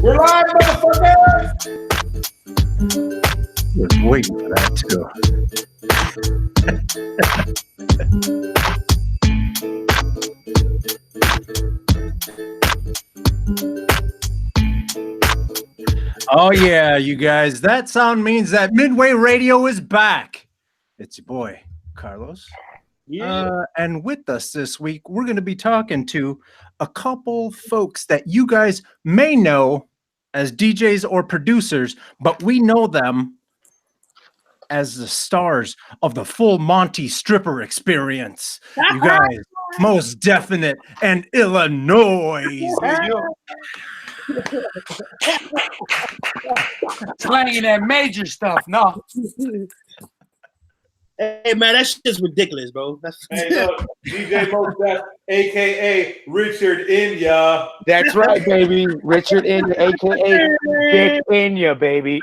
We're live, motherfuckers! I was waiting for that too. Oh yeah, you guys. That sound means that Midway Radio is back. It's your boy, Carlos. Yeah. And with us this week, we're going to be talking to a couple folks that you guys may know as DJs or producers, but we know them as the stars of the Full Monty Stripper Experience. You guys, Mozdefinite and Illanoize. Slanging that major stuff, no. Hey man, that shit's ridiculous, bro. Hey, look, DJ Mozdef, aka Richard Inya. That's right, baby. Richard Inya, aka Big Inya, baby.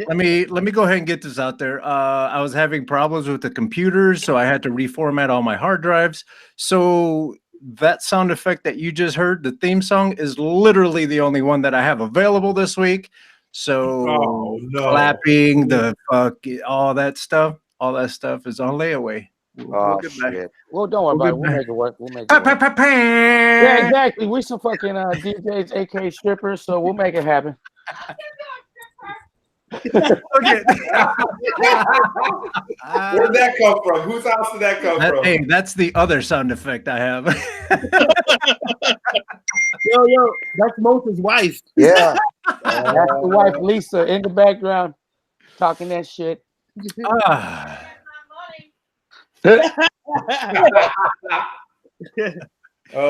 Let me go ahead and get this out there. I was having problems with the computers, so I had to reformat all my hard drives. So that sound effect that you just heard, the theme song, is literally the only one that I have available this week. So clapping, the fuck, all that stuff is on layaway. We'll get back. Shit. Well, don't worry about it. We'll make it work. Yeah, exactly. We're some fucking DJs, aka strippers, so we'll make it happen. Okay. Where'd that come from? Whose house did that come from? Hey, that's the other sound effect I have. Yo, that's Moses' wife. Yeah. That's the wife, Lisa, in the background, talking that shit. Oh,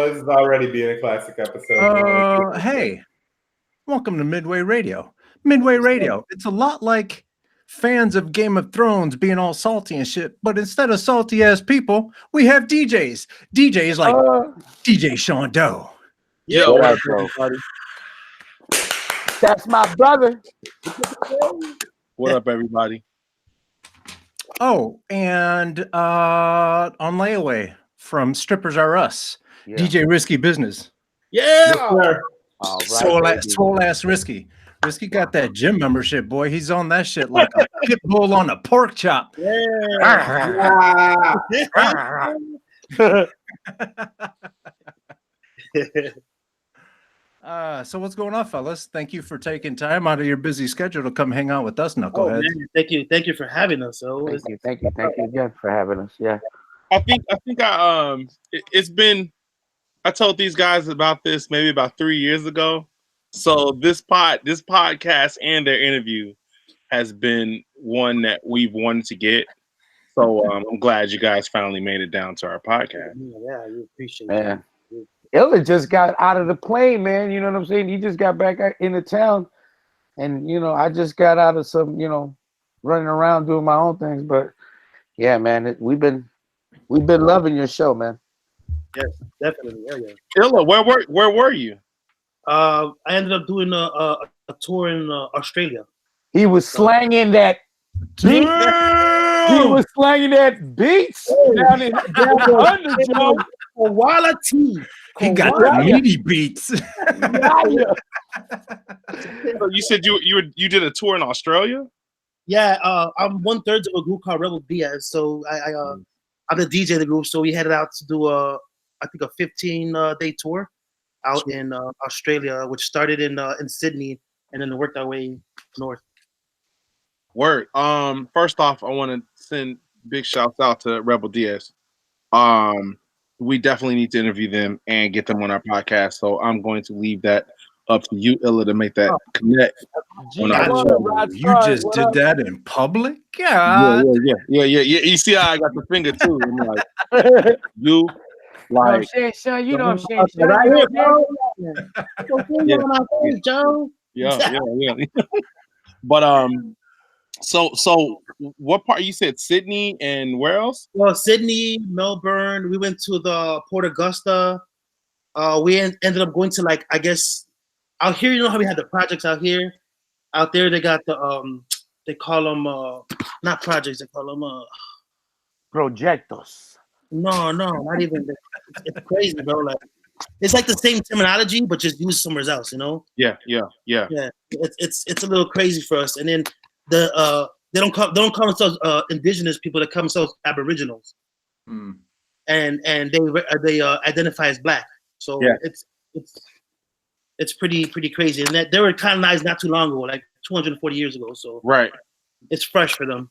this is already being a classic episode. Hey, welcome to Midway Radio. Midway Radio. It's a lot like fans of Game of Thrones being all salty and shit, but instead of salty ass people, we have DJs. DJs like DJ Sean Doe. Yeah, what up, bro? That's my brother. What up, everybody? Oh, and on layaway from Strippers Are Us, DJ Risky Business. Yeah. All right, Swole ass Risky. Risky got that gym membership, boy. He's on that shit like a pit bull on a pork chop. Yeah. So what's going on, fellas? Thank you for taking time out of your busy schedule to come hang out with us, knuckleheads. Man, thank you for having us. Thank you again for having us. Yeah, I think it's been. I told these guys about this maybe about 3 years ago. So this podcast and their interview has been one that we've wanted to get. So I'm glad you guys finally made it down to our podcast. Yeah, we appreciate it. Illa just got out of the plane, man. You know what I'm saying? He just got back into town, and I just got out of some, running around doing my own things. But yeah, man, we've been loving your show, man. Yes, definitely. Yeah. Illa, where were you? I ended up doing a tour in Australia. He was slanging that beat. He was slanging that beats down under, Joe. Quality. He got the meaty beats. So you said you did a tour in Australia? Yeah, I'm 1/3 of a group called Rebel Diaz. So I'm the DJ of the group. So we headed out to do I think a 15-day tour out in Australia, which started in Sydney and then worked our way north. Word. First off, I want to send big shouts out to Rebel Diaz. We definitely need to interview them and get them on our podcast. So I'm going to leave that up to you, Illa, to make that connect. You just did that in public? God. Yeah. You see how I got the finger too. I'm like, you. Like, Sean, you know what I'm saying? Yeah. But so what part you said? Sydney and where else? Well, Sydney, Melbourne. We went to the Port Augusta. We ended up going to I guess out here. You know how we had the projects out here. Out there, they got the they call them not projects. They call them Proyectos. No, not even. It's crazy, bro. Like it's like the same terminology, but just used somewhere else. You know? Yeah. It's a little crazy for us. And then they don't call themselves indigenous people. They call themselves aboriginals, and they identify as black. So it's pretty crazy. And that they were colonized not too long ago, like 240 years ago. So right, it's fresh for them.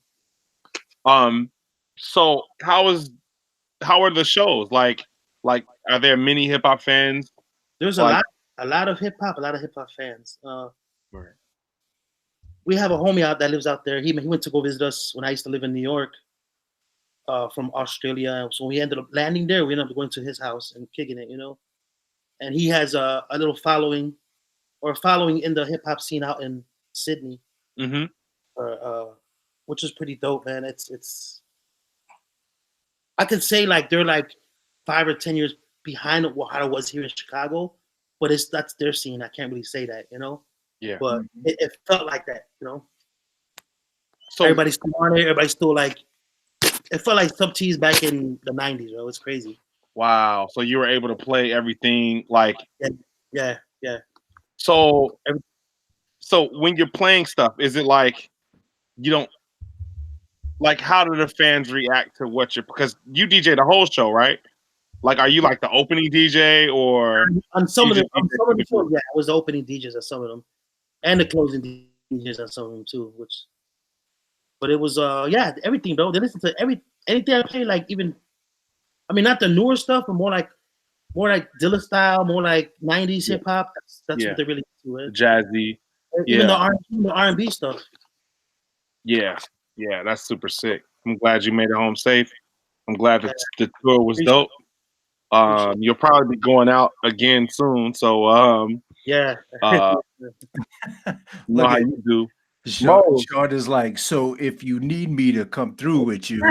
So how are the shows? Like are there many hip hop fans? There's a lot of hip hop fans. Right. We have a homie that lives out there. He went to go visit us when I used to live in New York, from Australia. So we ended up landing there. We ended up going to his house and kicking it, you know. And he has a little following in the hip hop scene out in Sydney, which is pretty dope, man. It's I could say like they're like 5 or 10 years behind how it was here in Chicago, but that's their scene. I can't really say that, you know. Yeah. But it felt like that, you know. So everybody's still on it. Everybody's still like, it felt like Sub T's back in the 90s, bro. It's crazy. Wow. So you were able to play everything like. Yeah. So when you're playing stuff, is it like you don't like? How do the fans react to what you're? Because you DJ the whole show, right? Like, are you like the opening DJ or on some of the shows? Yeah, I was the opening DJs at some of them, and the closing DJs at some of them too. But it was everything, bro. They listen to anything I play, like even, I mean, not the newer stuff, but more like Dilla style, more like 90s hip hop. That's what they really do. It. Jazzy, even the R&B stuff. Yeah, that's super sick. I'm glad you made it home safe. I'm glad that the tour was dope. You'll probably be going out again soon, so you know how you do. Sean is like, so if you need me to come through with you,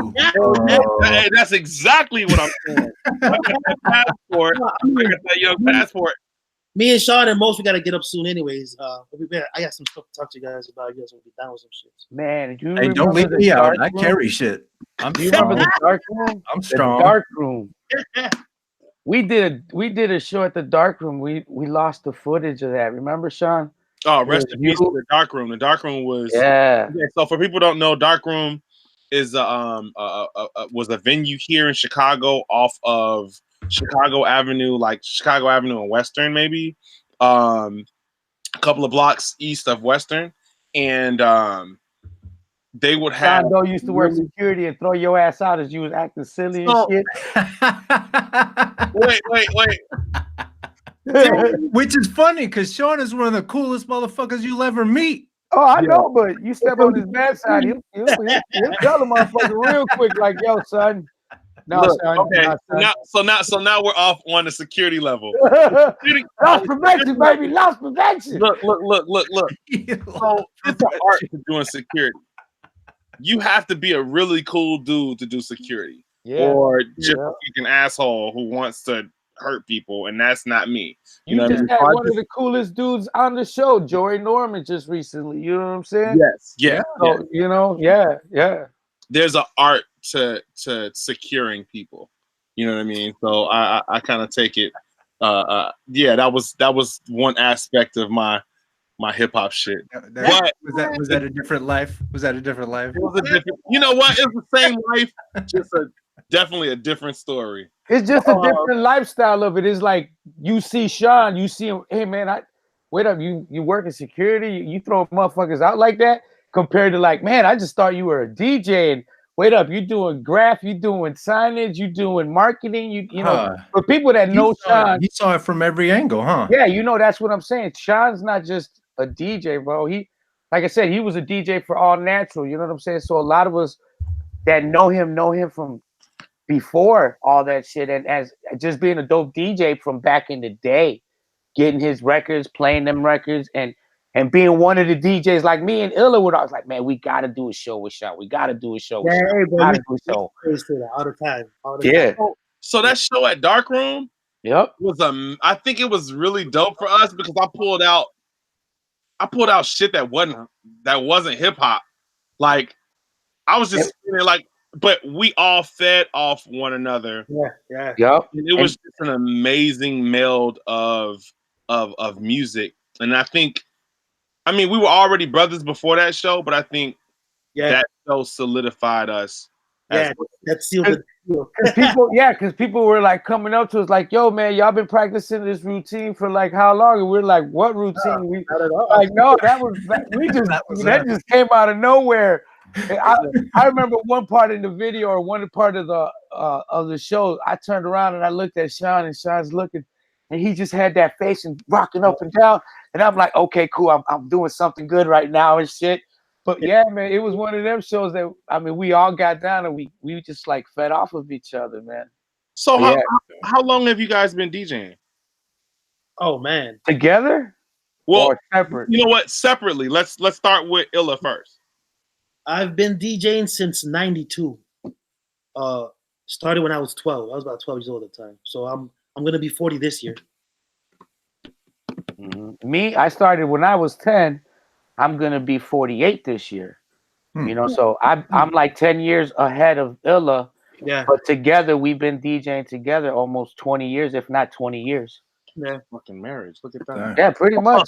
hey, that's exactly what I'm saying. I got that passport. I got that young passport. Me and Sean and Most, we gotta get up soon, anyways. I got some stuff to talk to you guys about. You guys will be down with some shit. Man, hey, don't leave me out. I carry shit. Do you remember the dark room? I'm strong. The dark room. We did a show at the dark room. We lost the footage of that. Remember, Sean? Oh, rest in peace to the dark room. The dark room was So for people who don't know, dark room is was a venue here in Chicago off of Chicago Avenue, like Chicago Avenue and Western, maybe a couple of blocks east of Western, and they would have. John Doe used to work security and throw your ass out as you was acting silly and shit. Wait. Which is funny because Sean is one of the coolest motherfuckers you'll ever meet. Oh, I know, but you step on his bad side, he'll tell the motherfucker real quick, like, yo, son. No, look, son. Okay. No, son. So now we're off on the security level. Lost prevention, baby. Lost prevention. Look. So it's an art to doing security. You have to be a really cool dude to do security, or just a fucking asshole who wants to hurt people, and that's not me. You know just what I mean? had one of the coolest dudes on the show, Joey Norman, just recently. You know what I'm saying? Yes. Yeah. So, you know, yeah. There's an art to securing people. You know what I mean? So I kind of take it. That was one aspect of my hip hop shit. Was that a different life? Was that a different life? It was a different. You know what? It's the same life, just definitely a different story. It's just a different lifestyle of it. It's like you see Sean, you see him. Hey man, wait up. You work in security. You throw motherfuckers out like that. Compared to like, man, I just thought you were a DJ. And wait up, you doing graph, you doing signage, you doing marketing. You know, for people that know Sean, you saw it from every angle, huh? Yeah, you know that's what I'm saying. Sean's not just a DJ, bro. He, like I said, he was a DJ for All Natural. You know what I'm saying? So a lot of us that know him from before all that shit, and as just being a dope DJ from back in the day, getting his records, playing them records, and being one of the DJs like me and Illa would always like, man, we got to do a show with Sean. We got to do a show with Sean. We got to do a show. All the time. So that show at Dark Room, was I think it was really dope for us because I pulled out shit that wasn't hip hop. Like I was just feeling like but we all fed off one another. Yeah. Yep. And it was just an amazing meld of music. And I think, I mean, we were already brothers before that show, but I think that show solidified us. That sealed the deal. Because people were like coming up to us like, "Yo, man, y'all been practicing this routine for like how long?" And we're like, "What routine?" We Not at all. like, no, that just came out of nowhere. And I remember one part in the video or one part of the show. I turned around and I looked at Sean, and Sean's looking, and he just had that face and rocking up and down. And I'm like, "Okay, cool. I'm doing something good right now and shit." But yeah, man, it was one of them shows that, I mean, we all got down and we just like fed off of each other, man. So how long have you guys been DJing? Oh man, together? Well, or separate? You know what? Separately. Let's start with Illa first. I've been DJing since '92. Started when I was 12. I was about 12 years old at the time. So I'm gonna be 40 this year. Mm-hmm. Me, I started when I was 10. I'm gonna be 48 this year. You know, so I'm like 10 years ahead of Illa. Yeah. But together we've been DJing together almost 20 years, if not 20 years. Yeah. Fucking marriage. Look at that. Yeah, pretty much.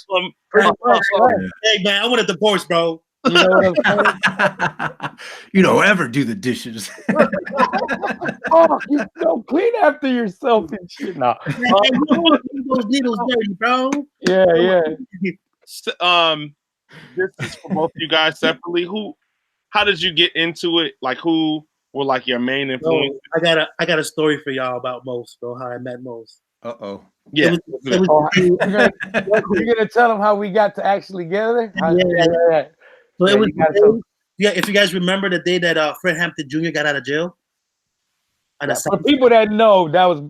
Pretty much. Hey man, I want a divorce, bro. You know what I'm saying? You don't ever do the dishes. Oh, you don't clean after yourself and shit. No. Those needles dirty, bro. Yeah. This is for both of you guys separately. How did you get into it? Like, who were like your main influence? I got a story for y'all about Mos, bro. How I met Mos. Uh-oh. Yeah. You're gonna tell them how we got to actually get together? Yeah. So it was if you guys remember the day that Fred Hampton Jr. got out of jail. For people that know, that was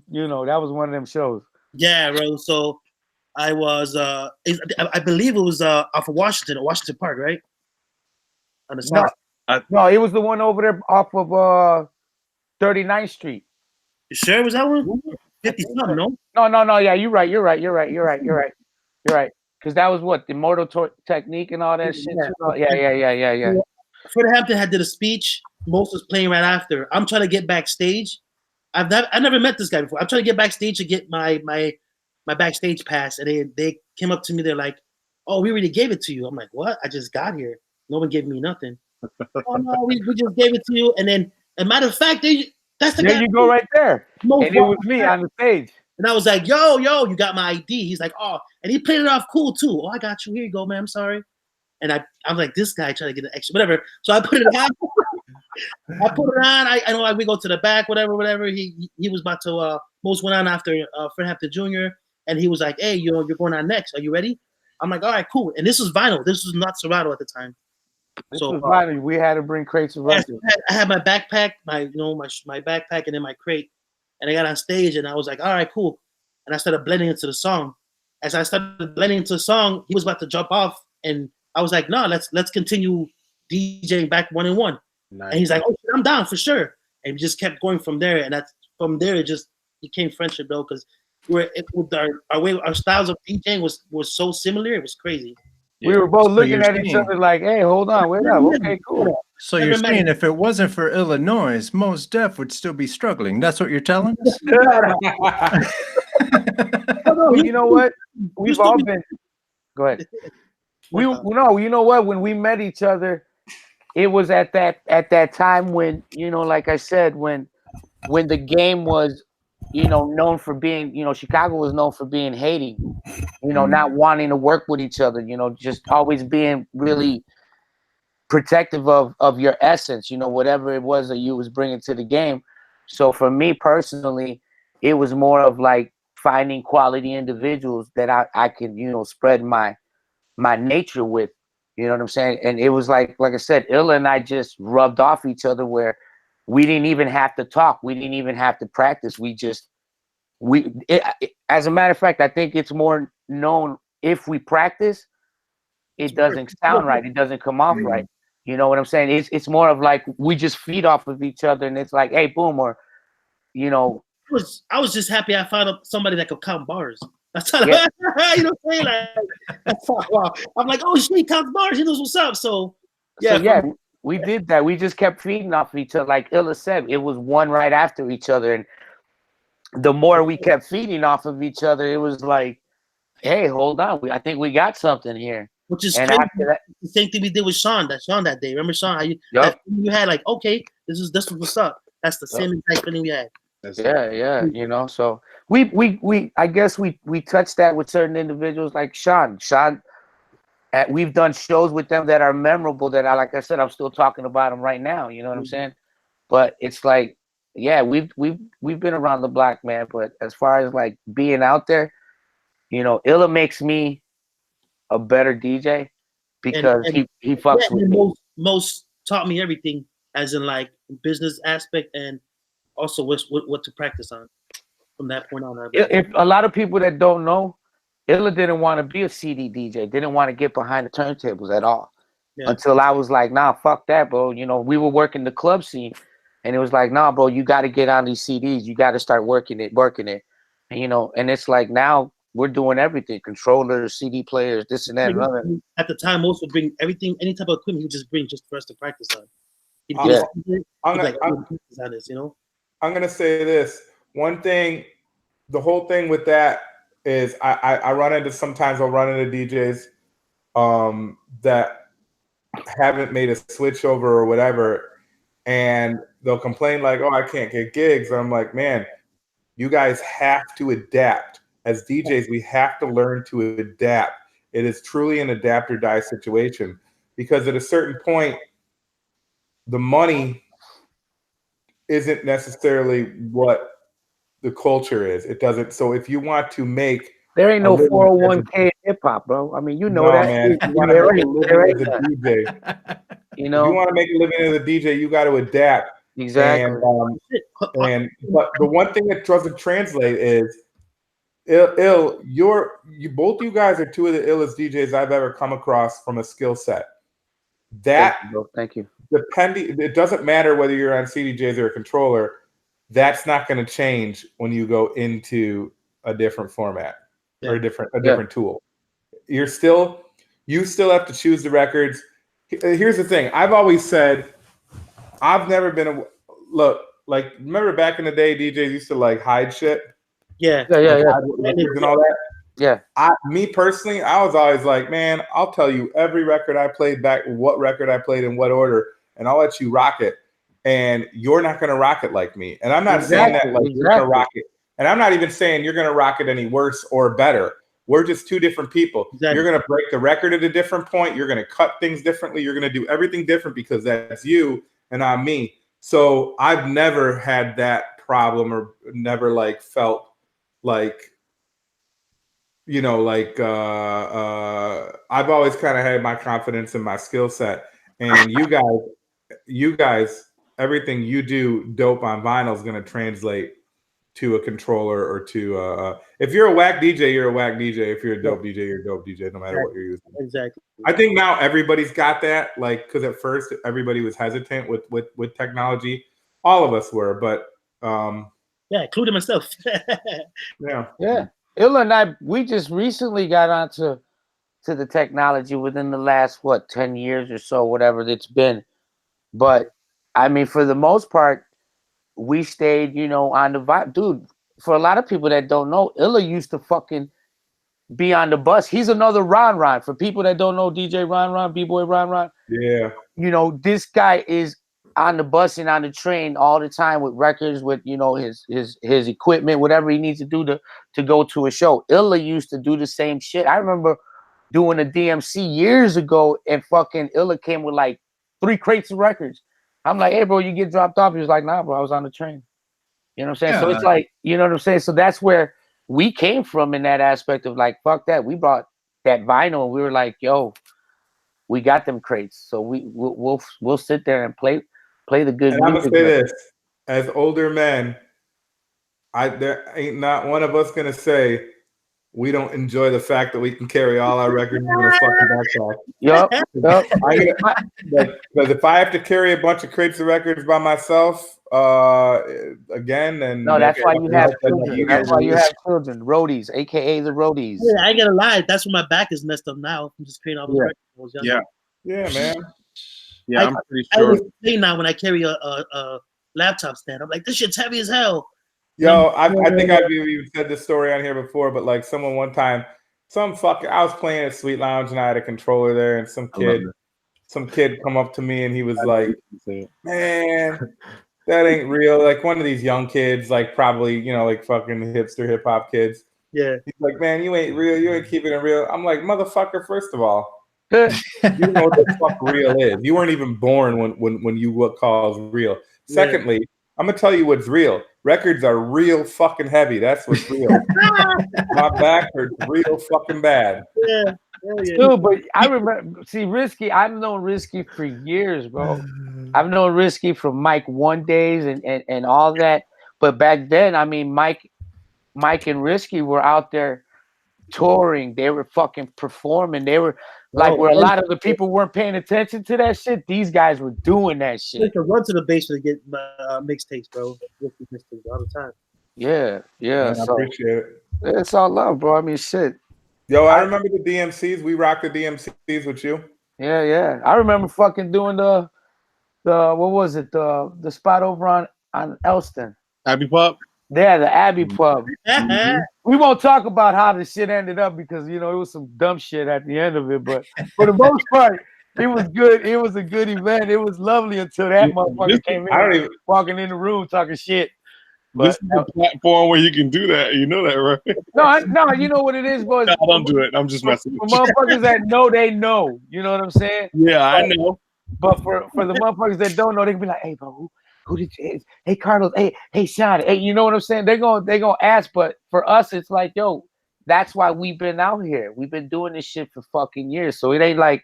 one of them shows. Yeah, bro. So I was I believe it was off of Washington Park, right? On the south. No, it was the one over there off of 39th Street. You sure it was that one? 50 something, no? No. Yeah, you're right. Because that was what the motor technique and all that shit. Yeah. Fred Hampton had did a speech. Most was playing right after. I'm trying to get backstage. I never met this guy before. I'm trying to get backstage to get my backstage pass, and they came up to me. They're like, "Oh, we already gave it to you." I'm like, "What? I just got here. No one gave me nothing." Oh no, we just gave it to you. And then, as a matter of fact, that's the guy. There you go, right there. And it was me on the stage. And I was like, "Yo, you got my ID." He's like, "Oh," and he played it off cool too. "Oh, I got you. Here you go, man. I'm sorry." And I'm like, this guy trying to get an extra, whatever. So I put it on. I know we go to the back, whatever. He was about to. Most went on after Fred Hampton Jr. And he was like, "Hey, you're going on next. Are you ready?" I'm like, "All right, cool." And this was vinyl. This was not Serato at the time. This was vinyl. We had to bring crates of records. I had my backpack, my backpack, and then my crate. And I got on stage, and I was like, "All right, cool." And I started blending into the song. As I started blending into the song, he was about to jump off, and I was like, "No, let's continue DJing back 1 and 1." Nice. And he's like, "Oh, I'm down for sure." And we just kept going from there, and from there it just became friendship, though, because our styles of DJing was so similar. It was crazy. We were both looking at each other like, "Hey, hold on, wait up, okay, cool." So you're saying if it wasn't for Illanoize, Mozdef would still be struggling. That's what you're telling us? You know what? We've all been. Go ahead. You know what? When we met each other, it was at that time when, like I said, when the game was, known for being, Chicago was known for being hating, not wanting to work with each other, just always being really protective of your essence, whatever it was that you was bringing to the game. So for me personally, it was more of like finding quality individuals that I could, spread my nature with, you know what I'm saying? And it was like I said, Illa and I just rubbed off each other where we didn't even have to talk. We didn't even have to practice. As a matter of fact, I think it's more known if we practice, it doesn't sound right. It doesn't come off right. You know what I'm saying? It's more of like we just feed off of each other, and it's like, hey, boom, or I was just happy I found somebody that could count bars. That's how you know what I'm saying? Like, I'm like, oh, shit, he counts bars. He knows what's up. So yeah. We did that. We just kept feeding off each other. Like Illa said, it was one right after each other. And the more we kept feeding off of each other, it was like, hey, hold on. I think we got something here. Which is And crazy. after that, The same thing we did with Sean that day. Remember Sean? How you, Yup. that feeling you had like, okay, this is what's up. That's the same exact feeling we had. yeah, you know. So we I guess we touched that with certain individuals like Sean. We've done shows with them that are memorable. That like I said, I'm still talking about them right now. You know what I'm saying? But it's like, yeah, we've been around the block, man. But as far as like being out there, you know, Illa makes me a better DJ because he fucks with me. Most taught me everything, as in like business aspect and also what to practice on from that point on. If a lot of people that don't know, Illa didn't want to be a CD DJ, didn't want to get behind the turntables at all. Yeah. Until I was like, nah, fuck that, bro. You know, we were working the club scene, and it was like, nah, bro, you got to get on these CDs. You got to start working it. And, you know, and it's like now we're doing everything, controllers, CD players, this and that. And at the time, most would bring everything, any type of equipment, he would just bring just for us to practice on. I'm gonna say this. One thing, the whole thing with that is I run into, sometimes I'll run into DJs that haven't made a switch over or whatever, and they'll complain like, oh, I can't get gigs. And I'm like, man, you guys have to adapt. As DJs, we have to learn to adapt. It is truly an adapt or die situation, because at a certain point, the money isn't necessarily what the culture is. It doesn't. So if you want to make, there ain't no 401k hip hop, bro. I mean, you know that. Man. You want to make a living as a DJ. You know, if you want to make a living as a DJ, you got to adapt. Exactly. But the one thing that doesn't translate is you both you guys are two of the illest DJs I've ever come across from a skill set. Thank you. It doesn't matter whether you're on CDJs or a controller. That's not going to change when you go into a different format or a different tool. You still have to choose the records. Here's the thing. I've always said, I've never been like, remember back in the day, DJs used to like hide shit. Yeah. And all that. Yeah. Me personally, I was always like, man, I'll tell you every record I played back, what record I played in what order, and I'll let you rock it. And you're not going to rock it like me. And I'm not saying that like you're going to rock it. And I'm not even saying you're going to rock it any worse or better. We're just two different people. Exactly. You're going to break the record at a different point. You're going to cut things differently. You're going to do everything different because that's you and I'm me. So I've never had that problem or never like felt like, you know, like I've always kind of had my confidence in my skill set. And you guys, everything you do dope on vinyl is going to translate to a controller or to if you're a whack DJ, you're a whack DJ. If you're a dope DJ, you're a dope DJ, no matter what you're using. Exactly. I think now everybody's got that, like, because at first everybody was hesitant with technology. All of us were, but yeah, including myself. Yeah. Illa and I, we just recently got onto the technology within the last 10 years or so, whatever it's been. But I mean, for the most part, we stayed, you know, on the vibe. Dude, for a lot of people that don't know, Illa used to fucking be on the bus. He's another Ron. For people that don't know DJ Ron, B-Boy Ron. Yeah. You know, this guy is on the bus and on the train all the time with records, with, you know, his equipment, whatever he needs to do to go to a show. Illa used to do the same shit. I remember doing a DMC years ago, and fucking Illa came with like 3 crates of records. I'm like, hey, bro, you get dropped off. He was like, nah, bro, I was on the train. You know what I'm saying? Yeah. So it's like, you know what I'm saying? So that's where we came from in that aspect of like, fuck that. We brought that vinyl and we were like, yo, we got them crates. So we'll sit there and play the good music. And I'm gonna say this, as older men, there ain't not one of us gonna say we don't enjoy the fact that we can carry all our records in a fucking backpack. Yep. Because if I have to carry a bunch of crates of records by myself, again, and no, that's why you have children. That's why you have children, roadies, aka the roadies. Yeah, I ain't gonna lie. That's why my back is messed up now. I'm just carrying all the records. Yeah, man. Yeah, I'm pretty sure. I say now when I carry a laptop stand, I'm like, this shit's heavy as hell. Yo, I think I've even said this story on here before, but like someone one time, I was playing at Sweet Lounge and I had a controller there, and some kid come up to me and he was like, man, that ain't real. Like one of these young kids, like probably, like fucking hipster hip hop kids. Yeah. He's like, man, you ain't real. You ain't keeping it real. I'm like, motherfucker, first of all, you don't know what the fuck real is. You weren't even born when you what calls real. Secondly, I'm gonna tell you what's real. Records are real fucking heavy. That's what's real. My back hurts real fucking bad. Yeah. Dude, but I remember, Risky, I've known Risky for years, bro. I've known Risky from Mike One days and all that. But back then, I mean, Mike and Risky were out there touring. They were fucking performing. They were like where a lot of the people weren't paying attention to that shit. These guys were doing that shit. I used to run to the basement to get mixtapes, bro. Mixtapes all the time. Yeah. I appreciate it. It's all love, bro. I mean, shit. Yo, I remember the DMCs. We rocked the DMCs with you. Yeah. I remember fucking doing the what was it? The spot over on Elston. Abbey Pub? Yeah, the Abbey Pub. Mm-hmm. We won't talk about how the shit ended up because it was some dumb shit at the end of it. But for the most part, it was good. It was a good event. It was lovely until that motherfucker came in, walking in the room talking shit. But this is a platform where you can do that. You know that, right? No. You know what it is, boys. No, don't do it. I'm just messing with for you. motherfuckers that know, they know. You know what I'm saying? Yeah, I know. But for the motherfuckers that don't know, they can be like, "Hey, bro, who did you? Hey, Carlos. Hey, Sean. Hey, you know what I'm saying? They're gonna ask. But for us, it's like, yo, that's why we've been out here. We've been doing this shit for fucking years. So it ain't like,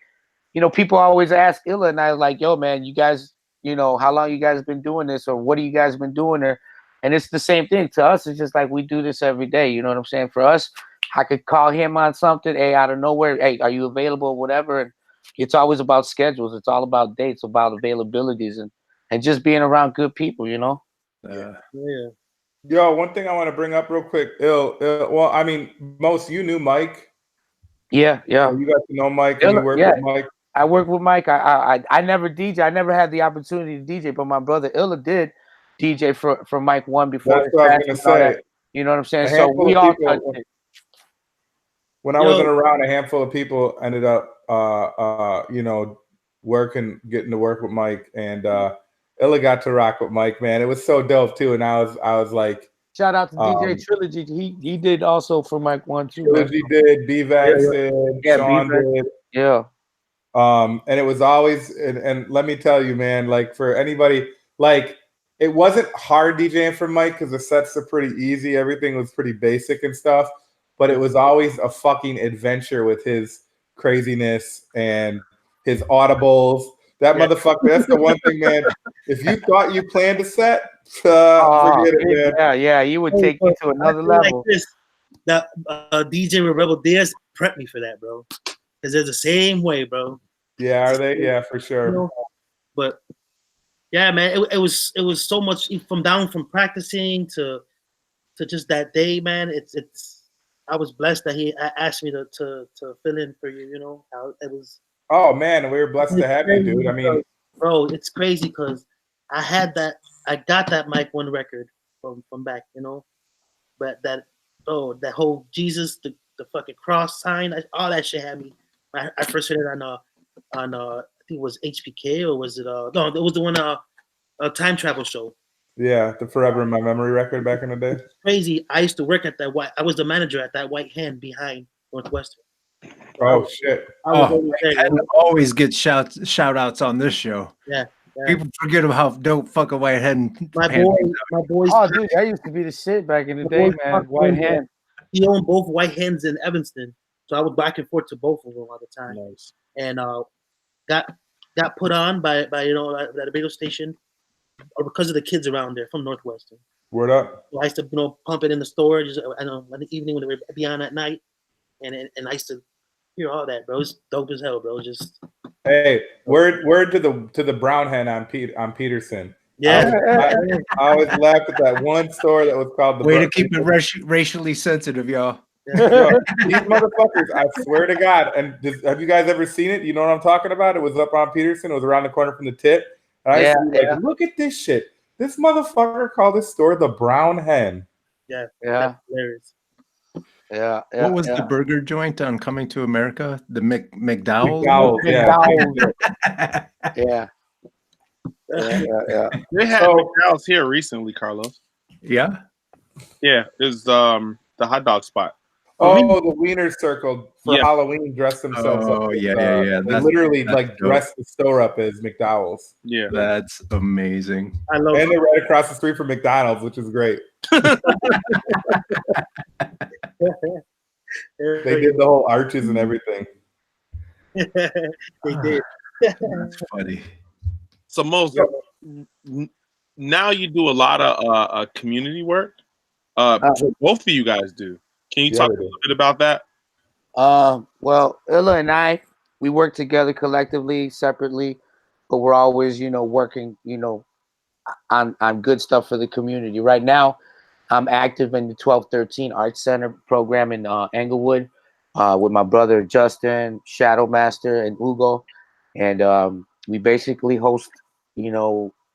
people always ask Illa and I like, yo, man, you guys, how long you guys been doing this, or what have you guys been doing there? And it's the same thing to us. It's just like we do this every day. You know what I'm saying? For us, I could call him on something. Hey, out of nowhere. Hey, are you available? Or whatever. And it's always about schedules. It's all about dates, about availabilities, and just being around good people. Yeah. Yo, one thing I want to bring up real quick. Well, I mean, you knew Mike. Yeah. You got to know Mike and you worked with Mike. I worked with Mike. I never DJ. I never had the opportunity to DJ, but my brother Illa did DJ for Mike One before. That's what I was gonna say. You know what I'm saying? So we all touched it. When I wasn't around, a handful of people ended up, getting to work with Mike, and Illa got to rock with Mike. Man, it was so dope too. And I was like, shout out to DJ Trilogy. He did also for Mike One too. Trilogy did, B-Vax did, Sean did. Yeah. And it was always, and let me tell you, man, like for anybody, like it wasn't hard DJing for Mike because the sets are pretty easy. Everything was pretty basic and stuff, but it was always a fucking adventure with his craziness and his audibles. That motherfucker, that's the one thing, man. If you thought you planned a set, forget it, man. Yeah, he would take you to another level. Like this, that DJ with Rebel Diaz prepped me for that, bro. Because they're the same way, bro. Yeah, are they? Yeah, for sure. But yeah, man, it was so much from practicing to just that day, man. It's I was blessed that he asked me to fill in for you. You know how it was. Oh man, we were blessed to have you, dude. I mean, bro, it's crazy because I got that Mike One record from back, but that whole Jesus, the fucking cross sign, all that shit had me. I first heard it on I think it was HPK or was it no, it was the one a time travel show. Yeah, the Forever in My Memory record back in the day. Crazy. I used to work at I was the manager at that White Hen behind Northwestern. Oh shit! I always get shout outs on this show. Yeah. People forget about how dope fucking White Hen. My boys. Oh, dude, that used to be the shit back in the day, man. White Hen. He owned both White Hens in Evanston, so I would back and forth to both of them all the time. Nice. And got put on by at a radio station because of the kids around there from Northwestern. Word up. So I used to pump it in the store just in the evening when they would be on at night, and I used to hear all that, bro. It's dope as hell, bro. Just hey, word to the Brown Hen on Peterson. Yeah, I always laughed at that one store that was called the. Way to keep it racially sensitive, y'all. Yo, these motherfuckers, I swear to God. And have you guys ever seen it? You know what I'm talking about? It was up on Peterson. It was around the corner from the tip. And I used to be like, look at this shit. This motherfucker called this store the Brown Hen. Yeah. Yeah. That's hilarious. Yeah. What was the burger joint on Coming to America? The McDowell's? McDowell's, yeah. Yeah. They had McDowell's here recently, Carlos. Yeah. Yeah, it's the hot dog spot. Oh, the Wiener Circle for Halloween dressed themselves up. Oh, yeah. They literally like dressed the store up as McDowell's. Yeah. That's amazing. I love And they're right across the street from McDonald's, which is great. They did the whole arches and everything. They did. That's funny. So most now you do a lot of community work. Both of you guys do. Can you talk a little bit about that? Well, Illa and I, we work together collectively, separately, but we're always, working, on good stuff for the community. Right now, I'm active in the 1213 Arts Center program in Englewood with my brother Justin, Shadow Master, and Ugo, and we basically host,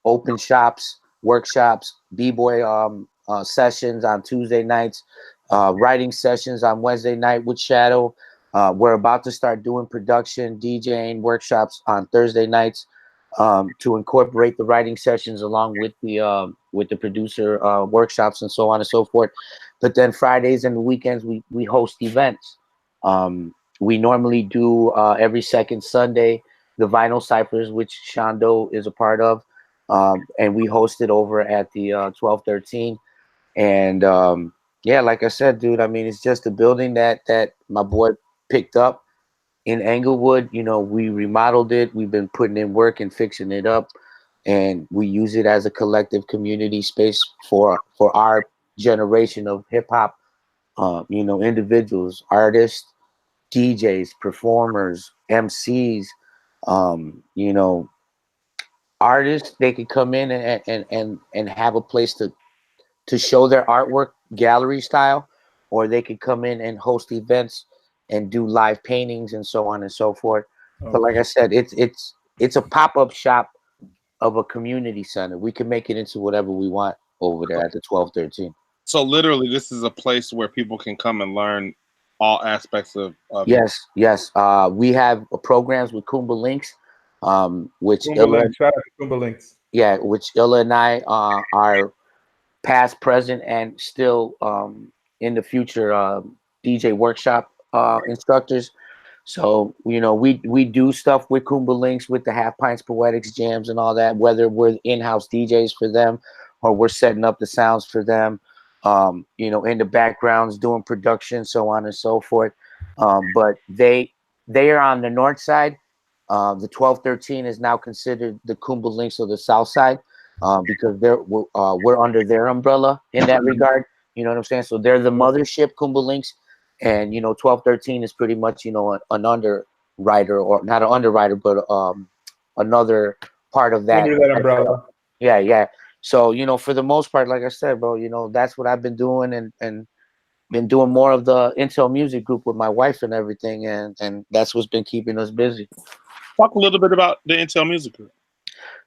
open shops, workshops, b-boy sessions on Tuesday nights, writing sessions on Wednesday night with Shadow. We're about to start doing production, DJing workshops on Thursday nights to incorporate the writing sessions along with the producer workshops and so on and so forth. But then Fridays and the weekends we host events. We normally do every second Sunday the Vinyl Ciphers, which Shondo is a part of, and we host it over at the 1213. And like I said, dude, I mean, it's just a building that my boy picked up in Englewood. We remodeled it. We've been putting in work and fixing it up, and we use it as a collective community space for our generation of hip hop, individuals, artists, DJs, performers, MCs, artists. They could come in and have a place to show their artwork gallery style, or they could come in and host events and do live paintings and so on and so forth. Okay. But like I said, it's a pop-up shop of a community center. We can make it into whatever we want over there at the 1213. So literally this is a place where people can come and learn all aspects of Yes. We have programs with Kumba Links, which shout out to Kumba Links. Yeah, which Illa and I are past, present, and still in the future DJ workshop instructors. So we do stuff with Kumba Links, with the Half Pints Poetics jams and all that, whether we're in-house DJs for them or we're setting up the sounds for them, in the backgrounds doing production, so on and so forth. But they are on the north side. The 1213 is now considered the Kumba Links of the south side, because we're under their umbrella in that regard. You know what I'm saying? So they're the mothership, Kumba Links, and 1213 is pretty much an underwriter, or not an underwriter, but another part of that. Under that umbrella. Yeah. So for the most part, like I said, bro, that's what I've been doing, and been doing more of the Intel Music Group with my wife and everything, and that's what's been keeping us busy. Talk a little bit about the Intel Music Group.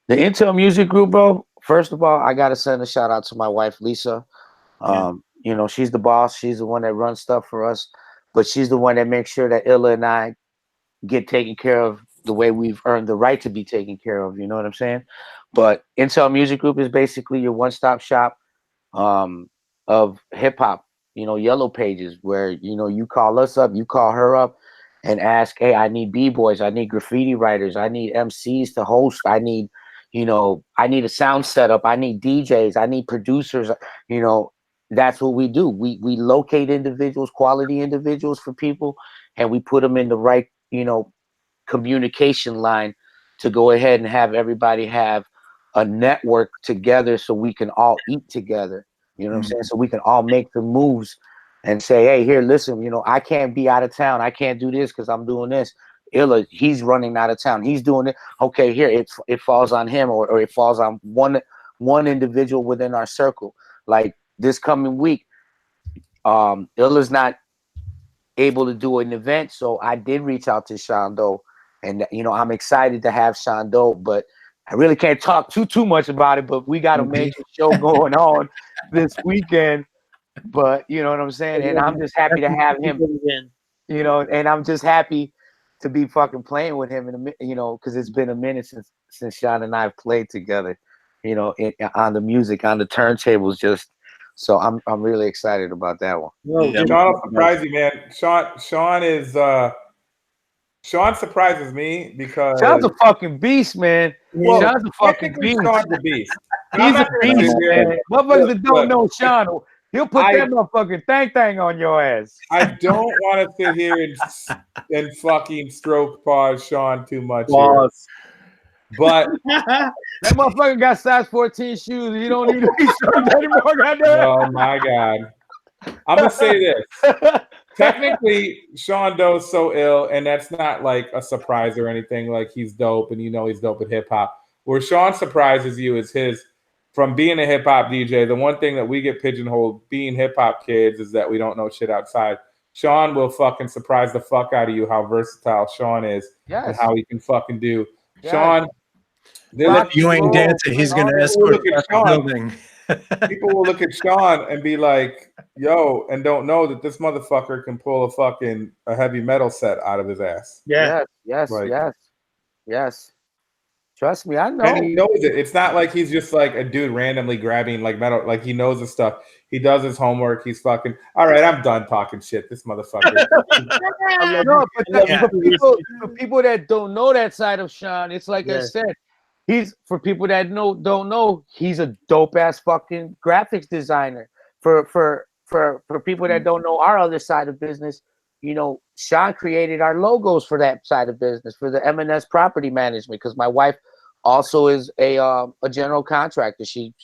The Intel Music Group, bro. First of all, I gotta send a shout out to my wife, Lisa. She's the boss. She's the one that runs stuff for us, but she's the one that makes sure that Illa and I get taken care of the way we've earned the right to be taken care of. You know what I'm saying? But Intel Music Group is basically your one-stop shop of hip hop. Yellow Pages, where you call us up, you call her up, and ask, hey, I need b-boys, I need graffiti writers, I need MCs to host, I need a sound setup, I need DJs, I need producers. That's what we do. We locate individuals, quality individuals for people, and we put them in the right, communication line to go ahead and have everybody have a network together so we can all eat together. You know what I'm saying? So we can all make the moves and say, hey, here, listen, I can't be out of town. I can't do this because I'm doing this. Illa, he's running out of town. He's doing it. Okay, here, it falls on him, or it falls on one individual within our circle. Like this coming week, Illa's not able to do an event. So I did reach out to Shondo, and I'm excited to have Shondo, but I really can't talk too much about it. But we got a major show going on this weekend. But you know what I'm saying, and I'm just happy to have him. And I'm just happy to be fucking playing with him because it's been a minute since Sean and I have played together, on the music, on the turntables, just. So I'm really excited about that one. Sean will surprise you, man. Sean surprises me because Sean's a fucking beast, man. Well, Sean's a fucking beast. Sean's a beast. He's a beast, man. Motherfuckers that don't know Sean, he'll put that motherfucking thing on your ass. I don't want to sit here and fucking stroke pause Sean too much. But that motherfucker got size 14 shoes. You don't need to be stroked anymore. Goddamn. Oh my God. I'm gonna say this. Technically, Sean Doe's so ill, and that's not like a surprise or anything. Like, he's dope, and he's dope at hip hop. Where Sean surprises you is from being a hip hop DJ. The one thing that we get pigeonholed being hip hop kids is that we don't know shit outside. Sean will fucking surprise the fuck out of you how versatile Sean is and how he can fucking do. Yes. Sean, you ain't dancing, he's gonna escort you out the building. People will look at Sean and be like, yo, and don't know that this motherfucker can pull a heavy metal set out of his ass. Yes. Trust me, I know. And he knows it. It's not like he's just like a dude randomly grabbing like metal. Like, he knows the stuff. He does his homework. He's fucking all right. I'm done talking shit. This motherfucker. For people that don't know that side of Sean, it's like I said. For people that don't know, he's a dope ass fucking graphics designer. For people that don't know our other side of business, Sean created our logos for that side of business, for the M&S property management, because my wife also is a general contractor. She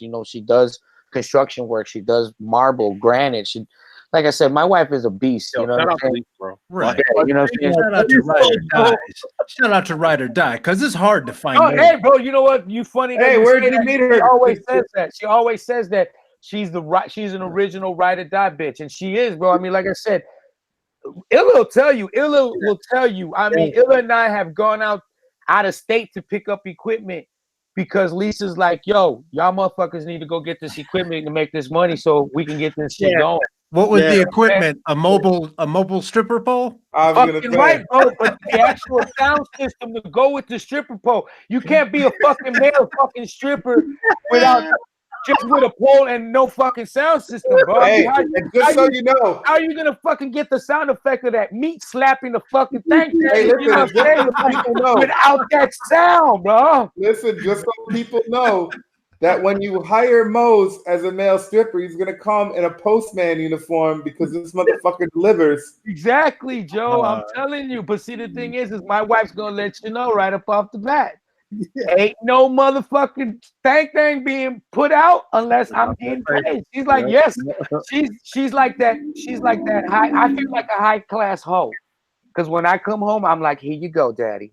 does construction work. She does marble, granite. Like I said, my wife is a beast. You know what I'm saying? Bro. Right. Shout out to Ride or Die. Shout out to Ride or Die, because it's hard to find. Hey, bro, you know what? You funny. Hey, where did you meet her? She always says that. She always says that she's an original Ride or Die bitch, and she is, bro. I mean, like I said, Illa will tell you. I mean, Illa and I have gone out of state to pick up equipment because Lisa's like, yo, y'all motherfuckers need to go get this equipment to make this money so we can get this shit going. What was the equipment? A mobile stripper pole? Fucking right, bro. But the actual sound system to go with the stripper pole. You can't be a fucking male fucking stripper just with a pole and no fucking sound system, bro. Hey, just so you know, how are you gonna fucking get the sound effect of that meat slapping the fucking thing? Hey, listen, without that sound, bro. Listen, just so people know that when you hire Mose as a male stripper, he's gonna come in a postman uniform because this motherfucker delivers. Exactly, Joe. I'm telling you. But see, the thing is my wife's gonna let you know right up off the bat. Ain't no motherfucking thing being put out unless I'm getting paid. She's like, yes. She's like that. She's like that. I feel like a high class hoe. Because when I come home, I'm like, here you go, daddy.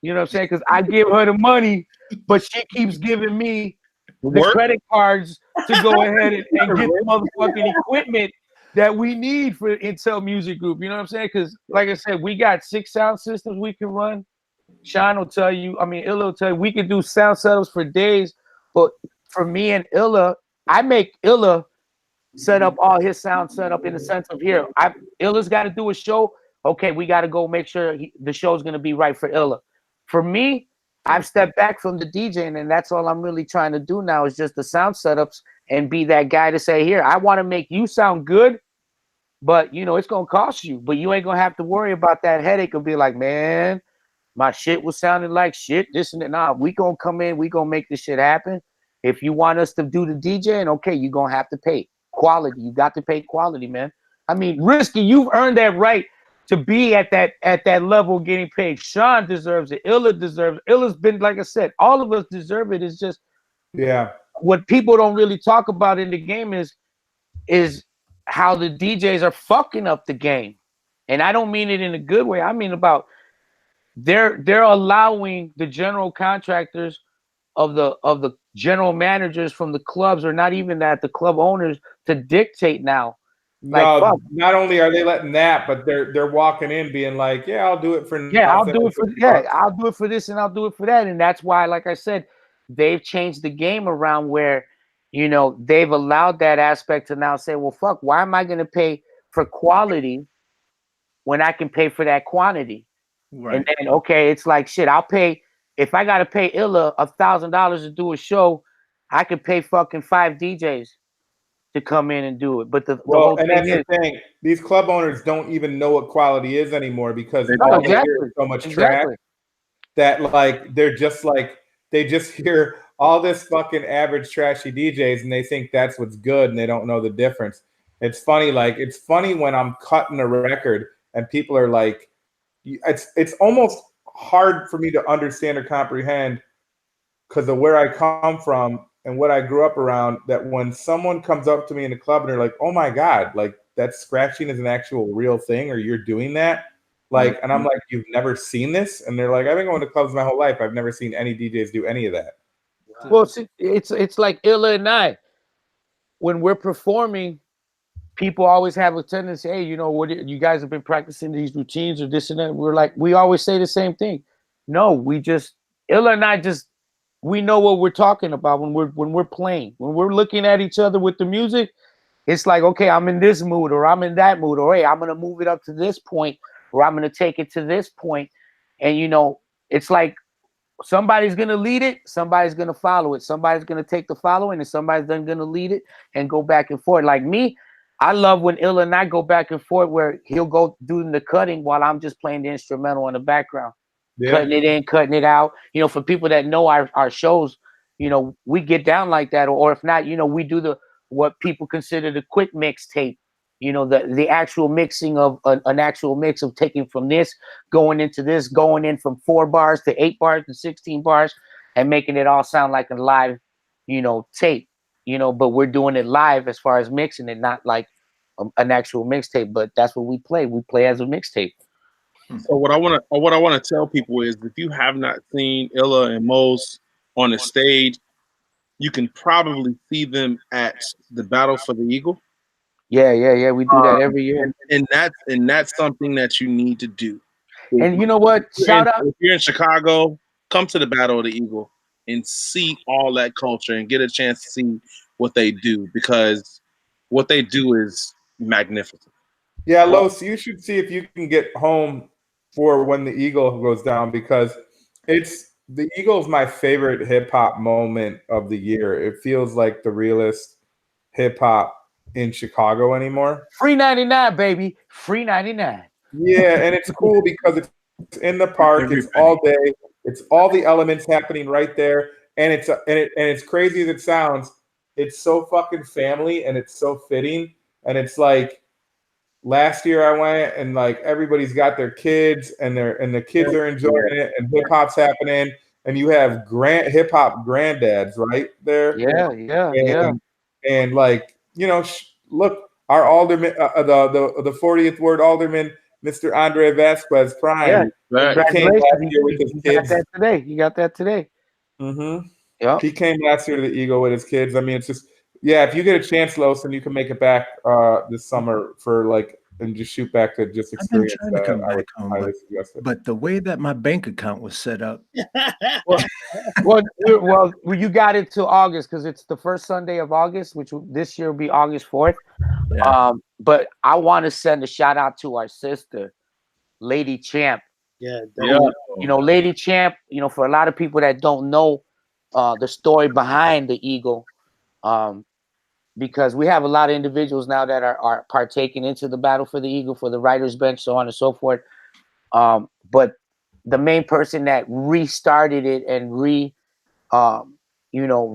You know what I'm saying? Because I give her the money, but she keeps giving me the credit cards to go ahead and get the motherfucking equipment that we need for Intel Music Group. You know what I'm saying? Because, like I said, we got 6 sound systems we can run. Sean will tell you, Illa will tell you, we can do sound setups for days. But for me and Illa, I make Illa set up all his sound setup in the sense of here. Illa's got to do a show. Okay, we got to go make sure the show's going to be right for Illa. For me, I've stepped back from the DJing, and that's all I'm really trying to do now is just the sound setups and be that guy to say, here, I want to make you sound good, but, it's going to cost you. But you ain't going to have to worry about that headache of be like, man, my shit was sounding like shit, this and that. Nah, we going to come in, we going to make this shit happen. If you want us to do the DJing, okay, you're going to have to pay quality. You got to pay quality, man. I mean, Risky, you've earned that right to be at that level getting paid. Sean deserves it. Illa deserves it. Illa's been, like I said, all of us deserve it. It's just what people don't really talk about in the game is how the DJs are fucking up the game. And I don't mean it in a good way. I mean about they're allowing the general contractors of the general managers from the clubs, or not even that, the club owners, to dictate now Like, fuck. not only are they letting that, but they're walking in being like, yeah, I'll do it for I'll nothing. do it for this and I'll do it for that. And that's why, like I said, they've changed the game around where, you know, they've allowed that aspect to now say, well, fuck, why am I going to pay for quality when I can pay for that quantity? Right. And then, okay, it's like, shit, I'll pay, if I got to pay Illa $1,000 to do a show, I could pay fucking 5 DJs to come in and do it. But the whole thing that's the thing. These club owners don't even know what quality is anymore because they hear so much trash that like they're just like they just hear all this fucking average trashy DJs and they think that's what's good and they don't know the difference. It's funny, like it's funny when I'm cutting a record and people are like, it's almost hard for me to understand or comprehend because of where I come from and what I grew up around, that when someone comes up to me in the club and they're like, oh my God, like that scratching is an actual real thing, or you're doing that. Like, and I'm like, you've never seen this? And they're like, I've been going to clubs my whole life. I've never seen any DJs do any of that. Well, it's like Illa and I, when we're performing, people always have a tendency, hey, you know, what you guys have been practicing these routines or this and that. We're like, we always say the same thing. No, Illa and I we know what we're talking about when we're playing. When we're looking at each other with the music, it's like, okay, I'm in this mood or I'm in that mood, or hey, I'm gonna move it up to this point, or I'm gonna take it to this point. And you know, it's like somebody's gonna lead it, somebody's gonna follow it, somebody's gonna take the following, and somebody's then gonna lead it and go back and forth. Like me, I love when Illa and I go back and forth where he'll go doing the cutting while I'm just playing the instrumental in the background. Yeah. Cutting it in, cutting it out. You know, for people that know our shows, you know, we get down like that. Or if not, you know, we do what people consider the quick mix tape. You know, the actual mixing of an actual mix of taking from this, going into this, going in from 4 bars to 8 bars to 16 bars, and making it all sound like a live, you know, tape. You know, but we're doing it live as far as mixing it, not like an actual mixtape. But that's what we play. We play as a mixtape. So what I want to tell people is, if you have not seen Illa and Moz on the stage, you can probably see them at the Battle for the Eagle. Yeah. We do that every year, and that's something that you need to do. And you know what? Shout out! If you're in Chicago, come to the Battle of the Eagle and see all that culture and get a chance to see what they do, because what they do is magnificent. Yeah, Los, you should see if you can get home for when the Eagle goes down, because the Eagle is my favorite hip hop moment of the year. It feels like the realest hip hop in Chicago anymore. Free 99, baby. Free 99. Yeah, and it's cool because it's in the park. It's all day. It's all the elements happening right there, and it's crazy as it sounds. It's so fucking family, and it's so fitting, and it's like. Last year I went and like everybody's got their kids and the kids are enjoying it and hip hop's happening and you have hip hop granddads right there. Yeah. And like, you know, look, our alderman, the 40th ward alderman, Mr. Andre Vasquez Prime, came last year with his kids. He got that today. Mm-hmm. Yeah. He came last year to the Eagle with his kids. I mean, it's just. Yeah, if you get a chance, Los, and you can make it back this summer for like, and just shoot back to just experience that. But the way that my bank account was set up. well, you got it till August because it's the first Sunday of August, which this year will be August 4th. Yeah. But I want to send a shout out to our sister, Lady Champ. Yeah. You know, Lady Champ. You know, for a lot of people that don't know the story behind the Eagle. Because we have a lot of individuals now that are partaking into the Battle for the Eagle, for the writers bench, so on and so forth. But the main person that restarted it and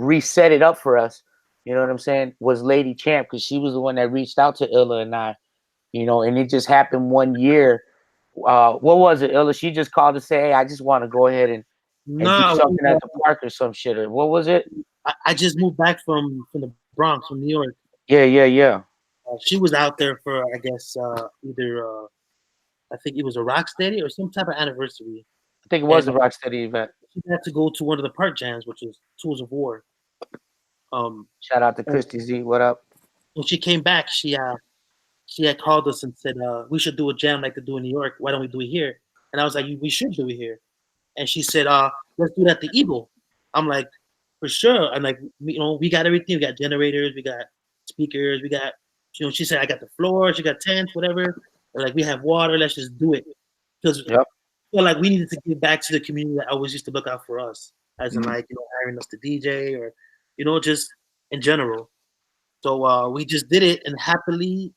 reset it up for us, you know what I'm saying, was Lady Champ, because she was the one that reached out to Illa and I, you know, and it just happened one year. What was it, Illa? She just called to say, hey, I just want to go ahead and do something at the park or some shit. Or what was it? I just moved back from the Bronx, from New York. Yeah. She was out there for, I guess, either I think it was a Rocksteady or some type of anniversary. I think it was a Rocksteady event. She had to go to one of the park jams, which is Tools of War. Shout out to Christy Z. What up? When she came back, she she had called us and said, we should do a jam like they do in New York. Why don't we do it here? And I was like, we should do it here. And she said, let's do that at the Eagle. I'm like, for sure. I'm like, we got everything. We got generators, we got speakers, we got, she said, I got the floor, she got tents, whatever. They're like, we have water, let's just do it. Because like we needed to give back to the community that always used to look out for us, as in like, hiring us to DJ or, just in general. So we just did it, and happily,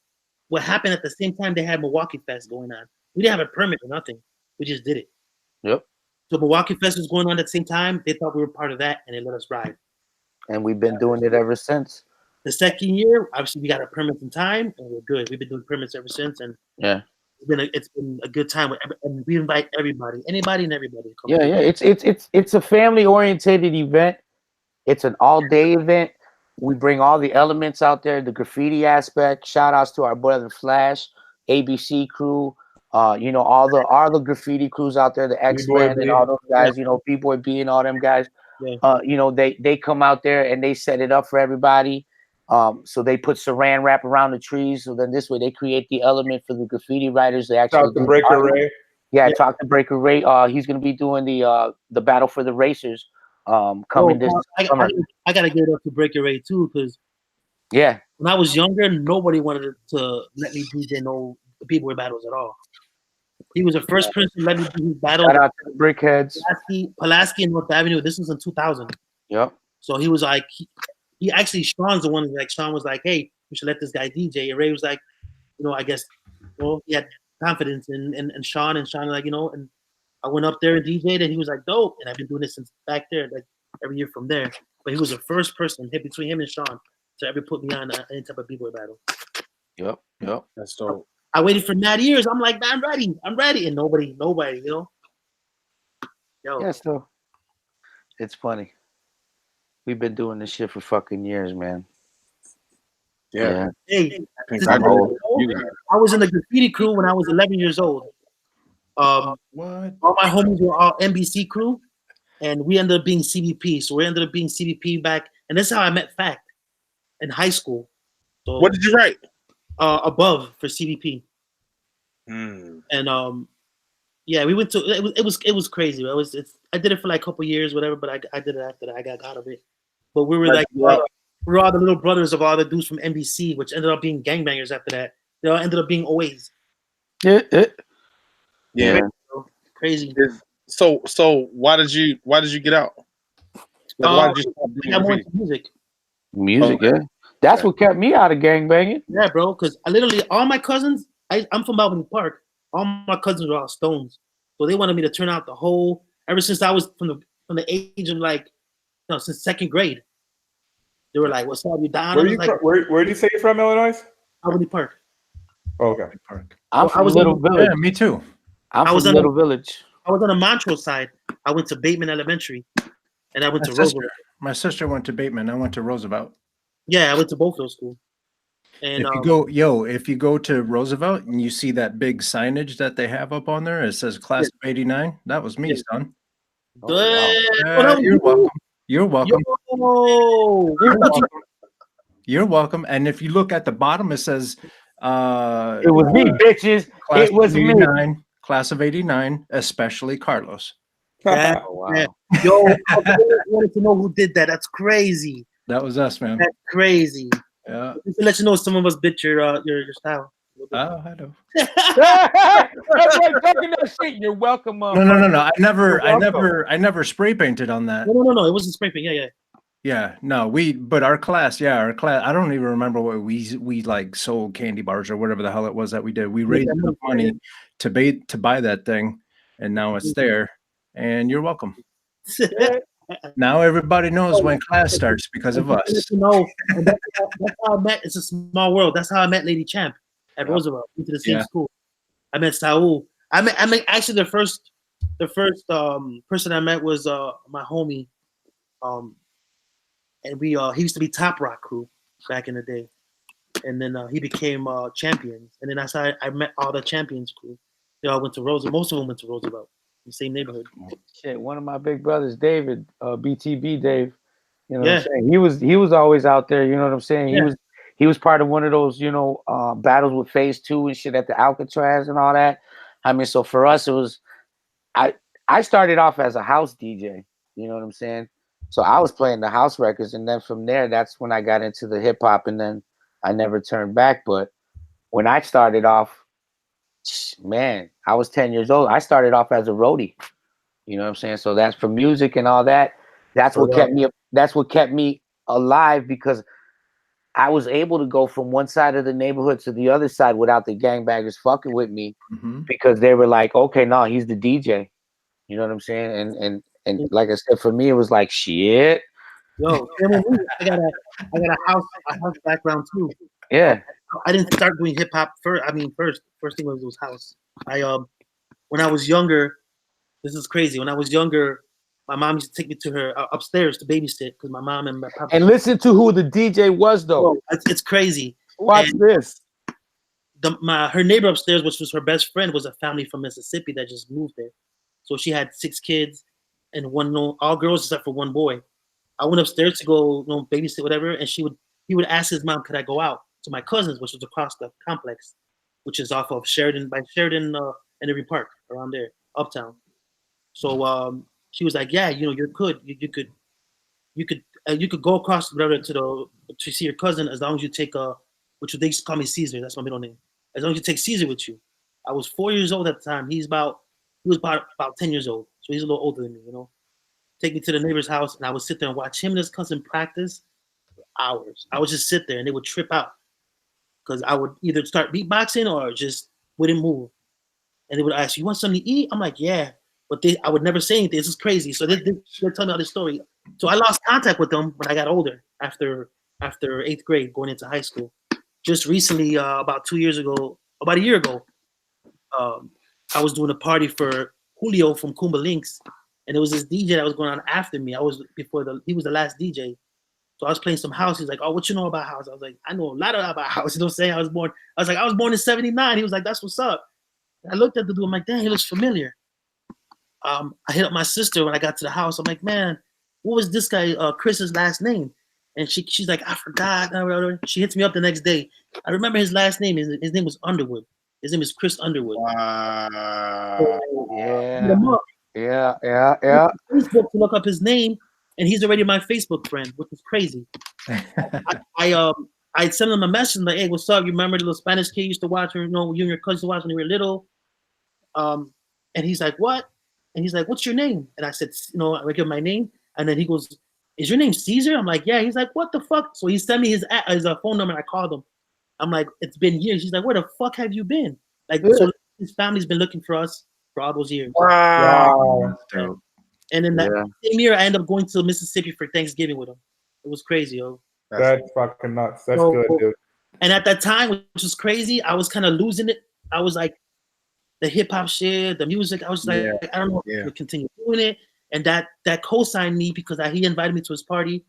what happened at the same time, they had Milwaukee Fest going on. We didn't have a permit or nothing. We just did it. Yep. So Milwaukee Fest was going on at the same time. They thought we were part of that, and they let us ride. And we've been doing it ever since. The second year, obviously, we got our permits in time, and we're good. We've been doing permits ever since, and it's been a good time. And we invite everybody, anybody, and everybody. To come Yeah. It's a family oriented event. It's an all day event. We bring all the elements out there, the graffiti aspect. Shout outs to our brother Flash, ABC crew, all the graffiti crews out there, the X-Men and all those guys, B-Boy B and all them guys. Yeah. They come out there and they set it up for everybody. So they put saran wrap around the trees. So then this way they create the element for the graffiti writers. They actually talk to Breaker Ray. Yeah, talk to Breaker Ray. He's gonna be doing the battle for the racers. Coming this summer. I gotta give it up to Breaker Ray too, because when I was younger, nobody wanted to let me DJ no B-Boy battles at all. He was the first person to let me do his battle. Shout out to the Brickheads. Pulaski and North Avenue. This was in 2000. Yep. So he was like, he actually, Sean's the one, like, Sean was like, hey, we should let this guy DJ. And Ray was like, I guess, he had confidence in Sean, and Sean, like, and I went up there and DJ'd, and he was like, dope. And I've been doing this since back there, like every year from there. But he was the first person between him and Sean to ever put me on any type of B-Boy battle. Yep. That's dope. I waited for 9 years. I'm like, I'm ready. And nobody, Yo. Yeah, so it's funny. We've been doing this shit for fucking years, man. Yeah. Hey, I was in the graffiti crew when I was 11 years old. What? All my homies were all NBC crew, and we ended up being CBP. So we ended up being CBP back, and that's how I met Fact in high school. So, what did you write? Above for CBP. And we went to it was crazy. I did it for like a couple years, whatever, but I did it after that. I got out of it. But we were like we were all the little brothers of all the dudes from NBC, which ended up being gangbangers after that. They all ended up being OAs. Yeah. Crazy. So why did you get out? Why did you stop doing I got more into music. Yeah. That's what kept me out of gangbanging. Yeah, bro, because I literally, all my cousins, I'm from Albany Park. All my cousins were all Stones. So they wanted me to turn out the whole, ever since I was from the age of like, since second grade. They were like, what's up, you down? Where do you say you're from, Illinois? Albany Park. Oh, okay. I'm from Little Village. Yeah, me too. I was in Little Village. I was on the Montrose side. I went to Bateman Elementary, and I went to Roosevelt. My sister went to Bateman. I went to Roosevelt. Yeah, I went to both those schools. And if you go to Roosevelt and you see that big signage that they have up on there, it says class of '89. That was me, son. Wow. You're welcome. You're welcome. You're welcome. And if you look at the bottom, it says it was me, bitches. It was me. Class of '89, especially Carlos. Yeah. Oh, wow. Yo, I wanted to know who did that. That's crazy. That was us, man. That's crazy. Yeah. Just to let you know, some of us bit your style. Oh, I know. That's like talking that shit. You're welcome. No. I never spray painted on that. No. It wasn't spray paint. Yeah. Yeah, no, but our class, I don't even remember what we like sold candy bars or whatever the hell it was that we did. We raised enough money to buy that thing, and now it's there. And you're welcome. Now everybody knows when class starts because of us. That's how I met. It's a small world. That's how I met Lady Champ at Roosevelt. Into the same school. I met Saul. I met actually the first person I met was my homie. And we he used to be Top Rock crew back in the day, and then he became Champions, and then that's how I met all the Champions crew. They all went to Roosevelt. Most of them went to Roosevelt, the same neighborhood. Shit, one of my big brothers, David, BTB Dave. You know what I'm saying? He was always out there. You know what I'm saying? he was part of one of those, you know, battles with Phase 2 and shit at the Alcatraz and all that. I mean, so for us, it was, I started off as a house DJ, you know what I'm saying? So I was playing the house records, and then from there, that's when I got into the hip hop, and then I never turned back. But when I started off, man, I was 10 years old. I started off as a roadie, you know what I'm saying? So that's for music and all that. That's what kept me. That's what kept me alive, because I was able to go from one side of the neighborhood to the other side without the gangbangers fucking with me, because they were like, okay, no, he's the DJ. You know what I'm saying? And like I said, for me, it was like, shit. Yo, I got a house background too. Yeah. I didn't start doing hip hop first. I mean, first thing was house. When I was younger, this is crazy. When I was younger, my mom used to take me to her upstairs to babysit, because my mom and my papa. And listen to who the DJ was, though. It's crazy. Watch this. Her neighbor upstairs, which was her best friend, was a family from Mississippi that just moved there. So she had 6 kids, and all girls except for one boy. I went upstairs to go, babysit, whatever, and he would ask his mom, could I go out to my cousins, which was across the complex, which is off of Sheridan, by Sheridan and Every Park, around there, uptown. So she was like, yeah, you could go across whatever to see your cousin, as long as you take which they used to call me Caesar, that's my middle name. As long as you take Caesar with you. I was 4 years old at the time. He was about 10 years old, so he's a little older than me, Take me to the neighbor's house, and I would sit there and watch him and his cousin practice for hours. I would just sit there, and they would trip out, because I would either start beatboxing or just wouldn't move. And they would ask, you want something to eat? I'm like, yeah. But I would never say anything. This is crazy. So they're telling me all this story. So I lost contact with them when I got older, after 8th grade, going into high school. Just recently, about a year ago, I was doing a party for Julio from Kumba Links, and there was this DJ that was going on after me. He was the last DJ. So I was playing some house. He's like, oh, what you know about house? I was like, I know a lot about house. You know what I'm saying? I was born in 79. He was like, that's what's up. And I looked at the dude. I'm like, damn, he looks familiar. I hit up my sister when I got to the house. I'm like, man, what was this guy, Chris's last name? And she's like, I forgot. She hits me up the next day. I remember his last name. His name was Underwood. His name is Chris Underwood. Wow. So, yeah. Facebook to look up his name, and he's already my Facebook friend, which is crazy. I sent him a message like, hey, what's up? You remember the little Spanish kid you used to watch, or you and your cousin used to watch when you were little? And he's like, what? And he's like, what's your name? And I said, I give him my name. And then he goes, is your name Caesar? I'm like, yeah. He's like, what the fuck? So he sent me his phone number, and I called him. I'm like, it's been years. He's like, where the fuck have you been? Like, so his family's been looking for us for all those years. Wow. And then that same year, I ended up going to Mississippi for Thanksgiving with him. It was crazy, yo. That's fucking nuts. That's good, dude. And at that time, which was crazy, I was kind of losing it. I was like, the hip hop shit, the music. I was like, I don't know if I could continue doing it. And that co-signed me, because he invited me to his party.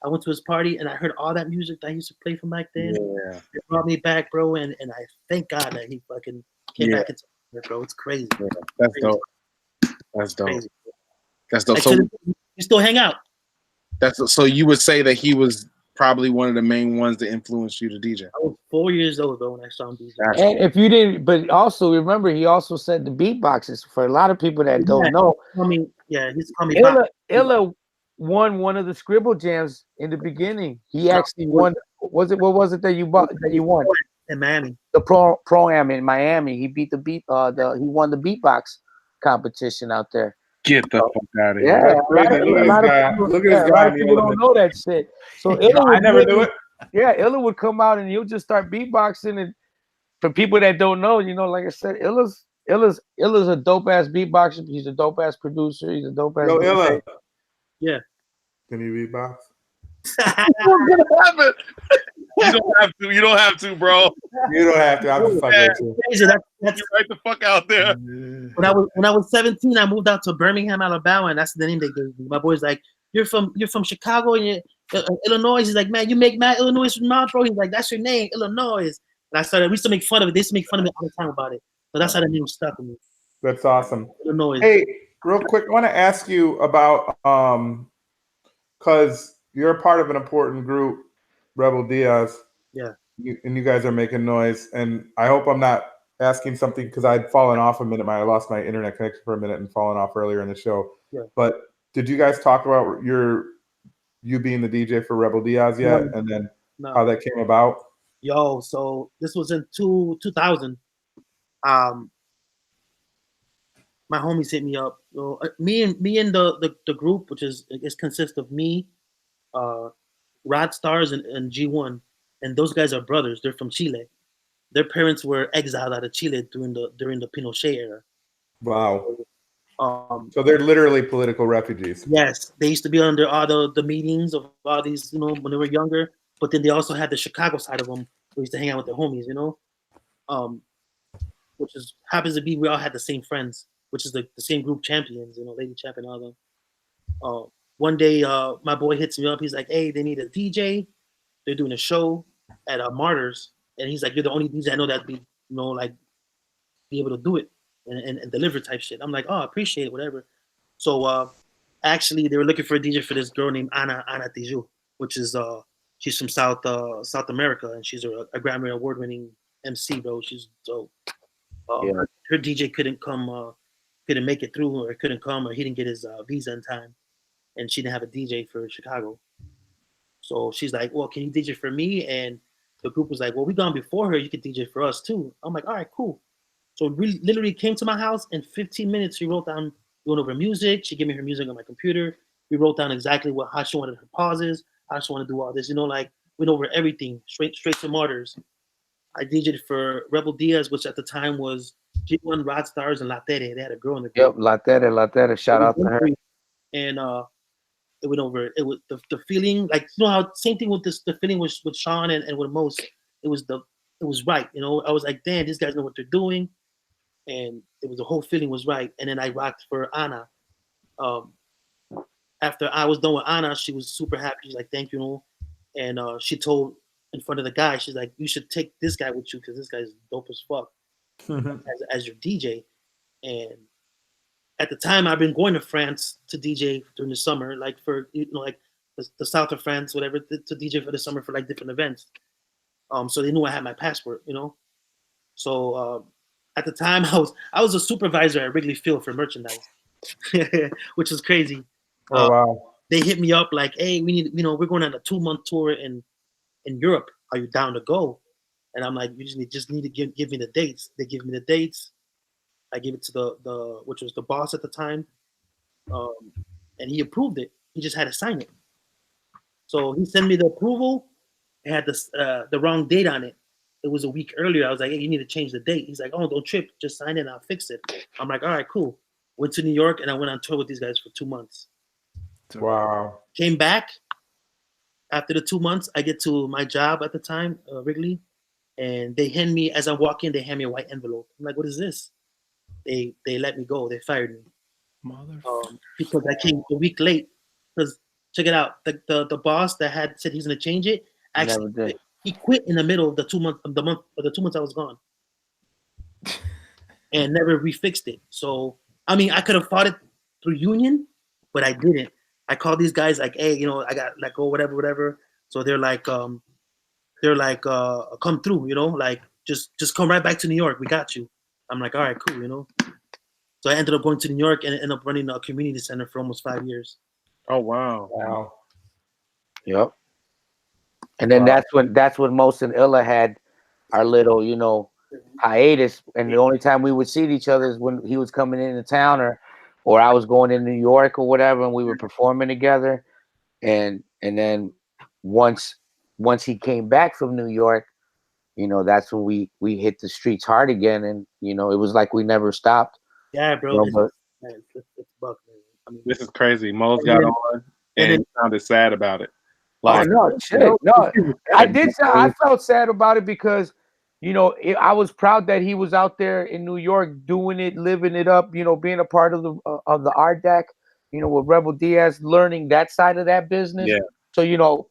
I went to his party, and I heard all that music that I used to play from back then. Yeah. It brought me back, bro, and I thank God that he fucking came back into it, bro. It's crazy. Yeah, that's crazy. Dope. That's dope. Crazy. That's dope. Like, so you still hang out? So you would say that he was probably one of the main ones that influenced you to DJ. I was 4 years old though when I saw him DJ. And if you didn't, but also remember, he also said the beatboxes. For a lot of people that don't know, he's called me Illa won one of the Scribble Jams in the beginning. He actually won. What was it that you won? In Miami. The pro-am in Miami. He beat he won the beatbox competition out there. Get the fuck out of here. Yeah, look at this guy. People don't know that shit. So I never knew it. Yeah, Illa would come out and he'll just start beatboxing. And for people that don't know, like I said, Illa's a dope ass beatboxer. He's a dope ass producer. He's a dope ass. Yo, Illa. Yeah. Can you beatbox? We're gonna have it. You don't have to, bro. You don't have to. I'm just fucking with you. That's right the fuck out there. When I was 17, I moved out to Birmingham, Alabama, and that's the name they gave me. My boy's like, you're from Chicago and Illinois. He's like, man, you make mad Illinois from mouth, bro. He's like, that's your name, Illanoize. And we used to make fun of it. They used to make fun of me all the time about it. So that's how the name stuck with me. That's awesome. Illanoize. Hey, real quick, I want to ask you about because you're a part of an important group, Rebel Diaz. Yeah. You guys are making noise, and I hope I'm not asking something because I'd fallen off a minute. I lost my internet connection for a minute and fallen off earlier in the show. Yeah. But did you guys talk about you being the DJ for Rebel Diaz yet, and then how that came about? Yo, so this was in 2000. My homies hit me up. Me and the group, which consists of me, Rod Stars and G1, and those guys are brothers. They're from Chile. Their parents were exiled out of Chile during the Pinochet era. Wow. So they're literally political refugees. Yes, they used to be under all the meetings of all these, when they were younger. But then they also had the Chicago side of them. We used to hang out with their homies, which happens to be we all had the same friends, which is the same group champions, Lady Champ and all them. One day, my boy hits me up. He's like, "Hey, they need a DJ. They're doing a show at Martyrs." And he's like, "You're the only DJ I know that'd be, be able to do it and deliver type shit." I'm like, "Oh, I appreciate it, whatever." So actually, they were looking for a DJ for this girl named Ana Tijoux, which is she's from South America, and she's a Grammy award-winning MC, bro. She's dope. Her DJ couldn't come, couldn't make it through, or couldn't come, or he didn't get his visa in time, and she didn't have a DJ for Chicago. So she's like, "Well, can you DJ for me?" And the group was like, "Well, we gone before her. You could DJ for us too." I'm like, "All right, cool." So we literally came to my house in 15 minutes. She wrote down, we went over music. She gave me her music on my computer. We wrote down exactly how she wanted her pauses, how she wanted to do all this. Went over everything straight to Martyrs. I DJed for Rebel Diaz, which at the time was G1, Rod Stars, and Latere. They had a girl in the group. Yep, Latere. Shout out to her. And it went over. It was the feeling, like how same thing with this. The feeling was with Sean and with Mos. It was right. I was like, damn, these guys know what they're doing, and the whole feeling was right. And then I rocked for Ana. After I was done with Ana, she was super happy. She's like, "Thank you," and she told in front of the guy, she's like, "You should take this guy with you because this guy's dope as fuck as your DJ." And at the time, I've been going to France to DJ during the summer, like for the south of France, whatever, to DJ for the summer for like different events. So they knew I had my passport, So at the time, I was a supervisor at Wrigley Field for merchandise, which is crazy. Oh wow! They hit me up like, "Hey, we need, we're going on a 2-month tour in Europe. Are you down to go?" And I'm like, "You just need to give me the dates." They give me the dates. I gave it to the which was the boss at the time, and he approved it. He just had to sign it. So he sent me the approval. It had the wrong date on it. It was a week earlier. I was like, "Hey, you need to change the date." He's like, "Oh, don't trip. Just sign it and I'll fix it." I'm like, "All right, cool." Went to New York and I went on tour with these guys for 2 months. Wow. Came back. After the 2 months, I get to my job at the time, Wrigley, and they hand me, as I walk in, they hand me a white envelope. I'm like, "What is this?" They let me go. They fired me. Because I came a week late. Because check it out, the boss that had said he's gonna change it, actually he quit in the middle of the 2 months of the 2 months I was gone, and never refixed it. So I mean, I could have fought it through union, but I didn't. I called these guys like, "Hey, I got let go, whatever." So they're like, "Come through, like just come right back to New York. We got you." I'm like, "All right, cool, So I ended up going to New York and ended up running a community center for almost 5 years. Oh wow! Wow. Yep. And then that's when Mos and Illa had our little, hiatus. And the only time we would see each other is when he was coming into town or I was going to New York or whatever, and we were performing together. And then once he came back from New York, that's when we hit the streets hard again, and it was like we never stopped. Yeah, bro. It's buck, man. I mean, This is crazy. Mo's got on and he sounded sad about it. Like, no, shit. No, I felt sad about it because, I was proud that he was out there in New York doing it, living it up, being a part of the RDAC, with Rebel Diaz, learning that side of that business. Yeah. So,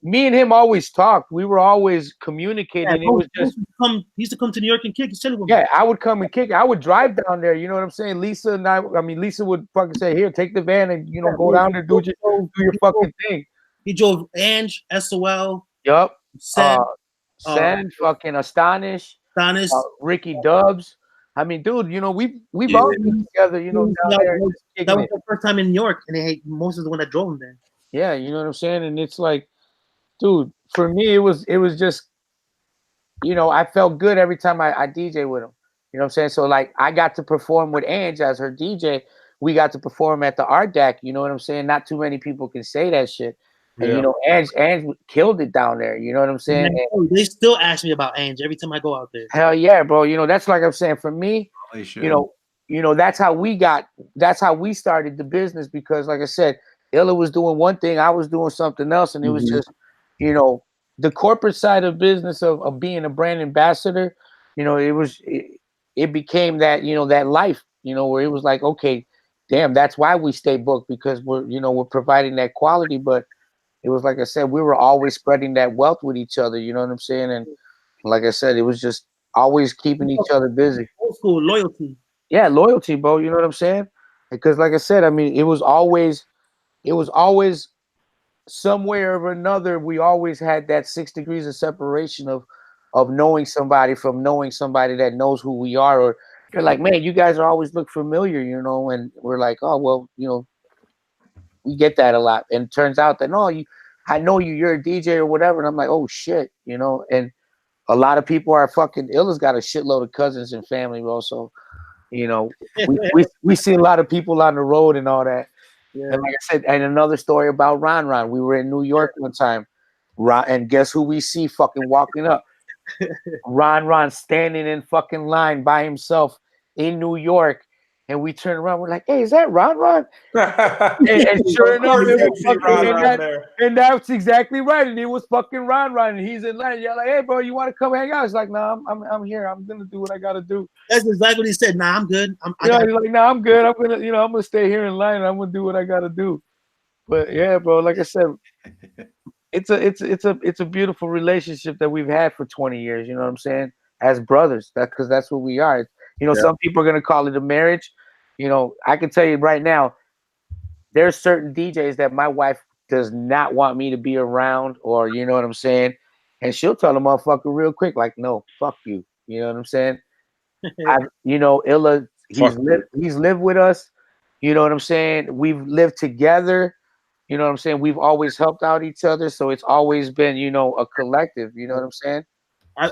me and him always talked. We were always communicating. Yeah, it was just he used to come to New York and kick. Yeah, I would come and kick. I would drive down there. You know what I'm saying? Lisa and Lisa would fucking say, "Here, take the van and go down there, do your fucking thing." He drove Ange, SOL. Yup. Seth, Sen, fucking Astonish, Ricky Dubs. I mean, dude, you know, we've all been together, you know, down there. That was the first time in New York, and Moses is the one that drove him there. Yeah, you know what I'm saying? And it's like, dude, for me, it was just, you know, I felt good every time I DJ with him. You know what I'm saying? So like I got to perform with Ange as her DJ. We got to perform at the Art Deck. You know what I'm saying? Not too many people can say that shit. And you know, Ange killed it down there. You know what I'm saying? Man, they still ask me about Ange every time I go out there. Hell yeah, bro. You know, that's like I'm saying, for me, you know, that's how we started the business, because like I said, Illa was doing one thing, I was doing something else, and it was just, you know, the corporate side of business of being a brand ambassador. You know, it became that, you know, that life, you know, where it was like, okay, damn, that's why we stay booked, because we're providing that quality. But it was like I said, we were always spreading that wealth with each other. You know what I'm saying? And like I said, it was just always keeping each other busy. Old school loyalty. Yeah, loyalty, bro. You know what I'm saying? Because like I said, I mean, it was always somewhere or another. We always had that 6 degrees of separation of knowing somebody from knowing somebody that knows who we are. Or you're like, man, you guys always look familiar, you know, and we're like, oh, well, you know, we get that a lot. And it turns out that, no, I know you're a DJ or whatever. And I'm like, oh shit, you know, and a lot of people are fucking Illa's got a shitload of cousins and family, bro. So, you know, we see a lot of people on the road and all that. Yeah. And like I said, and another story about Ron. We were in New York one time, and guess who we see fucking walking up? Ron standing in fucking line by himself in New York. And we turn around, we're like, hey, is that Ron? and sure enough, it was fucking, and that's exactly right. And it was fucking Ron. And he's in line. You're like, hey, bro, you want to come hang out? It's like, no, I'm here. I'm gonna do what I gotta do. That's exactly what he said. Nah, I'm good. He's like, no, I'm good. I'm gonna stay here in line. And I'm gonna do what I gotta do. But yeah, bro, like I said, it's a beautiful relationship that we've had for 20 years. You know what I'm saying? As brothers, because that's what we are. You know, some people are going to call it a marriage. You know, I can tell you right now, there's certain DJs that my wife does not want me to be around, or, you know what I'm saying? And she'll tell the motherfucker real quick, like, no, fuck you. You know what I'm saying? You know, Illa, he's lived with us. You know what I'm saying? We've lived together. You know what I'm saying? We've always helped out each other. So it's always been, you know, a collective. You know what I'm saying? I'm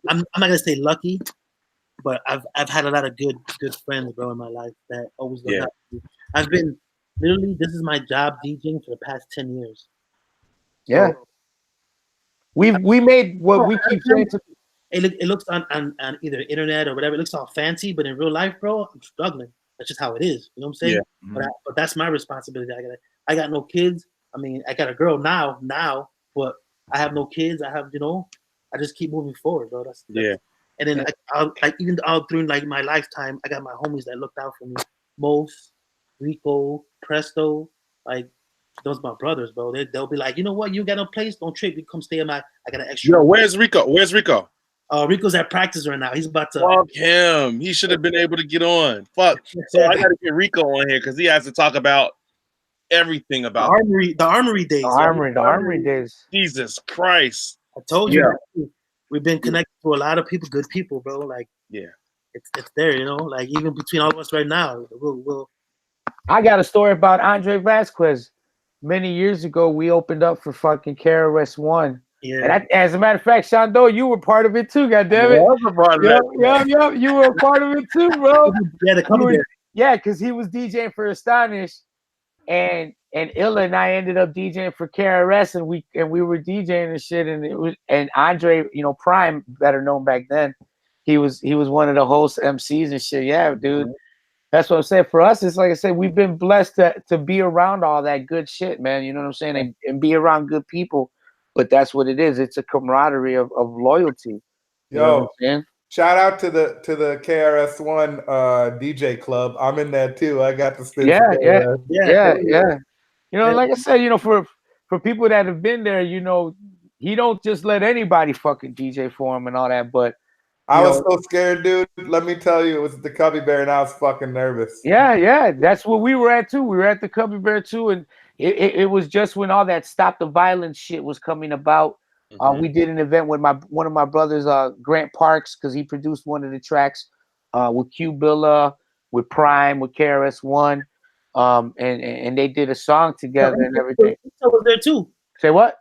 not going to say lucky, but I've had a lot of good friends, bro, in my life that always look out for me. I've been literally, this is my job DJing for the past 10 years. Yeah. So, we made what we keep saying. It looks on either internet or whatever. It looks all fancy, but in real life, bro, I'm struggling. That's just how it is. You know what I'm saying? Yeah. But that's my responsibility. I got no kids. I mean, I got a girl now, but I have no kids. I have, you know, I just keep moving forward, bro. That's And then even all through like my lifetime, I got my homies that looked out for me. Mos, Rico, Presto, like those my brothers, bro. They'll be like, you know what, you got no place, don't trip. You come stay in I got an extra. Yo, where's Rico? Rico's at practice right now. He's about to. Fuck him. He should have been able to get on. Fuck. So I got to get Rico on here because he has to talk about everything about the armory days. The armory days. Jesus Christ. I told you. Yeah. We've been connected to a lot of people, good people, bro. Like, it's there, you know. Like even between all of us right now, we'll. I got a story about Andre Vasquez. Many years ago, we opened up for fucking KRS-One. Yeah. And as a matter of fact, Shondo, you were part of it too. Goddammit. I was a part of that. Yep. You were a part of it too, bro. Yeah, because he was DJing for Astonish, and Illa and I ended up DJing for KRS, and we were DJing and shit, and Andre, you know, Prime, better known back then, he was one of the host MCs and shit. Yeah, dude. That's what I'm saying. For us, it's like I said, we've been blessed to be around all that good shit, man. You know what I'm saying? And be around good people. But that's what it is. It's a camaraderie of loyalty. You know what I'm saying? Shout out to the KRS-One DJ club. I'm in there too. I got to spend. Yeah. You know, like I said, you know, for people that have been there, you know, he don't just let anybody fucking DJ for him and all that. But I was so scared, dude. Let me tell you, it was the Cubby Bear, and I was fucking nervous. Yeah. That's what we were at too. We were at the Cubby Bear too, and it was just when all that Stop the Violence shit was coming about. We did an event with one of my brothers, Grant Parks, because he produced one of the tracks with Q Billa, with Prime, with KRS-One, and they did a song together and everything. Intel was there too. Say what?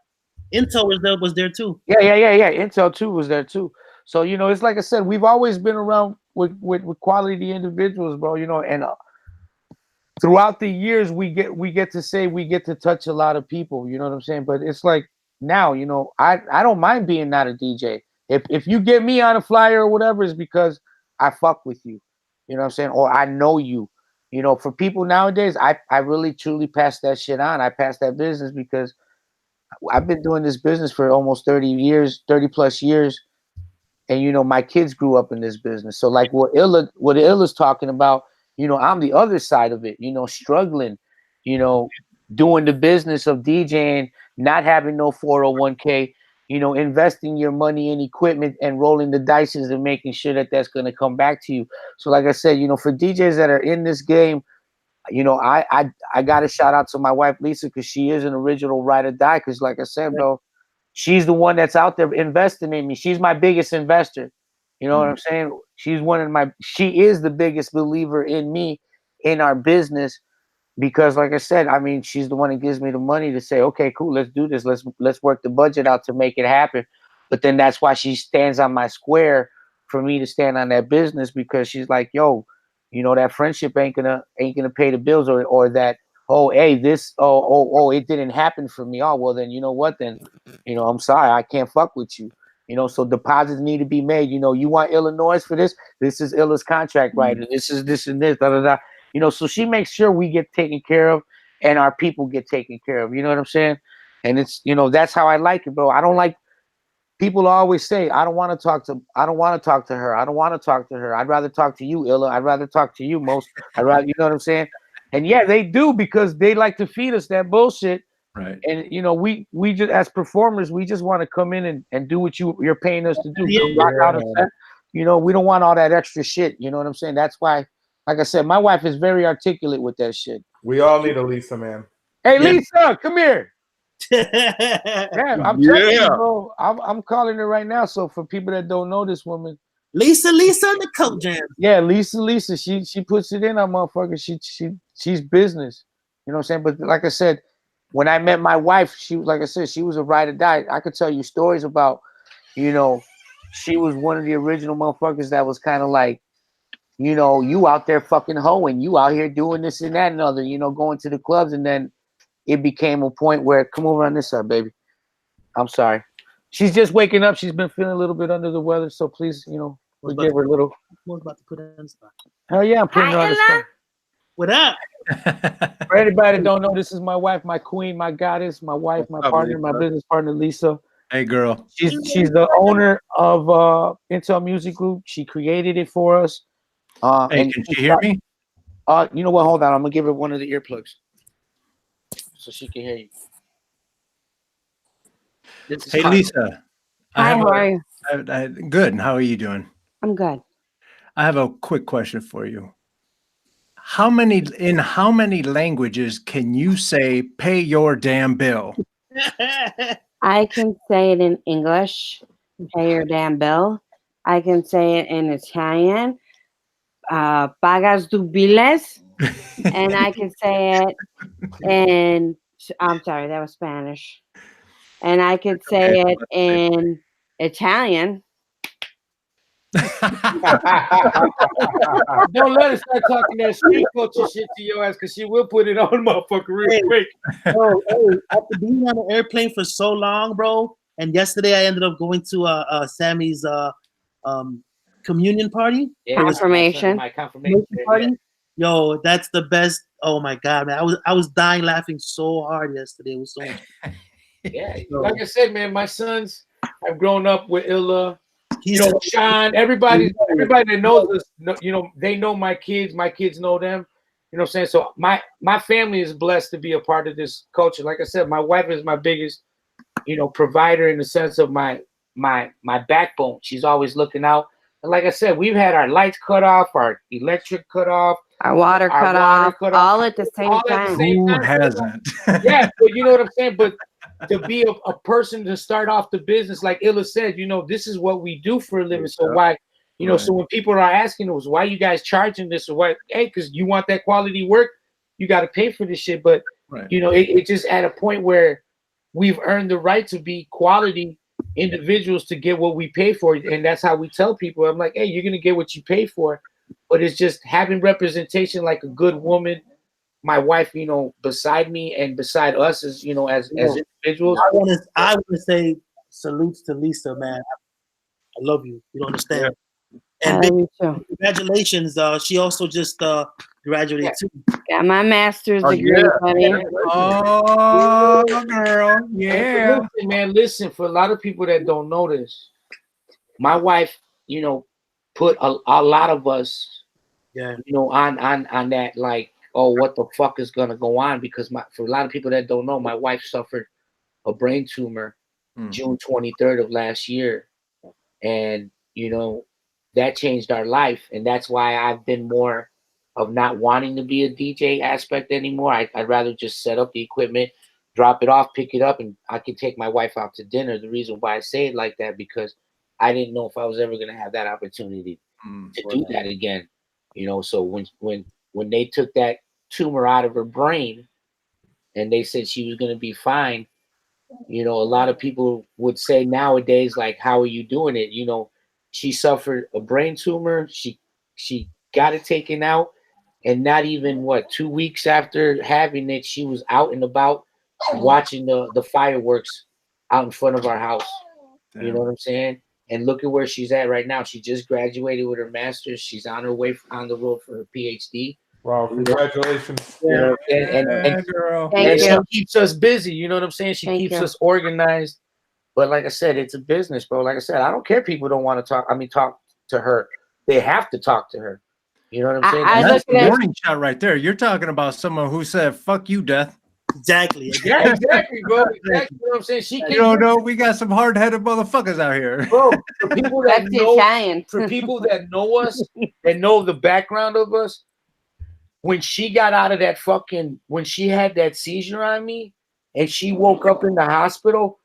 Intel was there too. Yeah. Intel 2 was there too. So, you know, it's like I said, we've always been around with quality individuals, bro, you know, and throughout the years we get to touch a lot of people, you know what I'm saying? But it's like now, you know, I don't mind being not a DJ. If you get me on a flyer or whatever, it's because I fuck with you. You know what I'm saying? Or I know you. You know, for people nowadays, I really truly pass that shit on. I pass that business because I've been doing this business for almost 30 plus years. And, you know, my kids grew up in this business. So like what Illa's talking about, you know, I'm the other side of it, you know, struggling, you know, doing the business of DJing, not having no 401k, you know, investing your money in equipment and rolling the dice and making sure that that's going to come back to you. So like I said, you know, for DJs that are in this game, you know, I got to shout out to my wife, Lisa, because she is an original ride or die. Because like I said, bro, she's the one that's out there investing in me. She's my biggest investor. You know what I'm saying? She is the biggest believer in me, in our business. Because like I said, I mean, she's the one that gives me the money to say, okay, cool, let's do this. Let's work the budget out to make it happen. But then that's why she stands on my square for me to stand on that business, because she's like, yo, you know, that friendship ain't gonna pay the bills, or that, oh, hey, this, it didn't happen for me. Oh, well then, you know what, then, you know, I'm sorry, I can't fuck with you. You know, so deposits need to be made. You know, you want Illanoize for this? This is Illa's contract writer. This is this and this, da da da. You know, so she makes sure we get taken care of and our people get taken care of. You know what I'm saying? And it's, you know, that's how I like it, bro. I don't like, people always say, I don't want to talk to her. I don't want to talk to her. I'd rather talk to you, Illa. I'd rather talk to you most. You know what I'm saying? And yeah, they do, because they like to feed us that bullshit. Right. And, you know, we just, as performers, we just want to come in and do what you're paying us to do. Rock out a set. You know, we don't want all that extra shit. You know what I'm saying? That's why, like I said, my wife is very articulate with that shit. We all need a Lisa, man. Hey, Lisa, come here. Man, I'm telling you, bro. I'm calling her right now. So for people that don't know this woman, Lisa and the Coke Jam. Yeah, Lisa. She puts it in on motherfucker. She's business. You know what I'm saying? But like I said, when I met my wife, she was, like I said, she was a ride or die. I could tell you stories about, you know, she was one of the original motherfuckers that was kind of like, you know, you out there fucking hoeing, you out here doing this and that and other, you know, going to the clubs. And then it became a point where, come over on this side, baby. I'm sorry. She's just waking up. She's been feeling a little bit under the weather. So please, you know, we'll give her a little. I'm about to put her on the spot. Hell yeah, I'm putting her on the spot. What up? For anybody that don't know, this is my wife, my queen, my goddess, my wife, my partner, my business partner, Lisa. Hey, girl. She's the owner of Intel Music Group. She created it for us. Hey, can she hear me? You know what? Hold on. I'm gonna give her one of the earplugs so she can hear you. Hey, Lisa. Hi, how are you? Good. How are you doing? I'm good. I have a quick question for you. In how many languages can you say "pay your damn bill"? I can say it in English, pay your damn bill. I can say it in Italian, pagas tu biles. And I can say it in, I'm sorry, that was Spanish. And I could say it in Italian. Don't let her start talking that street culture shit to your ass, because she will put it on motherfucker real quick. Bro, after being on the airplane for so long, bro, and yesterday I ended up going to Sammy's communion party. Yeah, Confirmation. My confirmation party. Yo, that's the best. Oh my god, man. I was dying laughing so hard yesterday. It was so much. Yeah, like I said, man, my sons have grown up with Illa. You know, Sean, everybody that knows us, you know, they know my kids know them. You know what I'm saying? So my family is blessed to be a part of this culture. Like I said, my wife is my biggest, you know, provider in the sense of my backbone. She's always looking out. And like I said, we've had our lights cut off, our electric cut off, our water cut off, all at the same time. Who hasn't? Yeah, but you know what I'm saying? But to be a person to start off the business, like Illa said, you know, this is what we do for a living. So why, you know, so when people are asking us, why you guys charging this or what? Hey, because you want that quality work, you got to pay for this shit. But, you know, it just at a point where we've earned the right to be quality individuals to get what we pay for. And that's how we tell people, I'm like, hey, you're going to get what you pay for. But it's just having representation like a good woman, my wife, you know, beside me and beside us as, you know, as individuals. I want to say salutes to Lisa, man. I love you. You don't understand. And big congratulations. She also just graduated too. Got my master's degree, buddy. Oh, girl. Yeah. Listen, man, listen, for a lot of people that don't know this, my wife, you know, put a lot of us, you know, on that, like, oh, what the fuck is gonna go on? Because for a lot of people that don't know, my wife suffered a brain tumor June 23rd of last year. And, you know, that changed our life. And that's why I've been more of not wanting to be a DJ aspect anymore. I'd rather just set up the equipment, drop it off, pick it up, and I can take my wife out to dinner. The reason why I say it like that, because I didn't know if I was ever going to have that opportunity to do that again. You know, so when they took that tumor out of her brain and they said she was going to be fine, you know, a lot of people would say nowadays, like, how are you doing it? You know, she suffered a brain tumor. She got it taken out. And not even 2 weeks after having it, she was out and about watching the fireworks out in front of our house. Damn. You know what I'm saying? And look at where she's at right now. She just graduated with her master's. She's on her way on the road for her PhD. Wow, congratulations. Yeah, and she keeps us busy. You know what I'm saying? She keeps us organized. But like I said, it's a business, bro. Like I said, I don't care if people don't want to talk. I mean, talk to her. They have to talk to her. You know what I'm saying? That's the warning shot right there. You're talking about someone who said, fuck you, death. Exactly. Yeah, exactly, bro. Exactly. You know what I'm saying? You don't know, we got some hard-headed motherfuckers out here. Bro, for people that know us and know the background of us, when she got out of that when she had that seizure on me and she woke up in the hospital,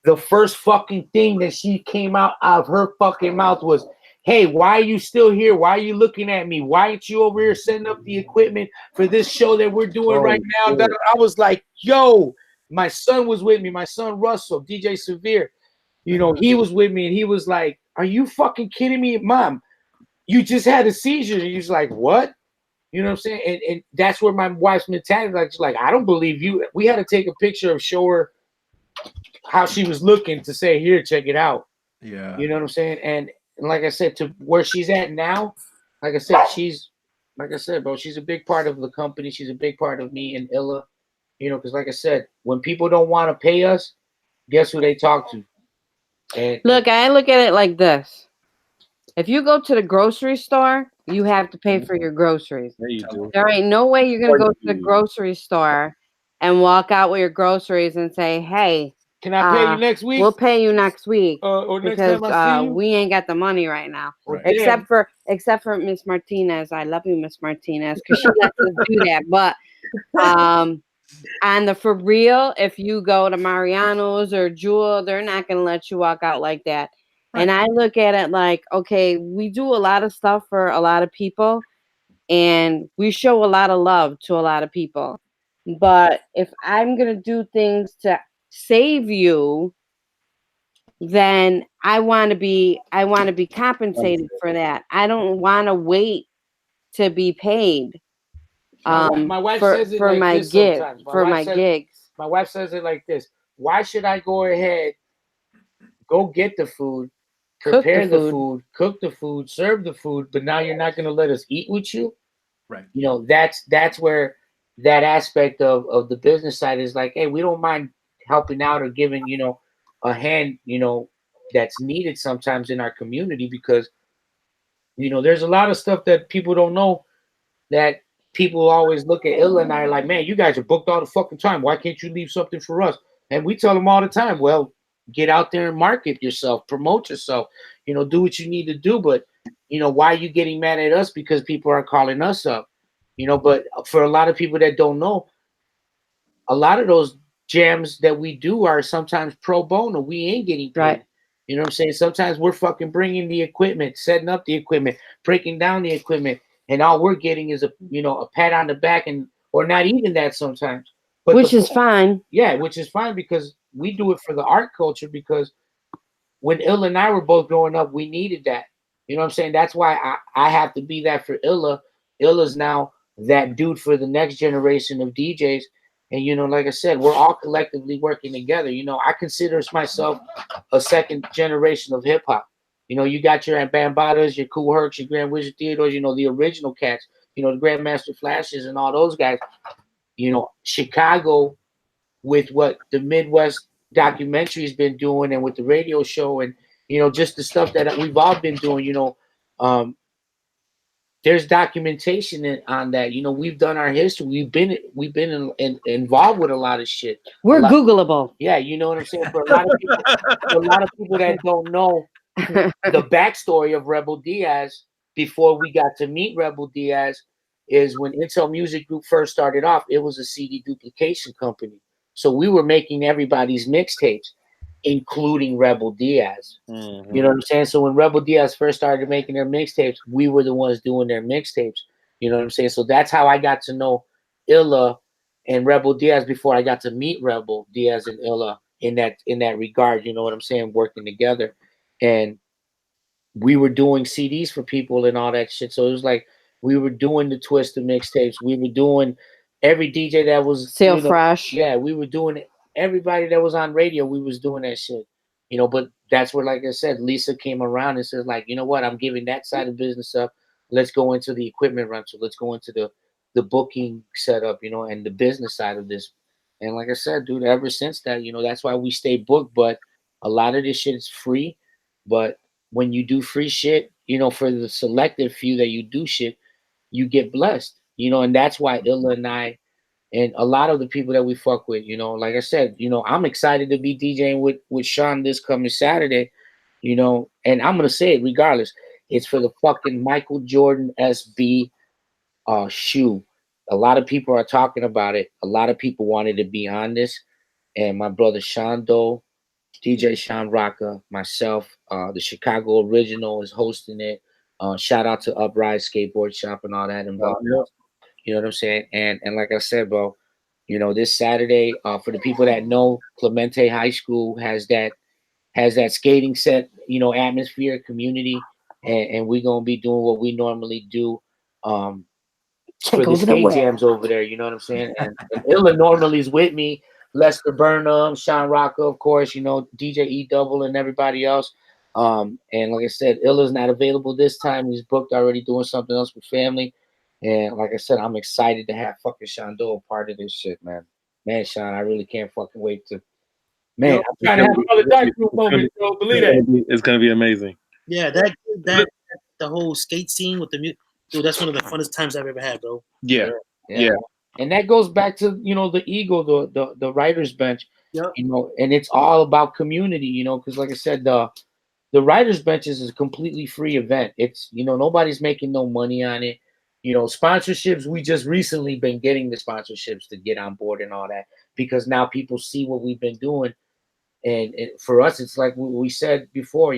the first fucking thing that she came out of her fucking mouth was, hey, why are you still here? Why are you looking at me? Why aren't you over here setting up the equipment for this show that we're doing right now? Shit. I was like, yo, my son was with me. My son, Russell, DJ Severe, you know, he was with me and he was like, are you fucking kidding me? Mom, you just had a seizure. And he's like, what? You know what I'm saying? And that's where my wife's mentality is like, I don't believe you. We had to take a picture of show her how she was looking to say, here, check it out. Yeah. You know what I'm saying? And like I said, to where she's at now, like I said, bro, she's a big part of the company. She's a big part of me and Illa, you know, because like I said, when people don't want to pay us, guess who they talk to? And look, I look at it like this. If you go to the grocery store, you have to pay for your groceries. There you do. There ain't no way you're going to go to the grocery store and walk out with your groceries and say, hey, can I pay you next week? We'll pay you next week or next because time I see you? We ain't got the money right now. Right. Except for Miss Martinez. I love you, Miss Martinez, because she lets us do that. But and for real, if you go to Mariano's or Jewel, they're not gonna let you walk out like that. Right. And I look at it like, okay, we do a lot of stuff for a lot of people, and we show a lot of love to a lot of people. But if I'm gonna do things to save you, then I want to be compensated for that. I don't want to wait to be paid. My wife says it for like my this gig sometimes. for my gigs. My wife says it like this: why should I go ahead, go get the food, prepare the food, cook the food, serve the food, but now you're not going to let us eat with you? Right. You know, that's where that aspect of the business side is like, hey, we don't mind helping out or giving, you know, a hand, you know, that's needed sometimes in our community, because, you know, there's a lot of stuff that people don't know, that people always look at Illa and I like, man, you guys are booked all the fucking time. Why can't you leave something for us? And we tell them all the time, well, get out there and market yourself, promote yourself, you know, do what you need to do. But, you know, why are you getting mad at us? Because people are calling us up, you know. But for a lot of people that don't know, a lot of those jams that we do are sometimes pro bono. We ain't getting paid. Right. You know what I'm saying? Sometimes we're fucking bringing the equipment, setting up the equipment, breaking down the equipment, and all we're getting is a pat on the back, and or not even that sometimes. But which is fine. Yeah, which is fine because we do it for the art culture. Because when Illa and I were both growing up, we needed that. You know what I'm saying? That's why I have to be that for Illa. Illa's now that dude for the next generation of DJs. And, like I said, we're all collectively working together. I consider myself a second generation of hip hop. You got your Bambadas, your Cool Hercs, your Grand Wizard Theodores, the original cats, the Grandmaster Flashes and all those guys. Chicago with what the Midwest documentary has been doing and with the radio show and, just the stuff that we've all been doing, there's documentation on that. We've done our history. We've been involved with a lot of shit. We're Googleable. Yeah, you know what I'm saying? For a lot of people that don't know the backstory of Rebel Diaz before we got to meet Rebel Diaz is when Intel Music Group first started off, it was a CD duplication company. So we were making everybody's mixtapes, including Rebel Diaz. Mm-hmm. You know what I'm saying? So when Rebel Diaz first started making their mixtapes, we were the ones doing their mixtapes. You know what I'm saying? So that's how I got to know Illa and Rebel Diaz before I got to meet Rebel Diaz and Illa in that regard. You know what I'm saying? Working together. And we were doing CDs for people and all that shit. So it was like we were doing the Twisted mixtapes. We were doing every DJ that was Sale Fresh. Yeah, we were doing it. Everybody that was on radio, we was doing that shit. But that's where, like I said, Lisa came around and said, like, you know what? I'm giving that side of business up. Let's go into the equipment rental. Let's go into the booking setup, and the business side of this. And like I said, dude, ever since that, that's why we stay booked. But a lot of this shit is free. But when you do free shit, for the selective few that you do shit, you get blessed, and that's why Illa and I and a lot of the people that we fuck with, like I said, I'm excited to be DJing with Sean this coming Saturday, and I'm going to say it regardless. It's for the fucking Michael Jordan SB shoe. A lot of people are talking about it. A lot of people wanted to be on this. And my brother Sean Doe, DJ Sean Rocca, myself, the Chicago Original is hosting it. Shout out to Uprise Skateboard Shop and all that involved. You know what I'm saying? And like I said, bro, this Saturday, for the people that know, Clemente High School has that skating set, atmosphere, community, and we're gonna be doing what we normally do for the skate jams over there. You know what I'm saying? And Illa normally is with me, Lester Burnham, Sean Rocca, of course, DJ E Double and everybody else. And like I said, Illa's not available this time. He's booked already doing something else with family. And like I said, I'm excited to have fucking Sean Doe a part of this shit, man. Man, Sean, I really can't fucking wait to. Man, I'm trying to have another dark group moment, bro. Believe that. It's gonna be amazing. Yeah, that the whole skate scene with the music, dude. That's one of the funnest times I've ever had, bro. Yeah. And that goes back to the Eagle, the writers bench. Yep. And it's all about community, because like I said, the writers benches is a completely free event. It's nobody's making no money on it. Sponsorships, we just recently been getting the sponsorships to get on board and all that because now people see what we've been doing. And for us, it's like we said before,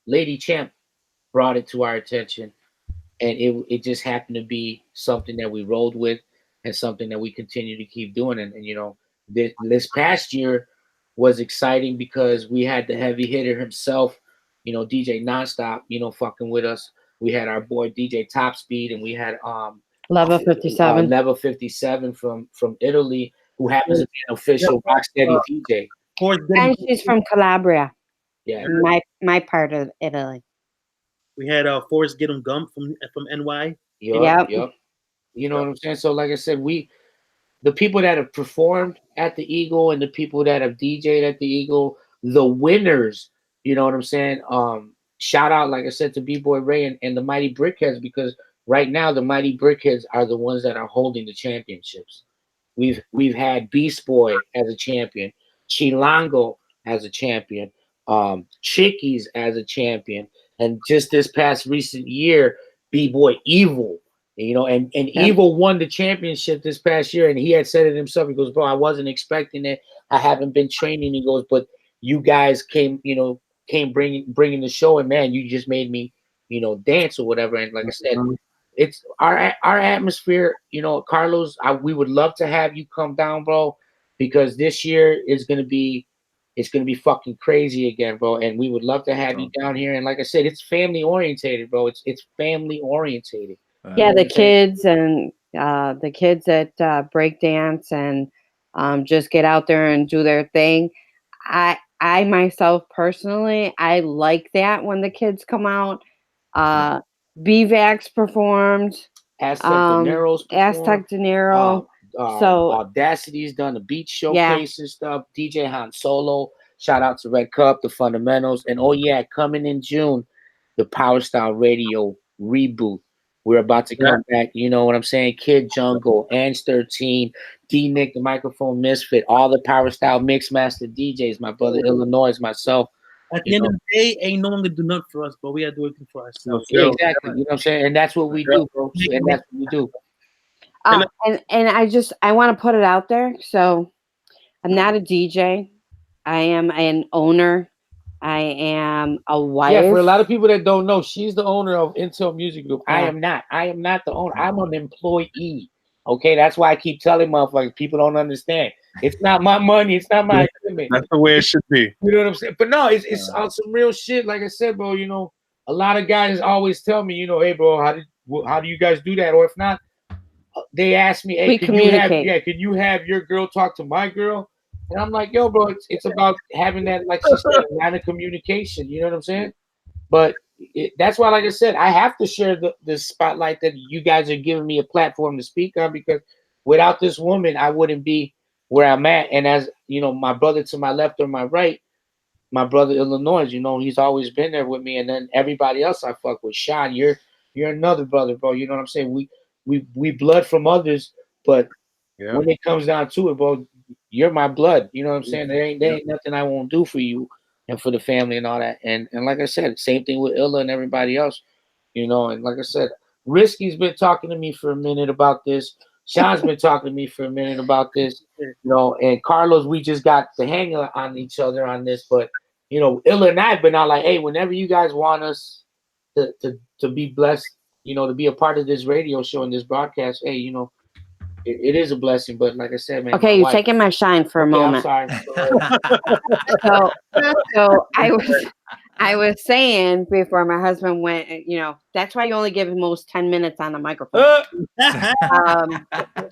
Lady Champ brought it to our attention and it just happened to be something that we rolled with and something that we continue to keep doing. And this past year was exciting because we had the heavy hitter himself, DJ Nonstop, fucking with us. We had our boy DJ Top Speed, and we had Level 57. Level 57 from Italy, who happens to be an official Rocksteady DJ. And she's from Calabria. Yeah, my part of Italy. We had Forrest Get 'em Gump from NY. Yep. You know what I'm saying? So, like I said, the people that have performed at the Eagle and the people that have DJed at the Eagle, the winners. You know what I'm saying? Shout out, like I said, to B-Boy Ray and the Mighty Brickheads, because right now the Mighty Brickheads are the ones that are holding the championships. We've had Beast Boy as a champion, Chilango as a champion, Chickies as a champion, and just this past recent year, B-Boy Evil You know, and Evil won the championship this past year, and he had said it himself. He goes, bro, I wasn't expecting it. I haven't been training. He goes, but you guys came bringing the show, and man, you just made me, dance or whatever. And like I said, it's our atmosphere. Carlos, we would love to have you come down, bro, because this year is gonna be fucking crazy again, bro. And we would love to have you down here. And like I said, it's family orientated, bro. It's family orientated. Yeah, the kids and the kids that break dance and just get out there and do their thing. I myself personally, I like that when the kids come out. BVAX performed. Aztec De Niro. So Audacity's done the beach showcase and stuff. DJ Han Solo. Shout out to Red Cup, the Fundamentals. And coming in June, the Power Style Radio reboot. We're about to come back, you know what I'm saying? Kid Jungle, Ange 13, D Nick, the Microphone Misfit, all the Power Style Mixmaster DJs, my brother Illanoize, myself. At the end of the day, ain't no one gonna do nothing for us, but we gotta do everything for ourselves. Yeah, exactly. You know what I'm saying? And that's what we do, bro. And that's what we do. And I want to put it out there. So I'm not a DJ. I am an owner. I am a wife. Yeah, for a lot of people that don't know, she's the owner of Intel Music Group. I am not. I am not the owner. I'm an employee. Okay, that's why I keep telling motherfuckers. People don't understand. It's not my money. It's not my equipment. That's the way it should be. You know what I'm saying? But no, it's on some real shit. Like I said, bro. A lot of guys always tell me, hey, bro, how do you guys do that? Or if not, they ask me, hey, can you have your girl talk to my girl? And I'm like, yo, bro, it's about having that, like she said, line of communication. You know what I'm saying? But that's why, like I said, I have to share the spotlight that you guys are giving me a platform to speak on, because without this woman, I wouldn't be where I'm at. And as my brother to my left or my right, my brother Illanoize, he's always been there with me. And then everybody else I fuck with, Sean, you're another brother, bro. You know what I'm saying? We blood from others, but when it comes down to it, bro, you're my blood. You know what I'm saying? There ain't nothing I won't do for you and for the family and all that. And like I said, same thing with Illa and everybody else, and like I said, Risky's been talking to me for a minute about this. Sean's been talking to me for a minute about this, and Carlos, we just got the hang on each other on this. But, Illa and I have been out like, hey, whenever you guys want us to be blessed, to be a part of this radio show and this broadcast, hey, it is a blessing, but like I said, man. Okay, you're taking my shine for a moment. I'm sorry. So I was saying before my husband went, that's why you only give him most 10 minutes on the microphone.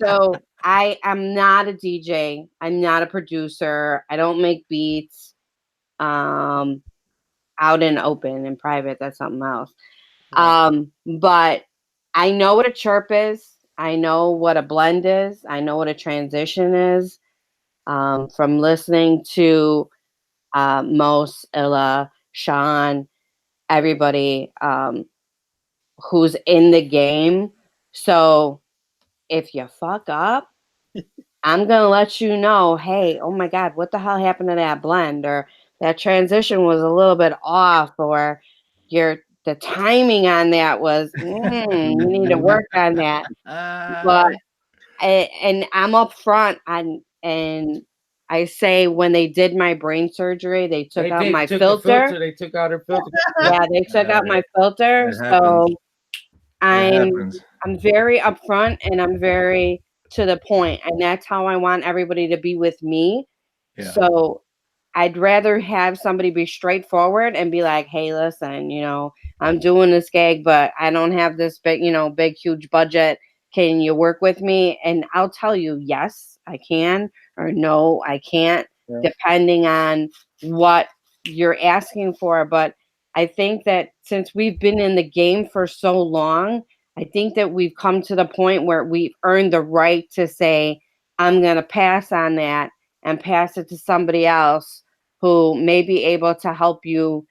So I am not a DJ. I'm not a producer. I don't make beats out in open and private. That's something else. But I know what a chirp is. I know what a blend is. I know what a transition is. From listening to Mos, Illa, Sean, everybody who's in the game. So if you fuck up, I'm going to let you know, hey, oh my God, what the hell happened to that blend? Or that transition was a little bit off, or the timing on that was, you need to work on that. But, and I'm up front and I say when they did my brain surgery, they took out my filter. They took out her filter. Yeah, they took out my filter. So I'm very upfront and I'm very to the point, and that's how I want everybody to be with me. Yeah. So I'd rather have somebody be straightforward and be like, hey, listen, I'm doing this gig, but I don't have this big, big, huge budget. Can you work with me? And I'll tell you, yes, I can, or no, I can't, depending on what you're asking for. But I think that since we've been in the game for so long, I think that we've come to the point where we've earned the right to say, I'm going to pass on that and pass it to somebody else who may be able to help you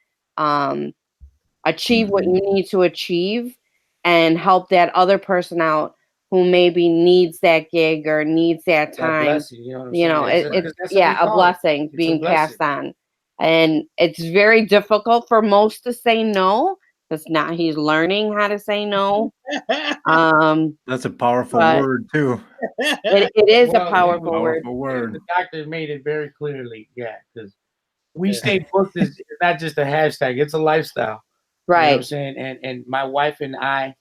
achieve what you need to achieve, and help that other person out who maybe needs that gig or needs that time. It's a blessing being passed on. And it's very difficult for most to say no. That's not. He's learning how to say no. That's a powerful but word too. it is a Well, powerful word. Powerful word. The doctor made it very clearly, yeah, because we stay booked is not just a hashtag, it's a lifestyle. You know what I'm Right. saying? And my wife and I,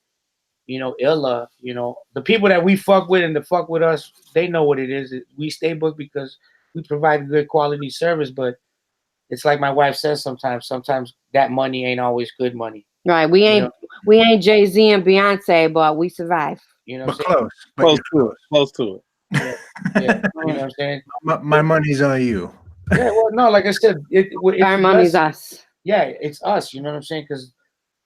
you know, Illa, you know, the people that we fuck with and the fuck with us, they know what it is. We stay booked because we provide good quality service, but it's like my wife says sometimes that money ain't always good money. Right. We ain't Jay-Z and Beyonce, but we survive. You know But what I'm saying? close. Close to it. Yeah. You know what I'm saying? My money's on you. Yeah, well, no, like I said, it's Our money's us. us. Yeah, it's us. You know what I'm saying? Because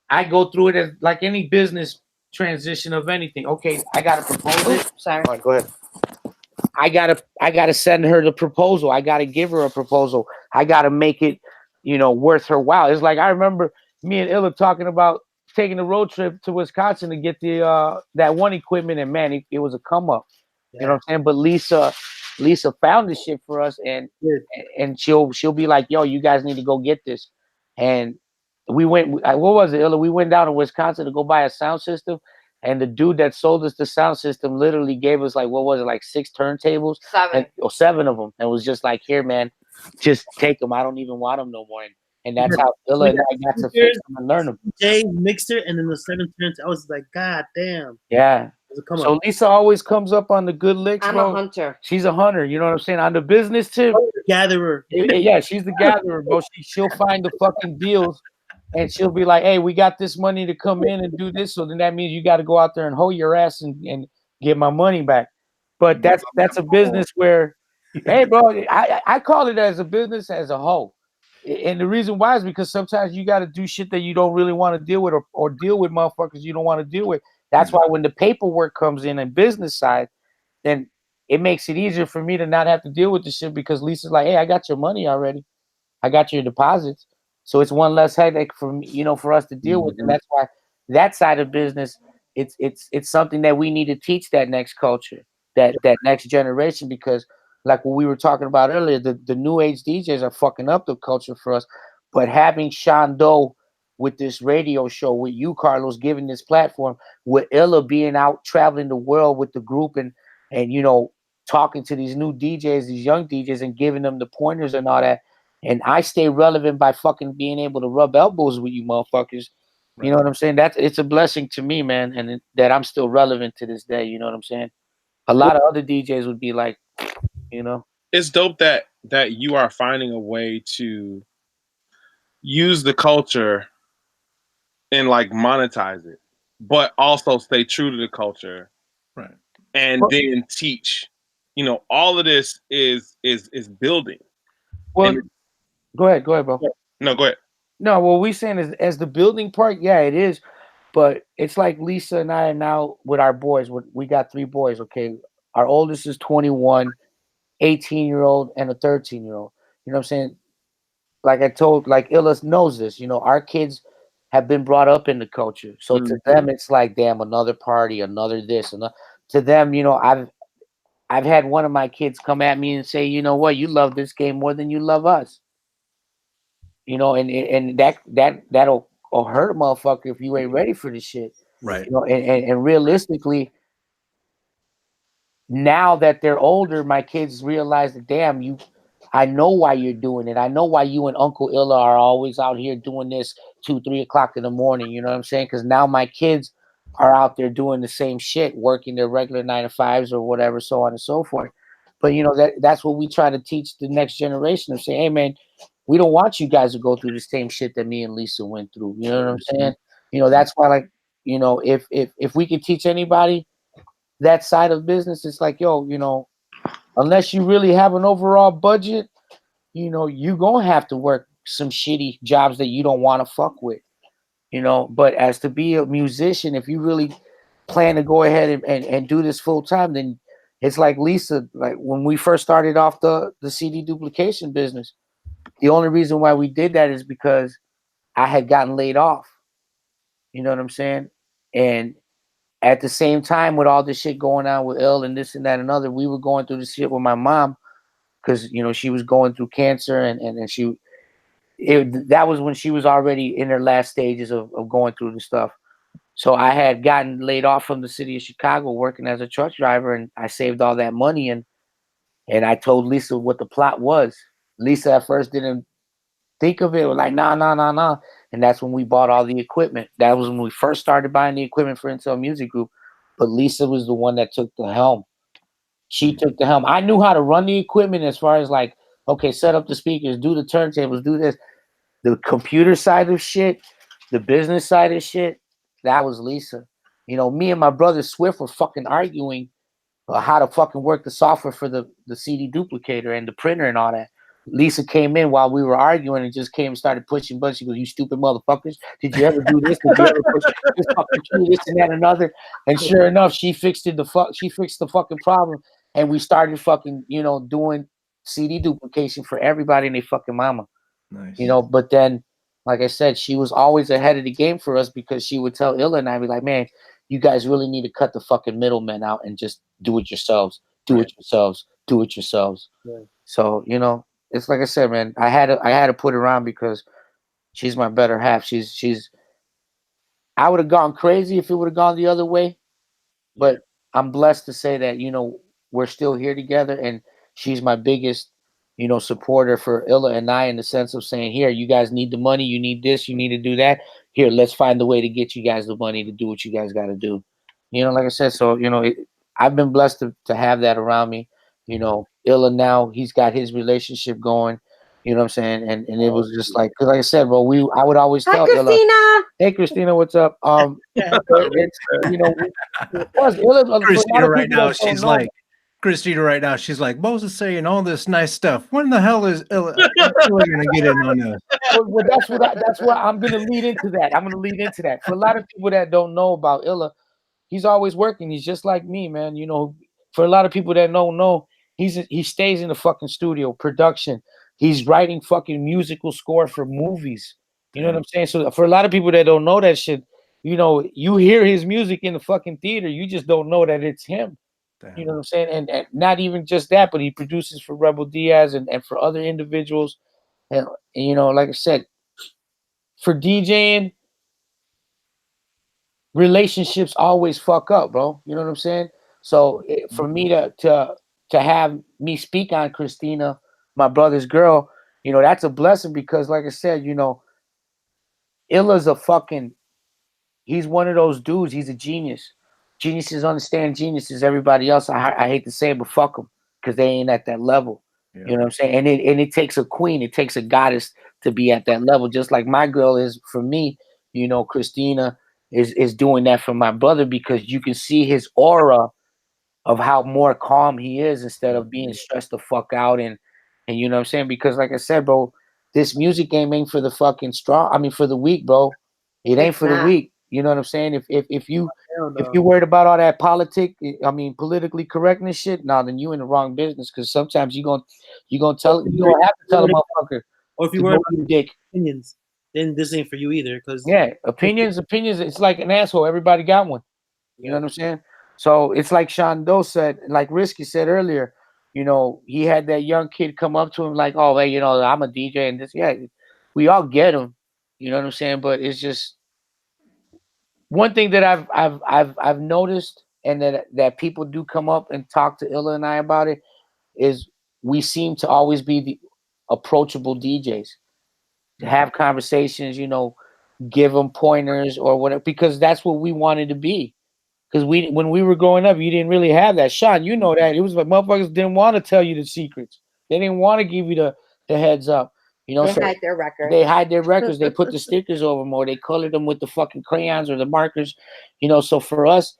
I go through it as like any business transition of anything. Okay, I gotta propose it. Sorry. All right, go ahead. I gotta send her the proposal. I gotta give her a proposal. I gotta make it, you know, worth her while. It's like I remember me and Illa talking about taking a road trip to Wisconsin to get the that one equipment, and man, it was a come up. Yeah. You know what I'm saying? But Lisa found this shit for us, and she'll be like, "Yo, you guys need to go get this." And we went. What was it, Illa? We went down to Wisconsin to go buy a sound system, and the dude that sold us the sound system literally gave us like, what was it, like 6 turntables, 7 or 7 of them, and was just like, "Here, man, just take them. I don't even want them no more." And that's how Illa and I got to fix them and learn them. Jay mixer and then the 7 turns. I was like, God damn. Yeah. Come So on. Lisa always comes up on the good licks, I'm bro. a hunter. She's a hunter. You know what I'm saying? On the business tip, Gatherer. yeah, she's the gatherer, bro. She'll find the fucking deals, and she'll be like, "Hey, we got this money to come in and do this." So then that means you got to go out there and hoe your ass and get my money back. But that's a business where, hey, bro, I call it as a business as a hoe. And the reason why is because sometimes you got to do shit that you don't really want to deal with, or deal with motherfuckers you don't want to deal with. That's why when the paperwork comes in and business side, then it makes it easier for me to not have to deal with the shit, because Lisa's like, "Hey, I got your money already. I got your deposits." So it's one less headache for me, you know, for us to deal with. And that's why that side of business, it's something that we need to teach that next culture, that next generation, because like what we were talking about earlier, the new age DJs are fucking up the culture for us. But having Sean Doe with this radio show, with you, Carlos, giving this platform, with Illa being out traveling the world with the group, and you know, talking to these new DJs, these young DJs, and giving them the pointers and all that. And I stay relevant by fucking being able to rub elbows with you motherfuckers. You know what I'm saying? It's a blessing to me, man, and that I'm still relevant to this day. You know what I'm saying? A lot of other DJs would be like, you know. It's dope that you are finding a way to use the culture and like monetize it, but also stay true to the culture, right? And then teach. You know, all of this is building. Well, go ahead, bro. No, go ahead. No, what we saying is, as the building part, yeah, it is. But it's like Lisa and I are now with our boys. We got 3 boys, okay? Our oldest is 21, 18-year-old, and a 13-year-old. You know what I'm saying? Like I told, like Illis knows this. You know, our kids have been brought up in the culture. So to them, it's like, damn, another party, another this. And to them, you know, I've had one of my kids come at me and say, "You know what? You love this game more than you love us." You know, and that'll hurt a motherfucker if you ain't ready for this shit. Right. You know, and realistically, now that they're older, my kids realize that, damn, I know why you're doing it. I know why you and Uncle Illa are always out here doing this 2-3 o'clock in the morning. You know what I'm saying? Because now my kids are out there doing the same shit, working their regular 9-to-5s or whatever, so on and so forth. But you know, that's what we try to teach the next generation, of saying, "Hey, man, we don't want you guys to go through the same shit that me and Lisa went through." You know what I'm saying? You know, that's why, like, you know, if we can teach anybody that side of business, it's like, yo, you know, unless you really have an overall budget, you know, you gonna have to work some shitty jobs that you don't want to fuck with, you know. But as to be a musician, if you really plan to go ahead and do this full time, then it's like Lisa, like when we first started off the CD duplication business, the only reason why we did that is because I had gotten laid off. You know what I'm saying? And at the same time, with all this shit going on with Ill and this and that and other, we were going through this shit with my mom, because, you know, she was going through cancer, and she, that was when she was already in her last stages of going through the stuff. So I had gotten laid off from the city of Chicago working as a truck driver, and I saved all that money, and I told Lisa what the plot was. Lisa at first didn't think of it, was like, nah. And that's when we bought all the equipment. That was when we first started buying the equipment for Intel Music Group. But Lisa was the one that took the helm. She took the helm. I knew how to run the equipment as far as like, okay, set up the speakers, do the turntables, do this. The computer side of shit, the business side of shit, that was Lisa. You know, me and my brother Swift were fucking arguing how to fucking work the software for the CD duplicator and the printer and all that. Lisa came in while we were arguing and just came and started pushing buttons. She goes, "You stupid motherfuckers. Did you ever do this? Did you ever push this fucking key, this and that and another?" And sure enough, she fixed the fucking problem. And we started fucking, you know, doing CD duplication for everybody and their fucking mama. Nice. You know, but then, like I said, she was always ahead of the game for us because she would tell Illa and I'd be like, "Man, you guys really need to cut the fucking middlemen out and just do it yourselves. Do it yourselves. Do it yourselves." Right. So, you know, it's like I said, man, I had to put her on because she's my better half. She's I would have gone crazy if it would have gone the other way. But I'm blessed to say that, you know, we're still here together, and she's my biggest, you know, supporter for Illa and I, in the sense of saying, here, you guys need the money, you need this, you need to do that. Here, let's find a way to get you guys the money to do what you guys got to do. You know, like I said, so, you know, I've been blessed to have that around me. You know, Illa now, he's got his relationship going. You know what I'm saying? And it was just like, because like I said, bro, I would always tell Christina. Illa, "Hey, Christina, what's up?" It's, you know, Illa, Christina right now, she's like, Christina right now, she's like, Moses saying all this nice stuff. When the hell is Illa gonna get in on this? Well, that's what I'm gonna lead into that. I'm gonna lead into that. For a lot of people that don't know about Illa, he's always working. He's just like me, man. You know, for a lot of people that don't know, he stays in the fucking studio, production. He's writing fucking musical score for movies. You know what I'm saying? So for a lot of people that don't know that shit, you know, you hear his music in the fucking theater, you just don't know that it's him. Damn. You know what I'm saying? And not even just that, but he produces for Rebel Diaz and for other individuals. And you know, like I said, for DJing, relationships always fuck up, bro. You know what I'm saying? So for me to have me speak on Christina, my brother's girl, you know, that's a blessing because, like I said, you know, Illa's he's one of those dudes. He's a genius. Geniuses understand geniuses. Everybody else, I hate to say it, but fuck them because they ain't at that level. Yeah. You know what I'm saying? And it takes a queen, it takes a goddess to be at that level. Just like my girl is for me. You know, Christina is doing that for my brother because you can see his aura of how more calm he is instead of being stressed the fuck out and you know what I'm saying? Because like I said, bro, this music game ain't for the fucking strong. I mean, for the weak, bro. It ain't for the weak. You know what I'm saying? If you worried about all that politically correctness shit, then you in the wrong business. Because sometimes you gonna have to tell a motherfucker. Or if you worry about dick opinions, then this ain't for you either. Because opinions. It's like an asshole. Everybody got one. You know what I'm saying? So it's like Sean Doe said, like Risky said earlier. You know, he had that young kid come up to him like, "Oh, hey, you know, I'm a DJ and this." Yeah, we all get him. You know what I'm saying? But it's just one thing that I've noticed, and that people do come up and talk to Illa and I about it, is we seem to always be the approachable DJs, to have conversations. You know, give them pointers or whatever, because that's what we wanted to be. Because when we were growing up, you didn't really have that. Sean, you know that. It was like motherfuckers didn't want to tell you the secrets. They didn't want to give you the heads up. You know, they hide their records. They hide their records. They put the stickers over them, or they colored them with the fucking crayons or the markers. You know, so for us,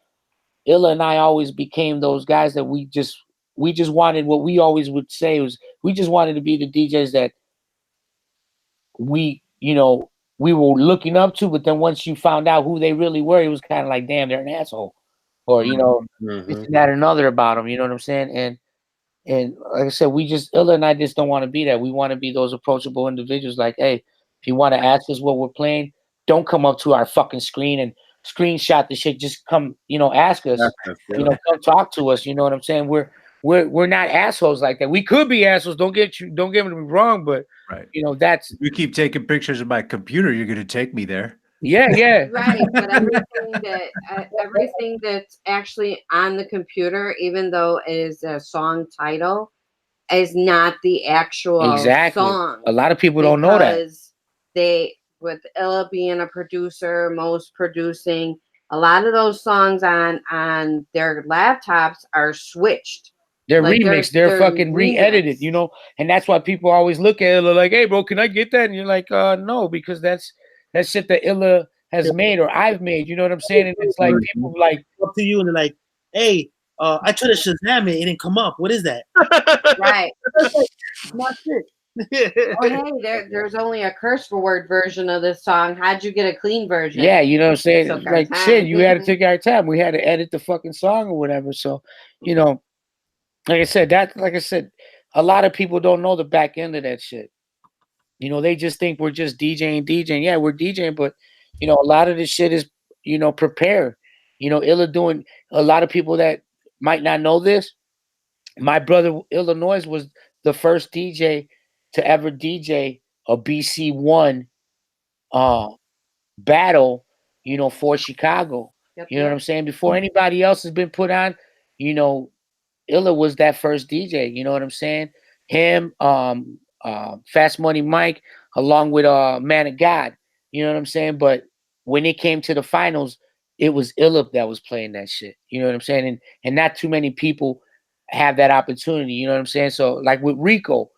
Illa and I always became those guys that we just wanted. What we always would say was we just wanted to be the DJs that we were looking up to. But then once you found out who they really were, it was kind of like, damn, they're an asshole. Or, you know, it's not another about them. You know what I'm saying? And like I said, Illa and I just don't want to be that. We want to be those approachable individuals. Like, hey, if you want to ask us what we're playing, don't come up to our fucking screen and screenshot the shit. Just come, you know, ask us. You know, come talk to us. You know what I'm saying? We're we're not assholes like that. We could be assholes. Don't get me wrong, but Right. you know, that's You keep taking pictures of my computer, you're gonna take me there. yeah. Right, but everything that's actually on the computer, even though it is a song title, is not the actual Exactly. song. A lot of people don't know that. Because they, with Illa being a producer, most producing, a lot of those songs on their laptops are switched. They're Like, remixed. They're fucking re-edited, you know, and that's why people always look at Illa like, "Hey, bro, can I get that?" And you're like, "No," because that's shit that Illa has made or I've made. You know what I'm saying? And it's like people like up to you and they're like, "Hey, I tried to Shazam it didn't come up. What is that?" Right. Not shit. Oh, hey, there's only a curse word version of this song. How'd you get a clean version? Yeah, you know what I'm saying? Took our Like time. shit, you had to take our time. We had to edit the fucking song or whatever. So, you know, like I said, a lot of people don't know the back end of that shit. You know, they just think we're just DJing. Yeah, we're DJing, but you know, a lot of this shit is, you know, prepare. You know, Illa doing a lot of people that might not know this. My brother Illanoize was the first DJ to ever DJ a BC1 battle, you know, for Chicago. Yep, you know what I'm saying? Before anybody else has been put on, you know, Illa was that first DJ. You know what I'm saying? Him, Fast Money Mike, along with Man of God. You know what I'm saying? But when it came to the finals, it was Illa that was playing that shit. You know what I'm saying? And not too many people have that opportunity. You know what I'm saying? So like with Rico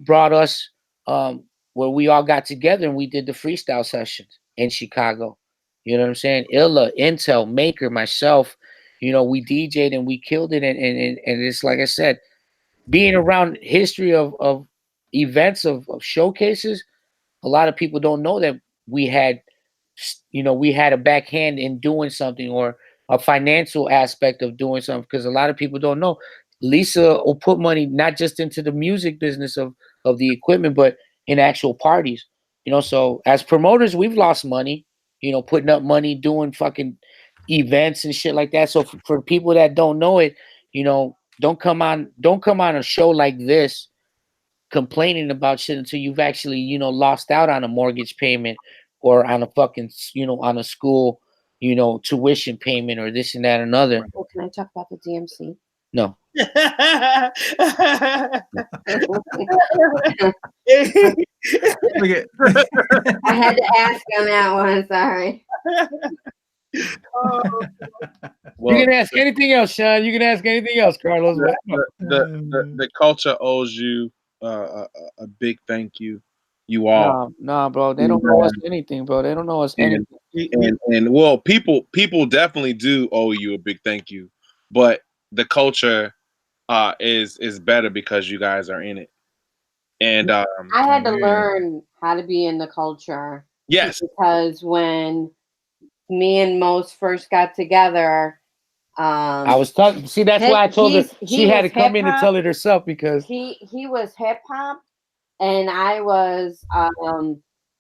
brought us where we all got together and we did the freestyle sessions in Chicago. You know what I'm saying? Illa, Intel, Maker, myself, you know, we DJ'd and we killed it. And it's like I said, being around history of events, of showcases, a lot of people don't know that we had a backhand in doing something or a financial aspect of doing something, because a lot of people don't know. Lisa will put money not just into the music business of the equipment, but in actual parties. You know, so as promoters, we've lost money, you know, putting up money, doing fucking events and shit like that. So for people that don't know it, you know, don't come on a show like this complaining about shit until you've actually, you know, lost out on a mortgage payment or on a fucking, you know, on a school, you know, tuition payment or this and that and another. Oh, can I talk about the DMC? No. I had to ask on that one. Sorry. Well, you can ask anything else, Sean. You can ask anything else, Carlos. The culture owes you a big thank you. You all. No, bro. They don't know us anything, bro. They don't know us anything. And well, people definitely do owe you a big thank you, but the culture is better because you guys are in it. And I had to learn how to be in the culture. Yes, because when me and Mose first got together, I was talking. See, that's why I told her she had to come in and tell it herself, because he was hip hop and I was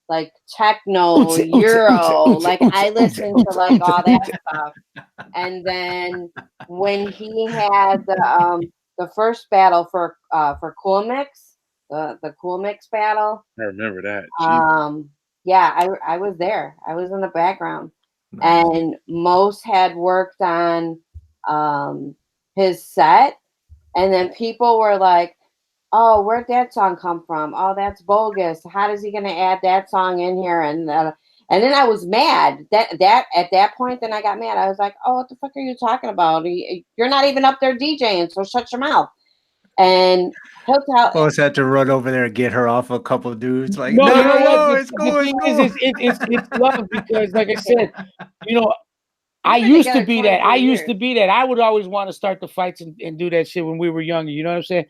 like techno, Euro. Like I listened to like all that stuff. And then when he had the first battle for Cool Mix, the Cool Mix battle. I remember that. Yeah, I was there. I was in the background. And Mose had worked on his set, and then people were like, "Oh, where'd that song come from? Oh, that's bogus. How is he going to add that song in here?" And then I was mad. That at that point, then I got mad. I was like, "Oh, what the fuck are you talking about? You're not even up there DJing, so shut your mouth." And he'll tell. Close had to run over there and get her off a couple of dudes. Like, no, it's cool. It's love, because, like I said, you know, I used to be that. I would always want to start the fights and do that shit when we were younger. You know what I'm saying?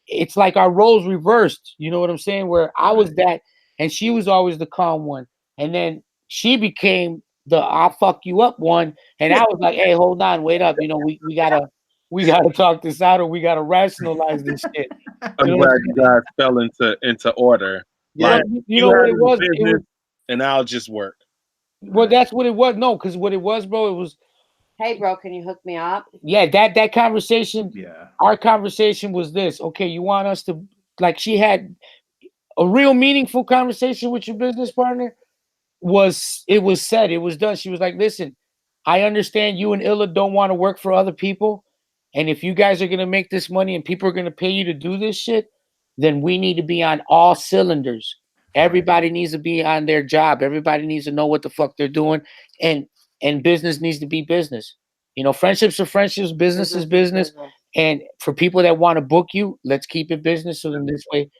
It's like our roles reversed. You know what I'm saying? Where I was that, and she was always the calm one, and then she became the "I'll fuck you up" one, and I was like, "Hey, hold on, wait up. You know, we gotta talk this out, or we gotta rationalize this shit." I'm glad you guys fell into order. Yeah, like, you know what it was? And I'll just work. Well, that's what it was. No, because what it was, bro, it was, Hey, bro, can you hook me up? Yeah, that conversation. Yeah. Our conversation was this. Okay, you want us to, like, she had a real meaningful conversation with your business partner. It was said, it was done. She was like, listen, I understand you and Illa don't want to work for other people. And if you guys are going to make this money and people are going to pay you to do this shit, then we need to be on all cylinders. Everybody needs to be on their job. Everybody needs to know what the fuck they're doing. And business needs to be business. You know, friendships are friendships, business is business. And for people that want to book you, let's keep it business. So then this way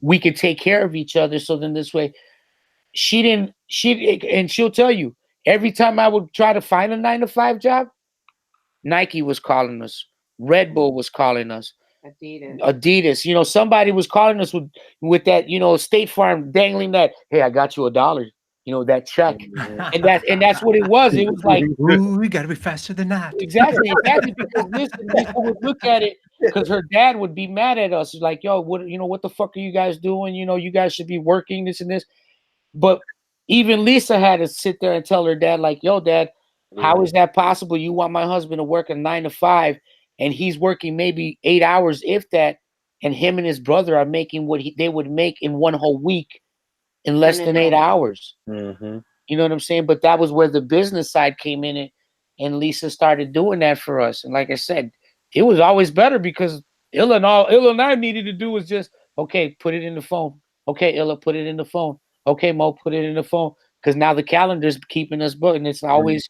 we could take care of each other. So then this way and she'll tell you, every time I would try to find a 9-to-5 job, Nike was calling us, Red Bull was calling us, Adidas. You know, somebody was calling us with that, you know, State Farm dangling that, hey, I got you $1, you know, that check. and that's what it was. It was like, ooh, we gotta be faster than that. Exactly. Because Lisa would look at it, because her dad would be mad at us. Like, yo, what the fuck are you guys doing? You know, you guys should be working this and this. But even Lisa had to sit there and tell her dad, like, yo, Dad, how is that possible? You want my husband to work a 9-to-5 and he's working maybe 8 hours, if that, and him and his brother are making what they would make in one whole week in less than 8 hours. Mm-hmm. You know what I'm saying? But that was where the business side came in, and Lisa started doing that for us. And like I said, it was always better because Illa and I needed to do was just, okay, put it in the phone. Okay, Illa, put it in the phone. Okay, Mo, put it in the phone. Because now the calendar's keeping us booked. And it's always,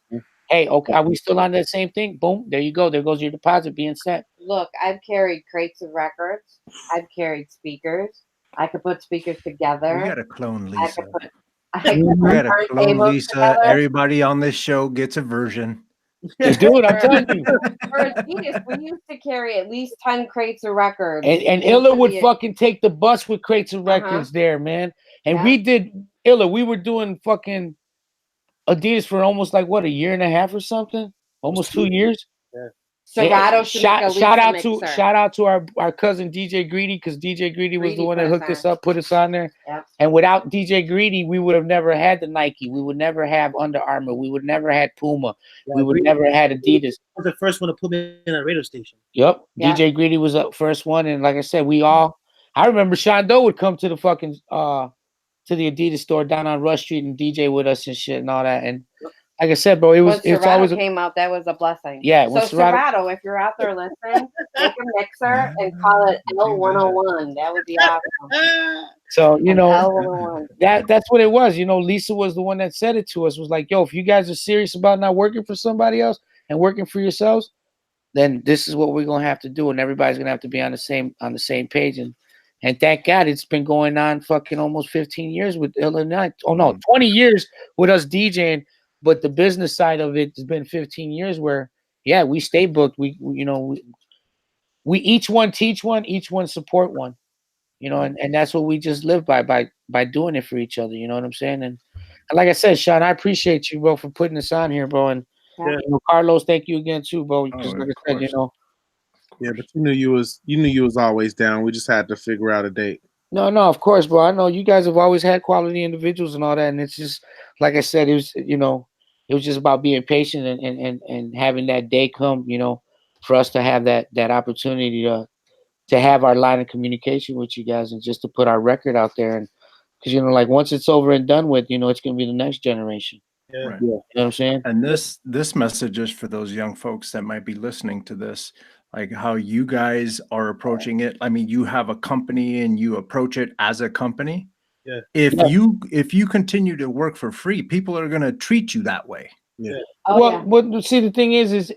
hey, okay, are we still on that same thing? Boom, there you go. There goes your deposit being set. Look, I've carried crates of records. I've carried speakers. I could put speakers together. We gotta clone Lisa. We gotta clone Lisa. Everybody on this show gets a version. Dude, I'm telling you. For Adidas, we used to carry at least 10 crates of records. And Illa would fucking take the bus with crates of records there, man. And we did, Illa, we were doing fucking Adidas for almost like, what, a year and a half or something? Almost 2 years? Yeah. Serato shout out to our cousin DJ Greedy, because DJ Greedy was the one that hooked us up, put us on there. Yep. And without DJ Greedy, we would have never had the Nike. We would never have Under Armour. We would never had Puma. We would never had Adidas. He was the first one to put me in a radio station. Yep. DJ Greedy was the first one. And like I said, I remember Sean Doe would come to the fucking to the Adidas store down on Rush Street and DJ with us and shit and all that. And like I said, bro, it's always came out. That was a blessing. Yeah. So Serato, if you're out there listening, make a mixer and call it L101. That would be awesome. So you know, L101. that's what it was. You know, Lisa was the one that said it to us. Was like, yo, if you guys are serious about not working for somebody else and working for yourselves, then this is what we're gonna have to do, and everybody's gonna have to be on the same page. And thank God it's been going on fucking almost 15 years with Illinois. Oh no, 20 years with us DJing. But the business side of it has been 15 years where, yeah, we stay booked. We each one teach one, each one support one, you know, and that's what we just live by doing it for each other. You know what I'm saying? And like I said, Sean, I appreciate you, bro, for putting this on here, bro. And you know, Carlos, thank you again too, bro. Because like I said, you know. Yeah, but you knew you was always down. We just had to figure out a date. No, of course, bro. I know you guys have always had quality individuals and all that, and it's just like I said, it was, you know, it was just about being patient and having that day come, you know, for us to have that opportunity to have our line of communication with you guys and just to put our record out there. And because, you know, like once it's over and done with, you know, it's going to be the next generation. Yeah. Right. You know what I'm saying? And this message is for those young folks that might be listening to this, like how you guys are approaching it. I mean, you have a company and you approach it as a company. Yeah. If you continue to work for free, people are going to treat you that way. Yeah. Well, see, the thing is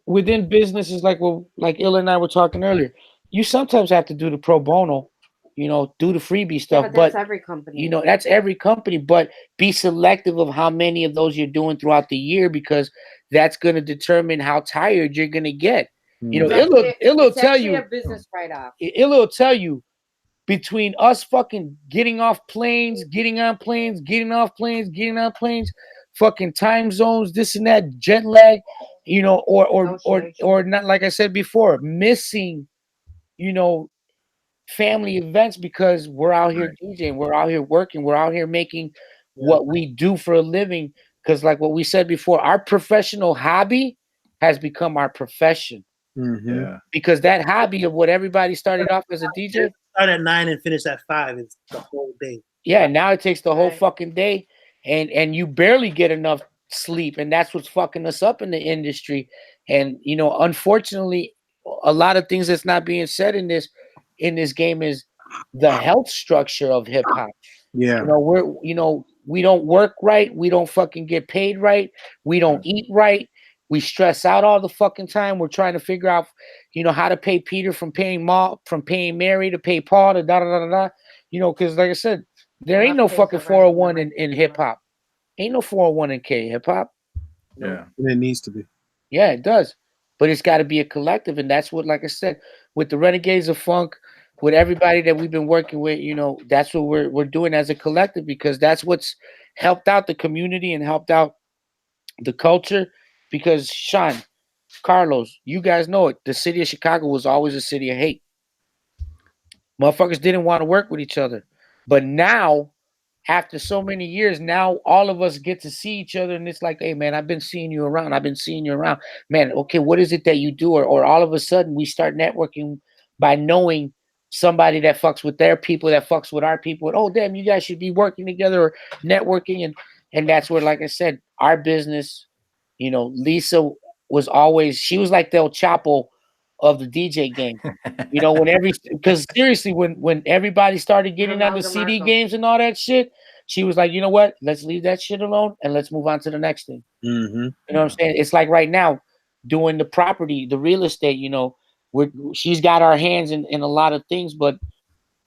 within business is like Illa and I were talking earlier. You sometimes have to do the pro bono, you know, do the freebie stuff. But that's every company. You know, that's every company. But be selective of how many of those you're doing throughout the year, because that's going to determine how tired you're going to get. You know, Illa will tell you. A business write-off. Illa will tell you. Between us fucking getting off planes, getting on planes, getting off planes, getting on planes, fucking time zones, this and that, jet lag, you know, or not, like I said before, missing, you know, family events because we're out here DJing, we're out here working, we're out here making what we do for a living Because like what we said before, our professional hobby has become our profession. Yeah. Because that hobby of what everybody started off as a DJ. Start at 9 and finish at 5. It's the whole day. Yeah, now it takes the whole fucking day, and you barely get enough sleep, and that's what's fucking us up in the industry. And you know, unfortunately, a lot of things that's not being said in this game is the health structure of hip hop. Yeah. You know, we don't work right, we don't fucking get paid right, we don't eat right, we stress out all the fucking time. We're trying to figure out, you know, how to pay Peter from paying Mary to pay Paul to da da da da da. You know, because like I said, there ain't no fucking 401 in hip hop. Ain't no 401 in hip hop. Yeah. And it needs to be. Yeah, it does. But it's got to be a collective. And that's what, like I said, with the Renegades of Funk, with everybody that we've been working with, you know, that's what we're doing as a collective, because that's what's helped out the community and helped out the culture. Because Sean, Carlos, you guys know it. The city of Chicago was always a city of hate. Motherfuckers didn't want to work with each other. But now, after so many years, now all of us get to see each other, and it's like, hey, man, I've been seeing you around. Man, okay, what is it that you do? Or all of a sudden, we start networking by knowing somebody that fucks with their people, that fucks with our people. And, oh, damn, you guys should be working together or networking. And that's where, like I said, our business, you know, Lisa was always, she was like the El Chapo of the DJ game. You know, because seriously, when everybody started getting on the CD games and all that shit, she was like, you know what? Let's leave that shit alone and let's move on to the next thing. You know what I'm saying? It's like right now, doing the property, the real estate, you know, she's got our hands in a lot of things, but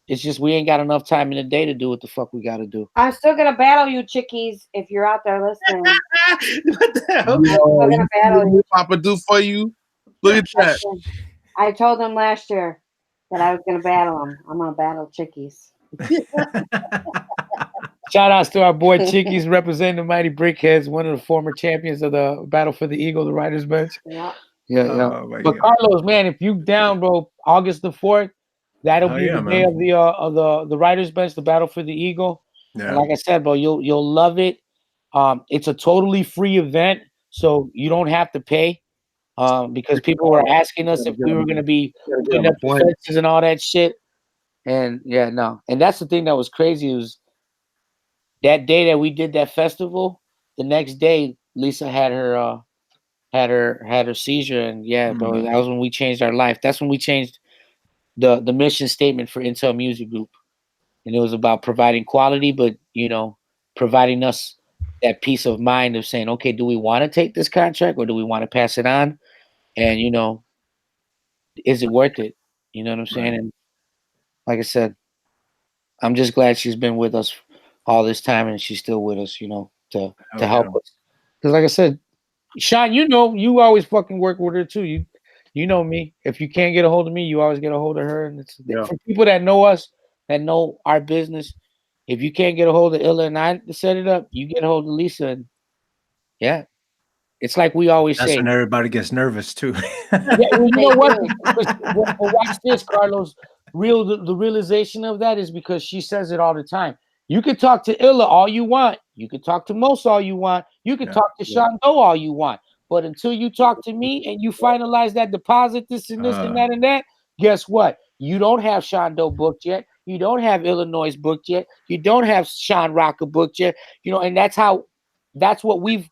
it's just we ain't got enough time in the day to do what the fuck we got to do. I'm still gonna battle you, chickies, if you're out there listening. What the hell? I'm still gonna battle you. Papa do for you. Look at that. I told them last year that I was gonna battle them. I'm gonna battle chickies. Shout outs to our boy Chickies representing the Mighty Brickheads, one of the former champions of the Battle for the Eagle, the Writers Bench. Yeah. But God. Carlos, man, if you down, bro, August the 4th, that'll be the day of the Writers Bench, the Battle for the Eagle. Yeah. And like I said, bro, you'll love it. It's a totally free event, so you don't have to pay. Because people were asking us if we were going to be putting up fences and all that shit. And yeah, no. And that's the thing that was crazy was that day that we did that festival, the next day, Lisa had her seizure. And yeah, bro, that was when we changed our life. That's when we changed the mission statement for Intel Music Group. And it was about providing quality, but, you know, providing us that peace of mind of saying, okay, do we want to take this contract or do we want to pass it on? And, you know, is it worth it? You know what I'm saying? Right. And like I said, I'm just glad she's been with us all this time and she's still with us, you know, to help us. Because like I said, Sean, you know, you always fucking work with her too. You know me. If you can't get a hold of me, you always get a hold of her. And it's for people that know us, that know our business, if you can't get a hold of Illa and I to set it up, you get a hold of Lisa. And yeah. It's like we always say. That's when everybody gets nervous too. Yeah, well, you know what? Watch this, Carlos. The realization of that is because she says it all the time. You can talk to Illa all you want. You can talk to Mos all you want. You can talk to Sean Doe all you want. But until you talk to me and you finalize that deposit, this and this and that and that, guess what? You don't have Sean Doe booked yet. You don't have Illanoize booked yet. You don't have Sean Rocker booked yet. You know, and that's what we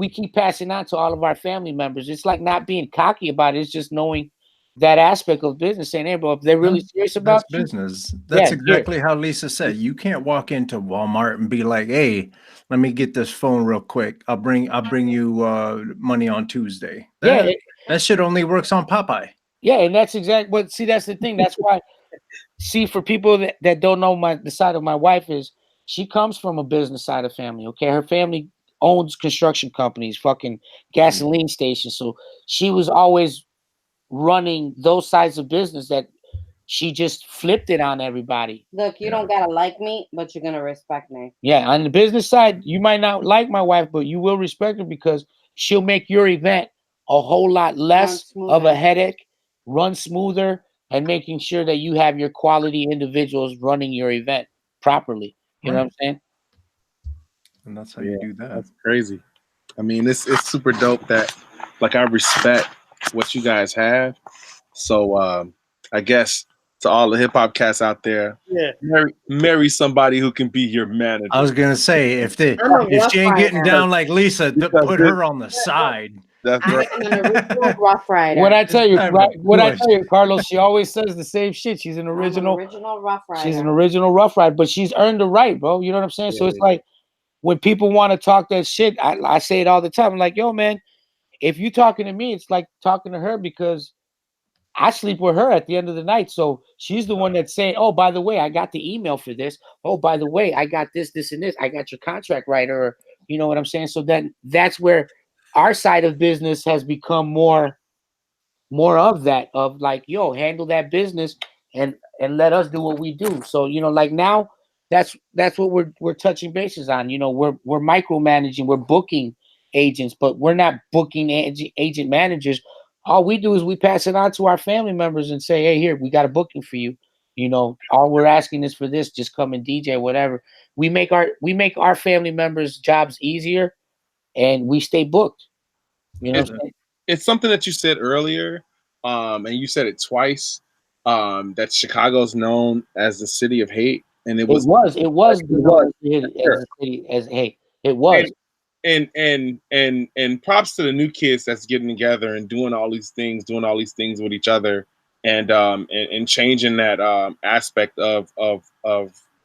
keep passing on to all of our family members. It's like not being cocky about it. It's just knowing that aspect of business. Saying, hey, bro, if they're really serious about business, that's exactly how Lisa said. You can't walk into Walmart and be like, hey, let me get this phone real quick. I'll bring you money on Tuesday. That shit only works on Popeye. Yeah, and that's exactly what. See, that's the thing. That's why. See, for people that don't know the side of my wife is she comes from a business side of family. Okay, her family owns construction companies, fucking gasoline stations. So she was always running those sides of business that she just flipped it on everybody. Look, you don't gotta like me, but you're gonna respect me. Yeah, on the business side, you might not like my wife, but you will respect her because she'll make your event a whole lot less of a headache, run smoother, and making sure that you have your quality individuals running your event properly. You know what I'm saying? And that's how you do that. That's crazy. I mean, it's super dope that, like, I respect what you guys have. So I guess to all the hip hop cats out there, Yeah. marry somebody who can be your manager. I was gonna say if I'm a Rough she ain't getting Rider. down like Lisa, Because put her on the side. That's I right. am an original Rough Rider. What I tell you, Time right? to What I push. tell you, Carlos, she always says the same shit. She's an I'm original. an original Rough Rider. She's an original Rough Rider, but she's earned the right, bro. You know what I'm saying? So it's like when people want to talk that shit, I say it all the time. I'm like, yo, man, if you talking to me, it's like talking to her because I sleep with her at the end of the night. So she's the one that's saying, oh, by the way, I got the email for this. Oh, by the way, I got this, this, and this. I got your contract right. Or, you know what I'm saying? So then that's where our side of business has become more of that, of like, yo, handle that business and let us do what we do. So, you know, like now that's what we're touching bases on. You know, we're micromanaging, we're booking agents, but we're not booking agent managers. All we do is we pass it on to our family members and say, hey, here, we got a booking for you. You know, all we're asking is for this, just come and DJ, whatever. We make our family members' jobs easier and we stay booked. You know what I'm saying? It's something that you said earlier, and you said it twice, that Chicago's known as the city of hate. And it was and props to the new kids that's getting together and doing all these things with each other, and changing that aspect of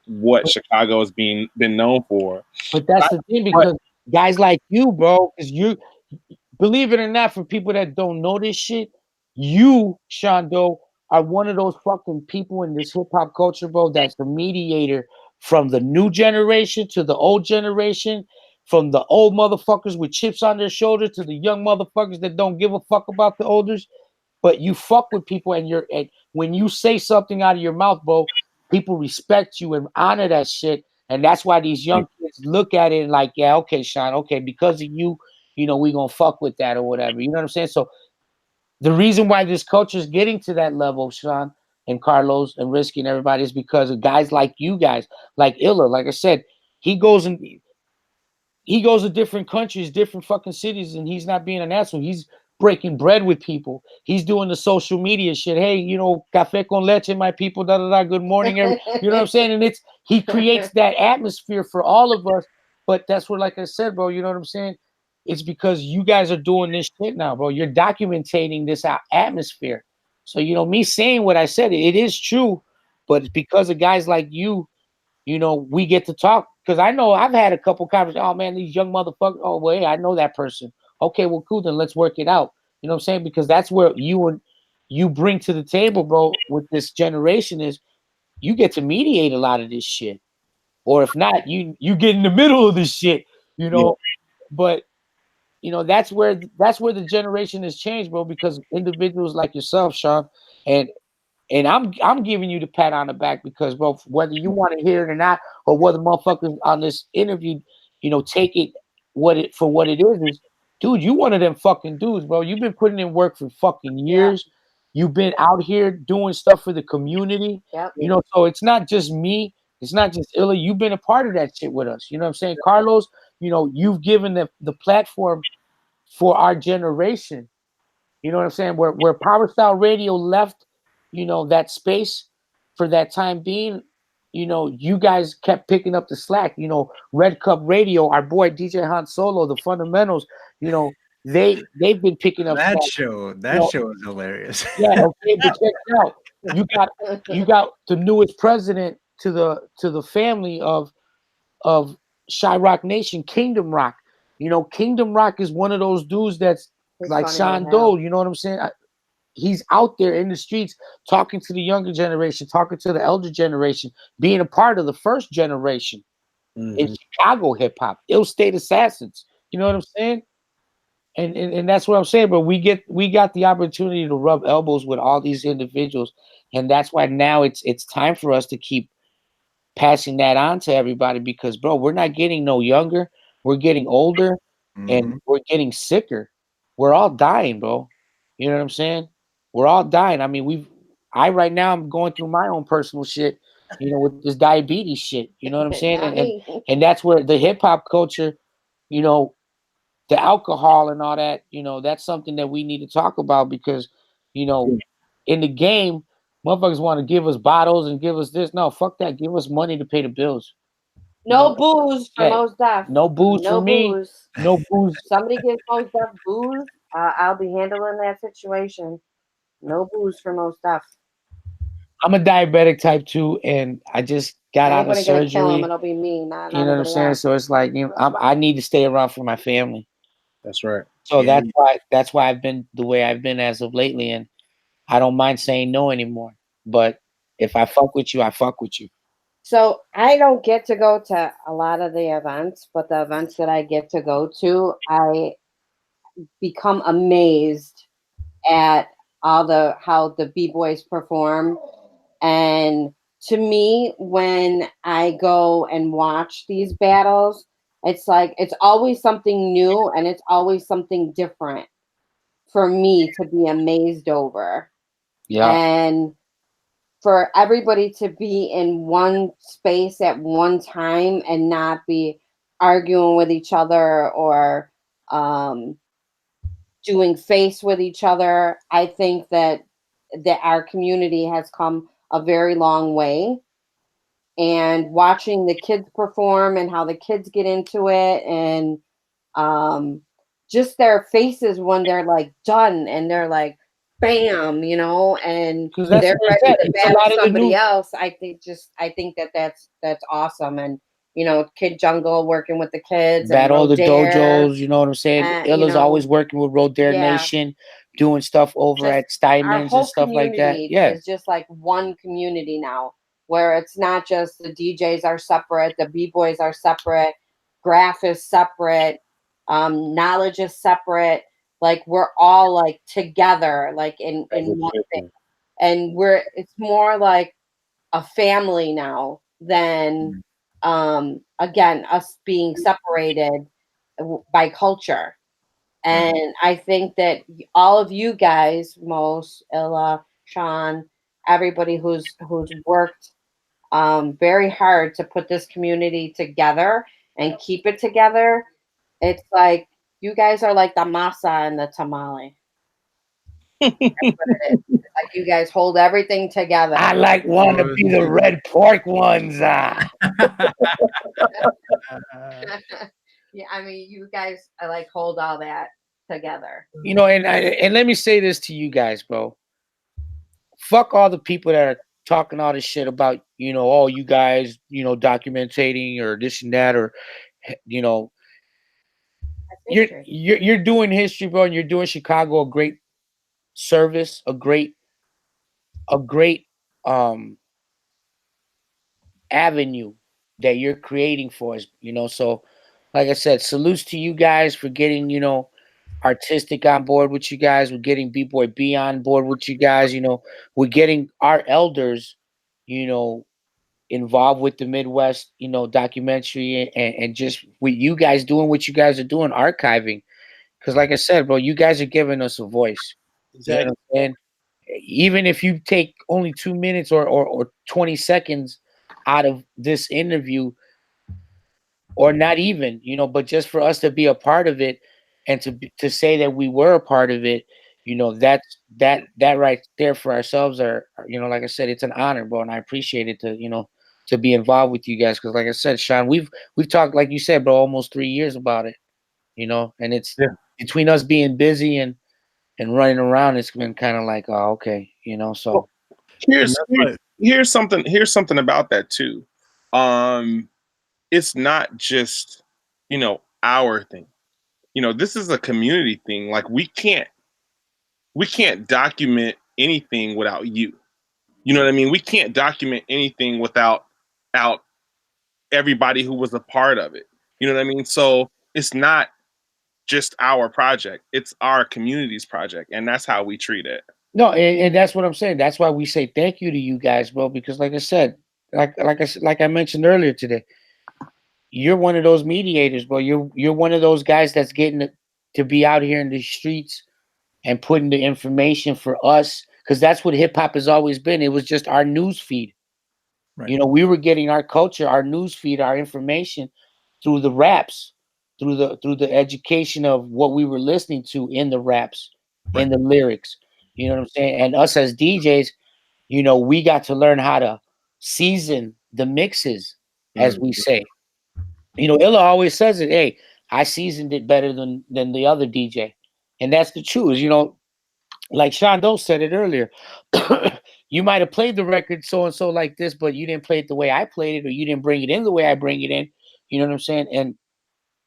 what Chicago has been known for. But that's the thing, because guys like you, bro, because you, believe it or not, for people that don't know this shit, you, Shondo, are one of those fucking people in this hip hop culture, bro, that's the mediator from the new generation to the old generation, from the old motherfuckers with chips on their shoulder to the young motherfuckers that don't give a fuck about the olders. But you fuck with people, and when you say something out of your mouth, bro, people respect you and honor that shit. And that's why these young kids look at it and like, yeah, okay, Sean, okay, because of you, you know, we gonna fuck with that or whatever. You know what I'm saying? So the reason why this culture is getting to that level, Sean and Carlos and Risky and everybody, is because of guys like you guys, like Illa. Like I said, he goes to different countries, different fucking cities, and he's not being an asshole. He's breaking bread with people. He's doing the social media shit. Hey, you know, café con leche, my people, da da da. Good morning, you know what I'm saying? And he creates that atmosphere for all of us. But that's what, like I said, bro, you know what I'm saying? It's because you guys are doing this shit now, bro. You're documenting this atmosphere. So, you know, me saying what I said, it is true, but it's because of guys like you, you know, we get to talk. Because I know I've had a couple conversations. Oh, man, these young motherfuckers. Oh, well, hey, I know that person. Okay, well, cool, then let's work it out. You know what I'm saying? Because that's where you bring to the table, bro, with this generation, is you get to mediate a lot of this shit. Or if not, you get in the middle of this shit, you know. Yeah. But you know, that's where the generation has changed, bro, because individuals like yourself, Sean, and I'm giving you the pat on the back because, bro, whether you want to hear it or not, or whether motherfuckers on this interview, you know, take it for what it is, dude, you one of them fucking dudes, bro. You've been putting in work for fucking years. Yeah. You've been out here doing stuff for the community. Yep. You know, so it's not just me. It's not just Illa. You've been a part of that shit with us. You know what I'm saying? Carlos, you know, you've given the platform for our generation. You know what I'm saying? Where Power Style Radio left, you know, that space for that time being, you know, you guys kept picking up the slack. You know, Red Cup Radio, our boy DJ Han Solo, the Fundamentals, you know, they've been picking up that slack. That show is hilarious. Yeah, okay, but check it out. You got the newest president to the family of Shy Rock Nation, Kingdom Rock. You know, Kingdom Rock is one of those dudes that's like Sean Doe, you know what I'm saying? He's out there in the streets talking to the younger generation, talking to the elder generation, being a part of the first generation in Chicago hip hop, Ill State Assassins. You know what I'm saying? And that's what I'm saying. But we got the opportunity to rub elbows with all these individuals, and that's why now it's time for us to keep passing that on to everybody, because, bro, we're not getting no younger. We're getting older, and we're getting sicker. We're all dying, bro. You know what I'm saying? We're all dying. I mean, right now I'm going through my own personal shit, you know, with this diabetes shit. You know what I'm saying? And that's where the hip hop culture, you know, the alcohol and all that, that's something that we need to talk about because, in the game, motherfuckers want to give us bottles and give us this. No, fuck that. Give us money to pay the bills. No booze for Mos Def. No booze for me. No booze. Somebody gives Mos Def booze, I'll be handling that situation. No booze for Mos Def. I'm a diabetic type 2, and I just got out of surgery. Kill him, it'll be me, not you know what I'm saying? Else. So it's like I need to stay around for my family. That's right. So that's why I've been the way I've been as of lately, and I don't mind saying no anymore. But if I fuck with you, I fuck with you. So I don't get to go to a lot of the events, but the events that I get to go to, I become amazed at how the B-boys perform. And to me, when I go and watch these battles, it's like it's always something new and it's always something different for me to be amazed over. Yeah. And for everybody to be in one space at one time and not be arguing with each other or doing face with each other, I think that our community has come a very long way. And watching the kids perform and how the kids get into it and just their faces when they're like done and they're like, bam, and they're ready to battle somebody else. I think that's awesome. And Kid Jungle working with the kids, battle the dojos. You know what I'm saying? Illa's always working with Road Dare Nation, doing stuff over at Steinman's and stuff like that. Yeah, it's just like one community now, where it's not just the DJs are separate, the B-boys are separate, graph is separate, knowledge is separate. Like we're all like together, like in one thing, and it's more like a family now than again us being separated by culture. And I think that all of you guys, Mos, Illa, Sean, everybody who's worked very hard to put this community together and keep it together, it's like you guys are like the masa and the tamale. That's what it is. Like you guys hold everything together. I want to be the red pork ones. Yeah, I mean, you guys like hold all that together. And let me say this to you guys, bro. Fuck all the people that are talking all this shit about, all you guys, documentating or this and that, or you're doing history, bro, and you're doing Chicago a great service, a great avenue that you're creating for us, so like I said, salutes to you guys for getting, Artistic on board with you guys. We're getting B-Boy B on board with you guys. We're getting our elders, involved with the Midwest, documentary and just with you guys doing what you guys are doing, archiving. Because like I said, bro, you guys are giving us a voice. Exactly. And even if you take only 2 minutes or 20 seconds out of this interview, or not even, but just for us to be a part of it and to say that we were a part of it, that right there for ourselves are, like I said, it's an honor, bro, and I appreciate it to be involved with you guys. Because like I said, Sean, we've talked, like you said, bro, almost 3 years about it, and it's between us being busy and running around, it's been kind of like, oh, okay, so here's something about that too. It's not just, our thing. This is a community thing. Like we can't document anything without you. You know what I mean? We can't document anything without everybody who was a part of it. You know what I mean? So it's not just our project. It's our community's project. And that's how we treat it. No, and that's what I'm saying. That's why we say thank you to you guys, bro, because like I said, like I mentioned earlier today, you're one of those mediators, bro. You're one of those guys that's getting to be out here in the streets and putting the information for us, because that's what hip hop has always been. It was just our news feed. Right. We were getting our culture, our news feed, our information through the raps. through the education of what we were listening to in the raps, in the lyrics. You know what I'm saying? And us as DJs, you know, we got to learn how to season the mixes, as we say. You know, Illa always says it, hey, I seasoned it better than the other DJ. And that's the truth. You know, like Shondo said it earlier. You might have played the record so and so like this, but you didn't play it the way I played it, or you didn't bring it in the way I bring it in. You know what I'm saying?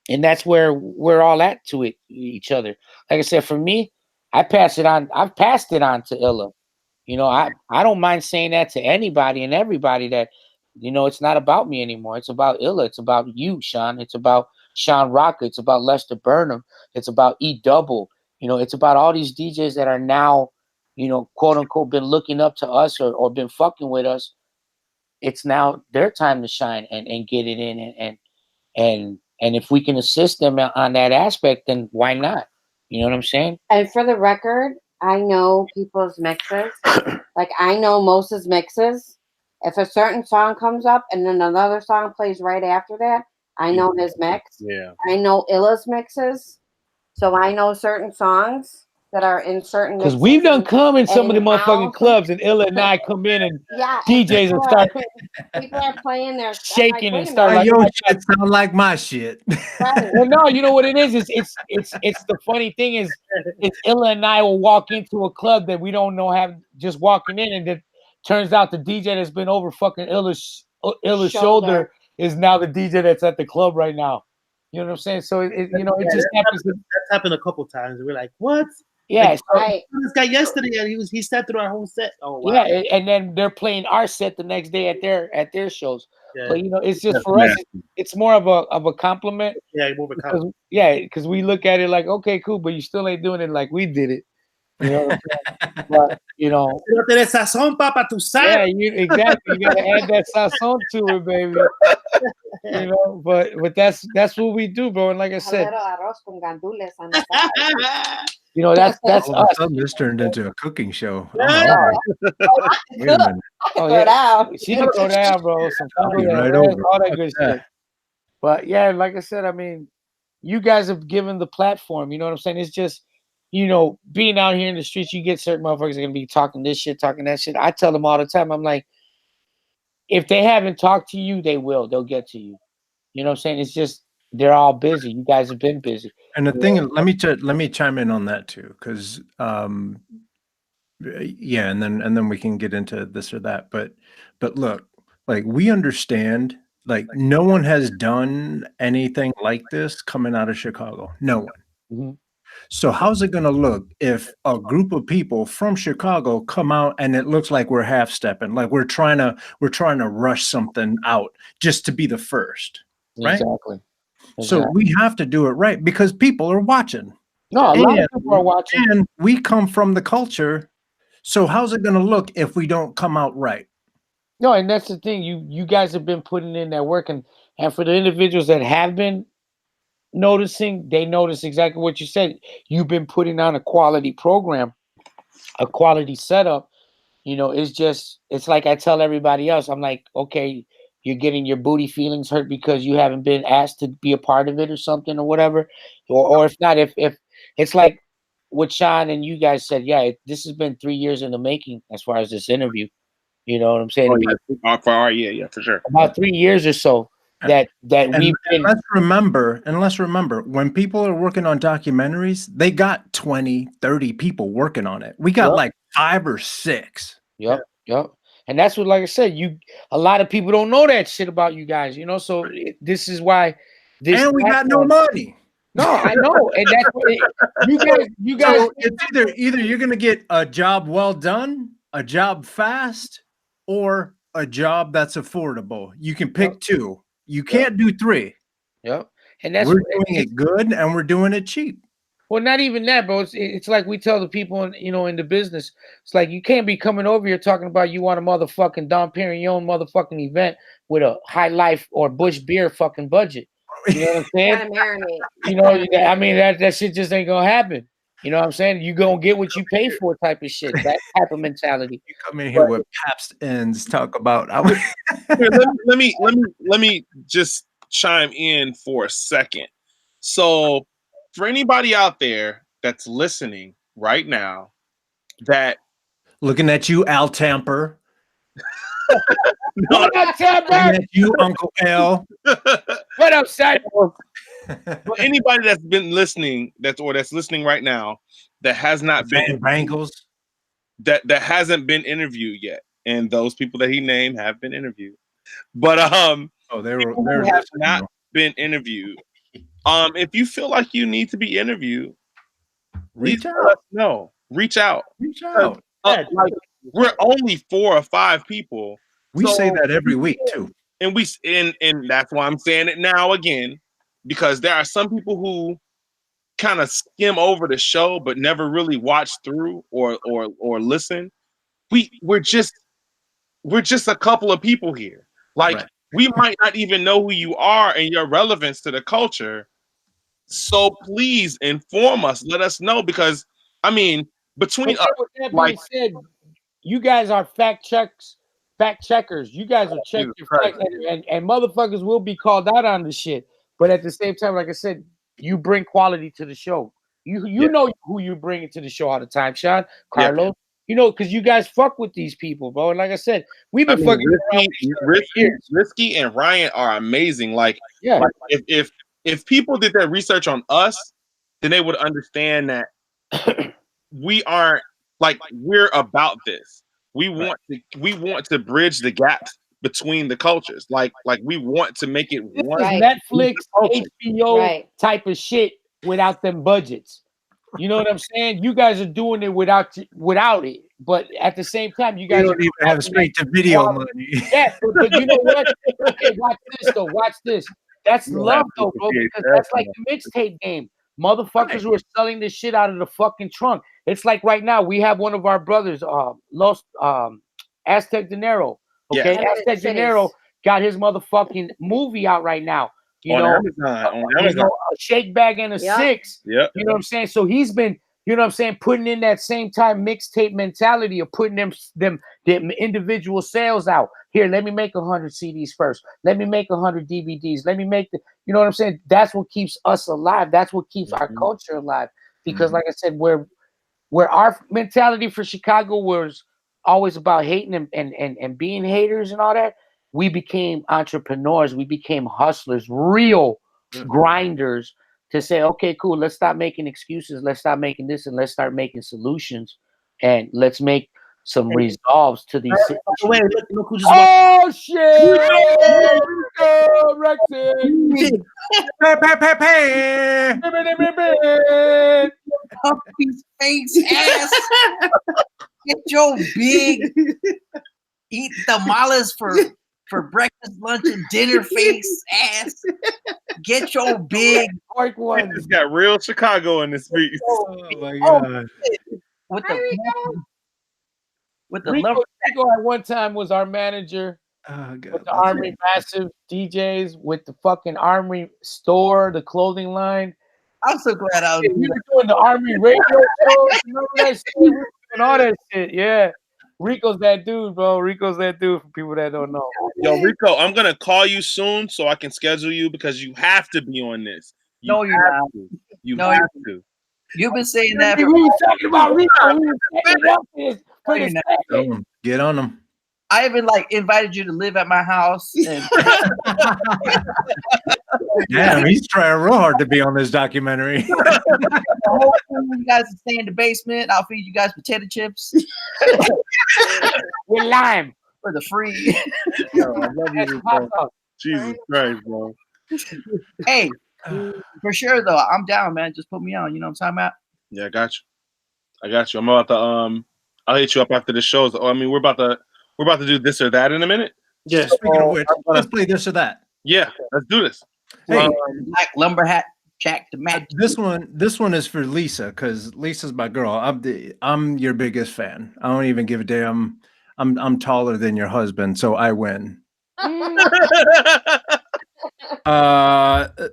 And that's where we're all at to each other. Like I said, for me, I've passed it on to Illa. You know, I don't mind saying that to anybody and everybody, that, you know, it's not about me anymore. It's about Illa. It's about you, Sean. It's about Sean Rocker. It's about Lester Burnham. It's about E Double. You know, it's about all these DJs that are now, you know, quote unquote, been looking up to us or been fucking with us. It's now their time to shine and get it in, and if we can assist them on that aspect, then why not? You know what I'm saying? And for the record, I know people's mixes. Like, I know Moses' mixes. If a certain song comes up and then another song plays right after that, I know his mix. Yeah. I know Illa's mixes. So I know certain songs that are in certain Because mixes. we've done come in some of the and motherfucking now- clubs, and Illa and I come in and Yeah, DJs and start people are playing their shaking and stuff. start Like, like, your shit sound like my shit. Right. well, no, you know what it is? It's the funny thing is Illa and I will walk into a club that we don't know, have just walking in, and it turns out the DJ that's been over fucking Illa's shoulder is now the DJ that's at the club right now. You know what I'm saying? So it you know, it just happens. That's happened a couple times. We're like, what? Yeah, Like, so, Right. this guy yesterday, and he sat through our whole set. Oh wow. yeah, and then they're playing our set the next day at their shows. Yeah. But you know, it's just That's for us, nasty. it's more of a compliment. Yeah, more of a compliment. Because we look at it like, okay, cool, but you still ain't doing it like we did it. You know what I'm saying? But you know, No tenés sazón, papa, tú yeah, sabes. exactly. You gotta add that sazon to it, baby. You know, but that's what we do, bro. And like I A said, little arroz con gandules on the side. you know, that's All of us. a sudden, this turned into a cooking show. Yeah. Wait a minute. Oh, Go yeah. down. She can go down, bro. Some I'll be food, right all over. that good shit. But yeah, like I said, I mean, you guys have given the platform. You know what I'm saying? It's just, you know, being out here in the streets, you get certain motherfuckers are gonna be talking this shit, talking that shit. I tell them all the time, I'm like, if they haven't talked to you, they will. They'll get to you. You know what I'm saying? It's just they're all busy. You guys have been busy. And the thing, let me chime in on that too, because yeah, and then we can get into this or that. But look, like, we understand, like, no one has done anything like this coming out of Chicago. No one. Mhm. So how's it going to look if a group of people from Chicago come out and it looks like we're half stepping, like we're trying to rush something out just to be the first, right? Exactly. So we have to do it right because people are watching. No, a lot of people are watching. And we come from the culture. So how's it going to look if we don't come out right? No, and that's the thing. You guys have been putting in that work, and for the individuals that have been noticing, they notice exactly what you said. You've been putting on a quality program, a quality setup. You know, it's like I tell everybody else. I'm like, okay, you're getting your booty feelings hurt because you haven't been asked to be a part of it or something or whatever, or if not, if it's like what Sean and you guys said, yeah, this has been 3 years in the making as far as this interview. You know what I'm saying? Yeah, for sure. About 3 years or so that we've been. Let's remember, when people are working on documentaries, they got 20, 30 people working on it. We got like 5 or 6. Yep. And that's what, like I said, a lot of people don't know that shit about you guys, you know. So this is why this. And we got no money. No, I know, and that's what you guys. So it's either you're gonna get a job well done, a job fast, or a job that's affordable. You can pick 2. You can't do 3. Yep. And that's we're doing it good and we're doing it cheap. Well, not even that, bro. It's like we tell the people in the business. It's like you can't be coming over here talking about you want a motherfucking Dom Perignon motherfucking event with a High Life or Bush Beer fucking budget. You know what I'm saying? Kind of marinate. You know, I mean that shit just ain't gonna happen. You know what I'm saying? You gonna get what you pay for, type of shit. That type of mentality. You come in here with Pabst ends, talk about. Here, let me just chime in for a second. So for anybody out there that's listening right now, that Looking at you, Al Tamper. What up, Tampa? Looking at you, Uncle L. What up, son? for anybody that's been listening, that's listening right now, that has not been Bangles. that hasn't been interviewed yet, and those people that he named have been interviewed, but They people were who have not been interviewed. If you feel like you need to be interviewed, reach please out. let us know. Reach out. Reach out. Like, we're only 4 or 5 people. We say that every week too. And that's why I'm saying it now again, because there are some people who kind of skim over the show but never really watch through or listen. We're just a couple of people here. Like, Right. we might not even know who you are and your relevance to the culture. So please inform us. Let us know, because I mean, between us, With that being like- said, you guys are fact checkers. You guys will check your facts, and motherfuckers will be called out on the shit. But at the same time, like I said, you bring quality to the show. You know who you bring into the show all the time, Sean, Carlos. Yeah. You know, because you guys fuck with these people, bro. And like I said, we've been fucking around with each other for years. Risky and Ryan are amazing. Like, Yeah. like if people did their research on us, then they would understand that we aren't, like, we're about this. We want to bridge the gaps between the cultures. Like we want to make it This one. is Netflix, HBO type of shit without them budgets. You know what I'm saying? You guys are doing it without it, but at the same time, you guys don't even have straight to video money. Yeah, but you know what? Okay, watch this though. Watch this. That's love though, bro, because that's like the mixtape game. Motherfuckers who are selling this shit out of the fucking trunk. It's like right now we have one of our brothers, Aztec Dinero. Okay, Yeah. Aztec Dinero got his motherfucking movie out right now. You On know, Amazon. you know, a shake bag and a six. Yep. You know what I'm saying? So he's been, you know what I'm saying, putting in that same time mixtape mentality of putting them individual sales out. Here, let me make 100 CDs first. Let me make 100 DVDs. Let me make you know what I'm saying? That's what keeps us alive. That's what keeps our culture alive. Because like I said, where our mentality for Chicago was always about hating and being haters and all that, we became entrepreneurs. We became hustlers, real grinders, to say, okay, cool, let's stop making excuses. Let's stop making this, and let's start making solutions. And let's make some resolves to these situations. Look who just Oh, shit! Rexon! Puppy's face ass. Get your big eat tamales for breakfast, lunch, and dinner face ass. Get your big pork We just got real Chicago in this piece. Oh my god. with the Rico, lumber. Rico at one time was our manager with the Armory Massive DJs, with the fucking Armory store, the clothing line. I'm so glad I was. We were doing the Army radio shows. Remember that shit? We were doing all that shit. Yeah. Rico's that dude, bro. Rico's that dude for people that don't know. Yo, Rico, I'm gonna call you soon so I can schedule you, because you have to be on this. No, you're not. You No, have to. You've been saying that. We were talking about Rico. We were setting it up for this second. Get on them. I even like invited you to live at my house. And Damn, he's trying real hard to be on this documentary. the whole time you guys stay in the basement. I'll feed you guys potato chips with lime for the free. Yo, I love you, Rico. Jesus Christ, bro. Hey, for sure though, I'm down, man. Just put me on. You know what I'm talking about? Yeah, I got you. I'm about to I'll hit you up after the shows. Oh, I mean, we're about to do this or that in a minute. Yeah. Speaking of which, let's play this or that. Yeah, let's do this. Hey, Black lumber hat, Jack the Magic. this one is for Lisa, because Lisa's my girl. I'm your biggest fan. I don't even give a damn. I'm taller than your husband, so I win.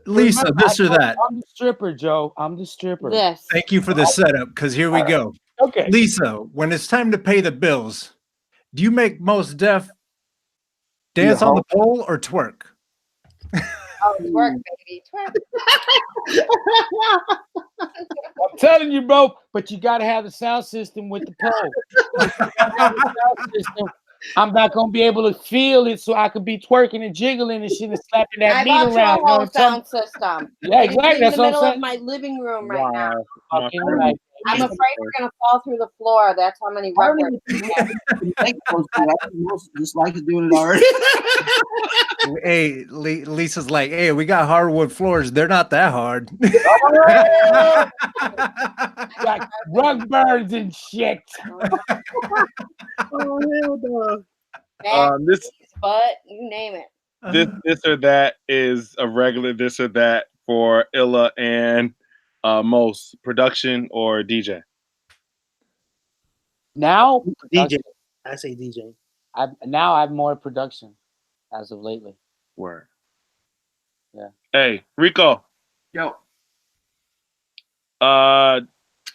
Lisa, this or that. I'm the stripper, Joe. I'm the stripper. Yes. Thank you for the setup, because here we go. Okay. Lisa, when it's time to pay the bills, do you make Mos Def dance on the pole or twerk? Oh, twerk, baby, twerk. I'm telling you, bro. But you gotta have the sound system with the pole. If you don't have the sound system, I'm not gonna be able to feel it, so I could be twerking and jiggling and shit and slapping that I meat bought you around. a You know whole what I'm sound system. Yeah, It's exactly. in That's the what I'm middle saying. of my living room right now. Fucking right. I'm afraid we're gonna fall through the floor. That's how many I don't records. even think those two. I think most just like doing it already. Hey, Lisa's like, hey, we got hardwood floors. They're not that hard. Got rug burns and shit. Oh hell no. This But you name it. this or that is a regular this or that for Illa and Most production or DJ. Now, DJ. I say DJ. I have more production as of lately. Word. Yeah. Hey, Rico. Yo,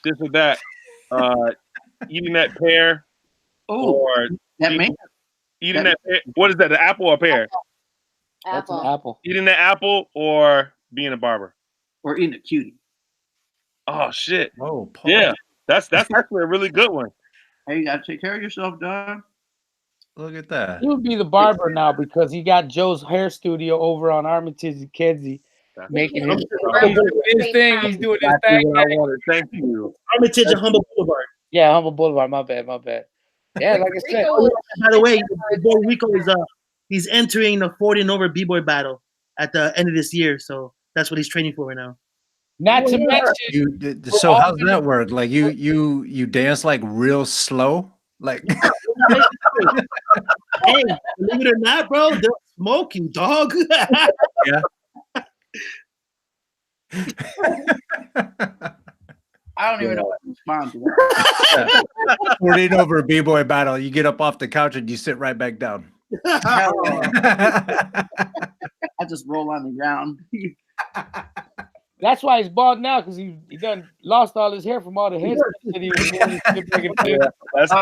This or that. Eating that pear oh, or that man. eating that pear. What is that? The apple or pear? That's an Apple. apple. Eating the apple or being a barber? Or eating a cutie. Oh shit. Oh, Paul. Yeah. That's actually a really good one. Hey, you gotta take care of yourself, dog. Look at that. He would be the barber now because he got Joe's hair studio over on Armitage and Kedzie. Making his, he's doing his thing. He's doing his Exactly thing. what I wanted. Thank you. Armitage and Humble Boulevard. Yeah, Humble Boulevard. My bad. Yeah, like I said. Rico was By the way, the boy Rico is he's entering the 40 and over b-boy battle at the end of this year, so that's what he's training for right now. Not to mention, So how's that work? Like you dance like real slow? Like Hey, believe it or not, bro, they'll smoke you, dog. yeah. I don't even know what to respond to that. 40 and over b-boy battle. You get up off the couch and you sit right back down. Hell no. I just roll on the ground. that's why he's bald now because he done lost all his hair from all the head that he was doing. That's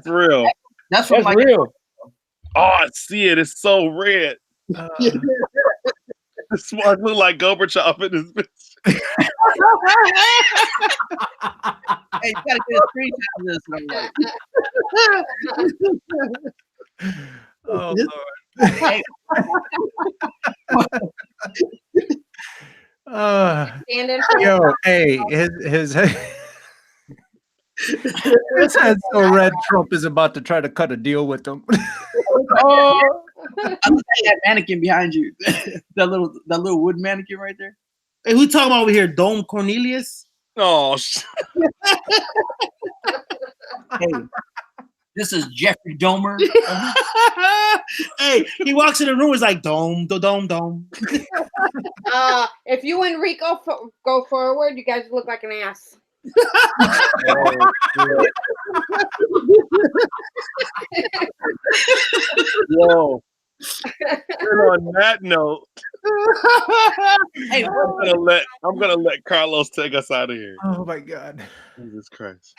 real. That's what That's my real. Oh, I see it. It's so red. This one look like Gorbachev in this bitch. Hey, you gotta get a screenshot of this. Oh Lord. stand in for Yo, hey, his his head's so red. Trump is about to try to cut a deal with them. Oh, I'm looking at that mannequin behind you. that little wood mannequin right there. Hey, who talking about over here? Dome Cornelius? Oh, Hey, this is Jeffrey Dahmer. Hey, he walks in the room, it's like dome. if you and Rico go forward, you guys look like an ass. Whoa. And on that note, Hey, I'm gonna let Carlos take us out of here. Oh my God. Jesus Christ.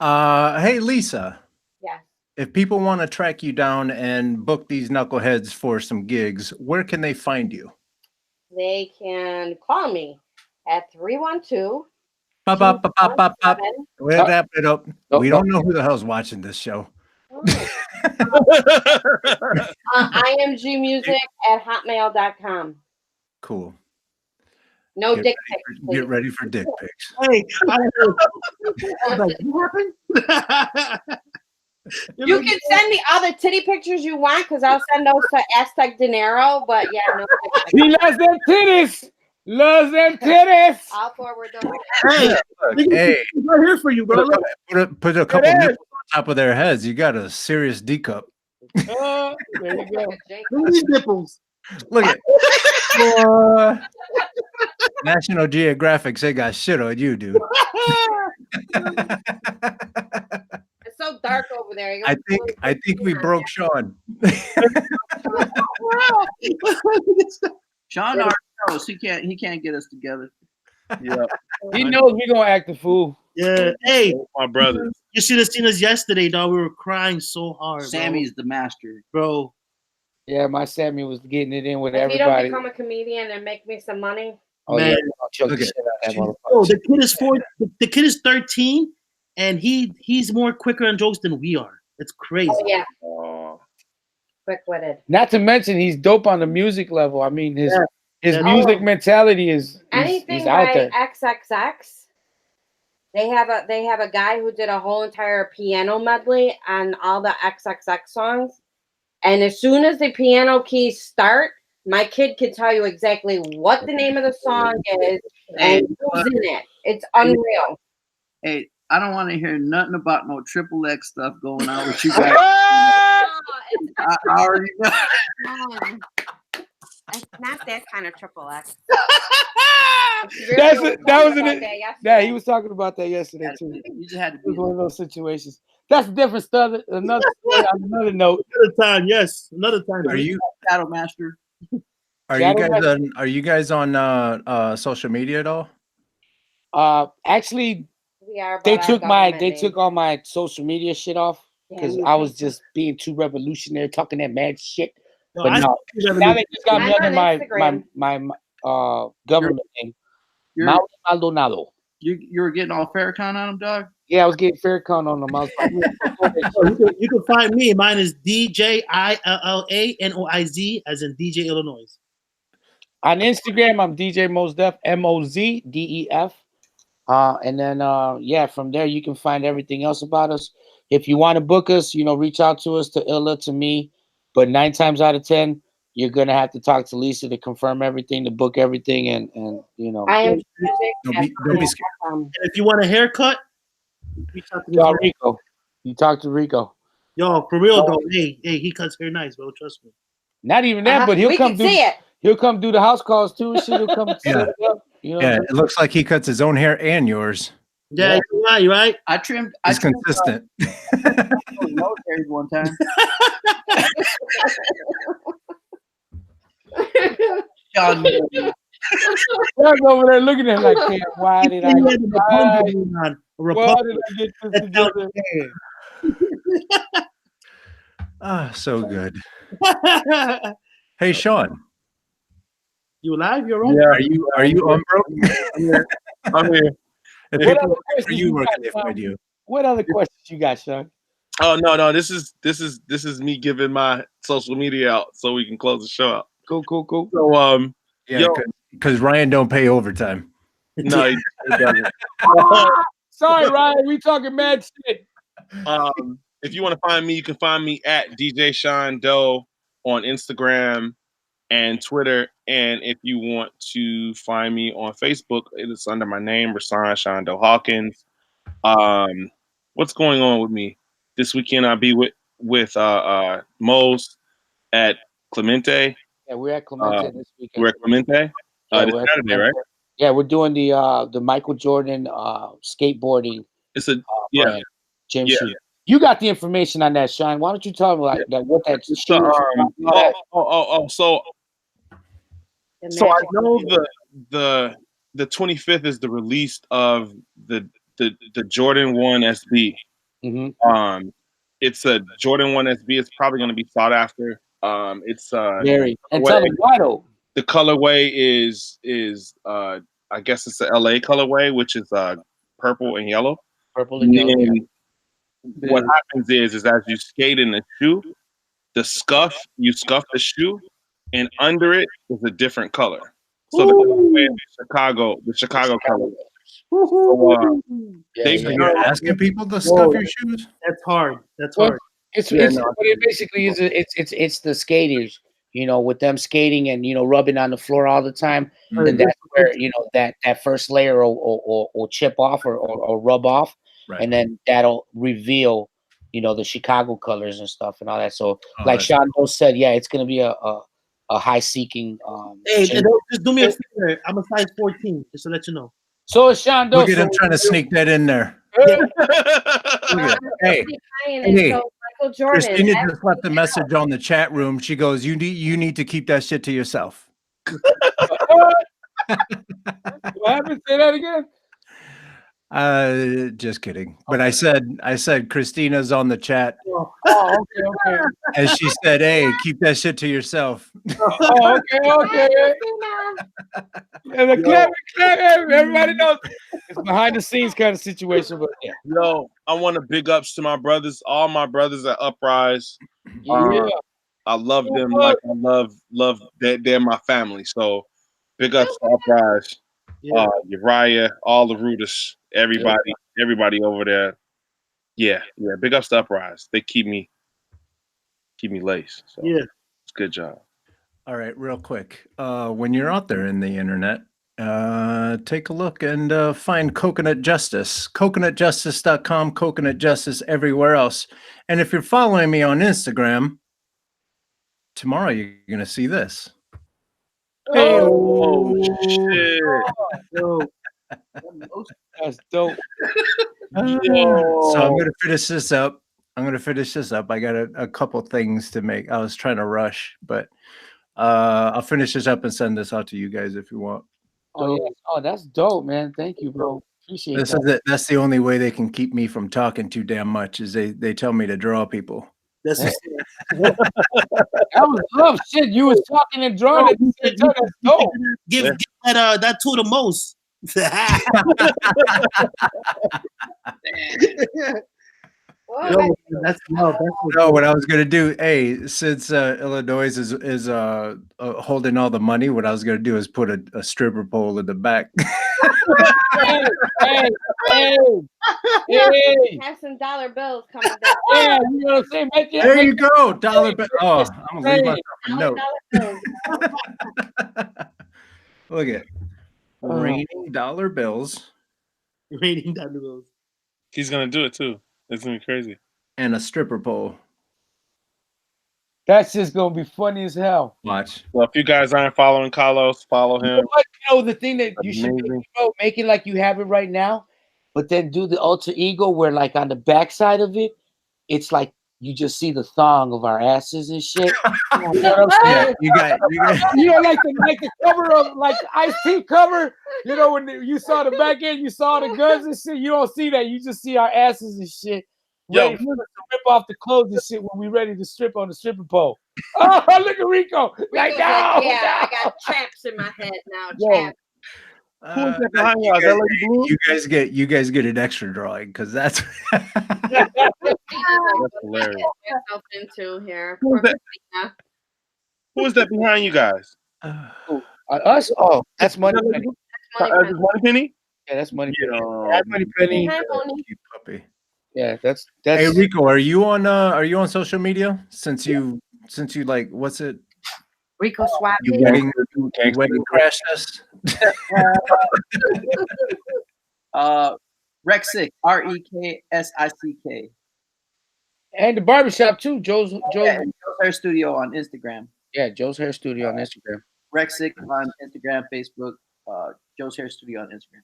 Hey Lisa. Yeah. If people want to track you down and book these knuckleheads for some gigs, where can they find you? They can call me at 312. Pop, pop, pop, pop, pop, pop. We'll wrap it up. We don't know who the hell's watching this show. imgmusic@hotmail.com. Cool. No Get dick ready pics, for- Get please. ready for dick pics. Hey, I was like, what happened? You can send me all the titty pictures you want because I'll send those to Aztec Dinero. But yeah, no. he loves them titties. Loves them titties. I'll forward them. Hey, Hey, we're here for you, bro. put a couple nipples on top of their heads. You got a serious D cup. There you go. Look at these nipples. Look at National Geographic. They got shit on you, dude. It's so dark over there. You I think we broke Sean. Sean already knows he can't get us together. Yeah. He knows we gonna act a fool. Yeah. Hey, My brothers. you should have seen us yesterday, dog. We were crying so hard. Sammy's the master. bro. Yeah, my Sammy was getting it in with If you don't everybody. become a comedian and make me some money. Oh Man. yeah, I'll choke the Okay. shit out of that motherfucker. Oh, the kid is 4. The kid is 13, and he's more quicker on jokes than we are. It's crazy. Oh yeah, Oh. quick-witted. Not to mention he's dope on the music level. I mean his Yeah. music mentality is Anything he's out by there. XXX. They have a guy who did a whole entire piano medley on all the XXX songs, and as soon as the piano keys start, my kid can tell you exactly what the name of the song is and who's in it. It's unreal. Hey, I don't want to hear nothing about no triple X stuff going on with you guys. Oh, I already know. it's not that kind of triple X. Yeah, he was talking about that yesterday too. You just had to It was be one of those situations. That's a different stuff. Another story on another note. Another time, yes. Another time. Are you Shadow Master. are you guys on social media at all? Actually, We are. they but took our my government they name. took all my social media shit off because Yeah, I was just being too revolutionary, talking that mad shit. No, But I no, see now they just got me I'm under on my Instagram. government name, You're, Maldonado. you were getting all Farrakhan on him, dog? Yeah, I was getting Farrakhan on them. I was you can find me. Mine is DJILLANOIZ, as in DJ Illanoize. on Instagram. I'm DJ Mozdef, MOZDEF. And then yeah, from there you can find everything else about us. If you want to book us, reach out to us, to Illa, to me. But 9 times out of 10, you're gonna have to talk to Lisa to confirm everything, to book everything, and I am Don't be scared. And if you want a haircut, reach out to Yo, this man. Rico. You talk to Rico. Yo, for real though. Hey, he cuts hair nice, bro. Trust me. Not even that, but we can see it. He'll come do the house calls too and shit. He'll come set it up. Yeah, it looks like he cuts his own hair and yours. Yeah, you're right. I trimmed. He's consistent. Military one time. Y'all know. Doug's over there looking at it like, damn, why did I get this together? So good. Hey, Sean. You alive? You're right. Yeah. Are you unbroke? I'm here. If What people other for questions you, you where got, can they Sean? find you? What other questions you got, Sean? Oh no, this is me giving my social media out so we can close the show out. Cool. So Yeah, because Ryan don't pay overtime. no, it doesn't. Sorry, Ryan, we talking mad shit. If you want to find me, you can find me at DJ Sean Doe on Instagram and Twitter. And if you want to find me on Facebook, it is under my name, Rasan Sean Doe Hawkins. What's going on with me? This weekend I'll be with Mose at Clemente. Yeah, we're at Clemente this weekend. We're at Clemente this Saturday, right? Yeah, we're doing the Michael Jordan skateboarding. It's a brand, gym yeah. shoot. You got the information on that, Sean. Why don't you tell me what that shoot is? So I know the 25th is the release of the Jordan 1 SB. Mm-hmm. It's a Jordan 1 SB. It's probably going to be sought after. It's very and tell them why though. The colorway is I guess it's the LA colorway, which is purple and yellow. Purple and yellow. And what happens is as you skate in the shoe, you scuff the shoe, and under it is a different color. So the colorway is the Chicago color. So, you're asking people to scuff your shoes? That's hard. That's hard. What it basically is, it's the skaters, with them skating and rubbing on the floor all the time. And that's where that first layer will chip off or rub off, right. And then that'll reveal the Chicago colors and stuff and all that. So like Sean said, yeah, it's gonna be a high seeking. Hey, just do me a favor. I'm a size 14, just to let you know. So is Sean Look at him trying to sneak that in there. Hey, Christina just left the message on the chat room. She goes, "You need to keep that shit to yourself." What happened? Say that again. Just kidding. But I said Christina's on the chat. Oh, okay. And she said, "Hey, keep that shit to yourself." Oh, okay. And the clap, everybody knows it's behind the scenes kind of situation, but yeah. Yo, I want to big ups to my brothers, all my brothers at Uprise. Yeah. I love them like I love that they're my family. So big ups to Uprise, Uriah, all the rooters, everybody over there. Yeah, big ups to Uprise. They keep me laced. So Yeah. it's a good job. All right, real quick. When you're out there in the internet, take a look and find Coconut Justice. CoconutJustice.com, Coconut Justice everywhere else. And if you're following me on Instagram, tomorrow you're going to see this. Oh, shit. That's dope. So I'm going to finish this up. I got a couple things to make. I was trying to rush, but I'll finish this up and send this out to you guys if you want. Oh, yeah. Oh, that's dope, man. Thank you, bro. Appreciate This that. is it. That's the only way they can keep me from talking too damn much is they tell me to draw people. That's That was love shit. You was talking and drawing at the same time. That's dope. give that tool the most. That's love. No, what I was gonna do, since Illanoize is holding all the money, what I was gonna do is put a stripper pole in the back. Hey. Have some dollar bills coming down. Yeah, you know what I'm saying? There you go, dollar bill. Oh, I'm gonna leave myself a note. Dollar bills. Look at raining dollar bills Raining down the bills. He's gonna do it too. It's gonna be crazy. and a stripper pole. That's just gonna be funny as hell. Watch. Well, if you guys aren't following Carlos, follow him. You know the thing that you should Amazing. make it like you have it right now, but then do the alter ego where like on the backside of it, it's like you just see the thong of our asses and shit. You know what I'm saying? You got You know, like the cover of like the Ice-T cover. You know, when you saw the back end, you saw the guns and shit. You don't see that. You just see our asses and shit. Yo. Ready to rip off the clothes and shit when we ready to strip on the stripper pole. Oh, look at Rico! Like no, I got traps in my head now. Traps. Who is that behind y'all? Is that Lady Blue? you guys get an extra drawing because that's That's hilarious. Myself into here. Who is that? Who is that behind you guys? us? Oh, that's Money Penny. Money Penny? Yeah, that's Money Penny. Yeah. That's Money Penny. cute puppy. Yeah, that's. Hey Rico, are you on social media? Since you like what's it? Rico Swap. You wedding crashed us? Rexick, REKSICK. And the barbershop too. Joe's Hair Studio on Instagram. Yeah, Joe's Hair Studio on Instagram. Rexick on Instagram, Facebook. Joe's Hair Studio on Instagram.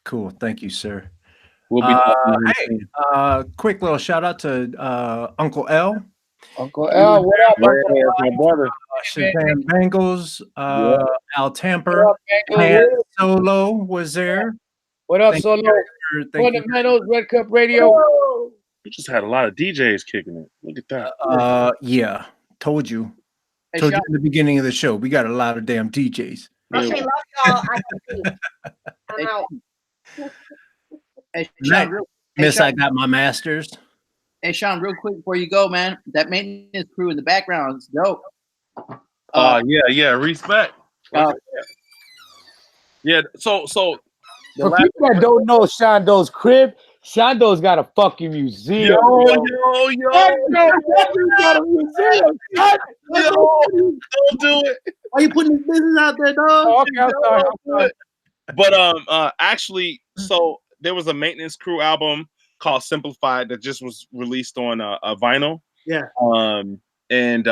Cool, thank you, sir. We'll be Quick little shout out to Uncle L. Uncle L, what up, Uncle L? my brother. Shazam Bengals, Al Tamper, What up, Bengals? Pan Solo was there. What up, Thank Solo? you, thank you. Fundamentals, Red Cup Radio. We just had a lot of DJs kicking it. Look at that. Yeah, told you. Hey, Told you Sean, in the beginning of the show. We got a lot of damn DJs. Okay, love y'all. I can see. I'm out. hey, Night. Sean, Miss, Sean. I got my masters. Hey, Sean, real quick before you go, man, that maintenance crew in the background is dope. Yeah, respect. Yeah, so For people that don't know Shondo's crib, Shondo's got a fucking museum. yo. Shondo's got a museum. Don't do it. Why you putting this business out there, dog? Oh, okay, I'm sorry. But actually, so there was a maintenance crew album called Simplified that just was released on a vinyl. Yeah. And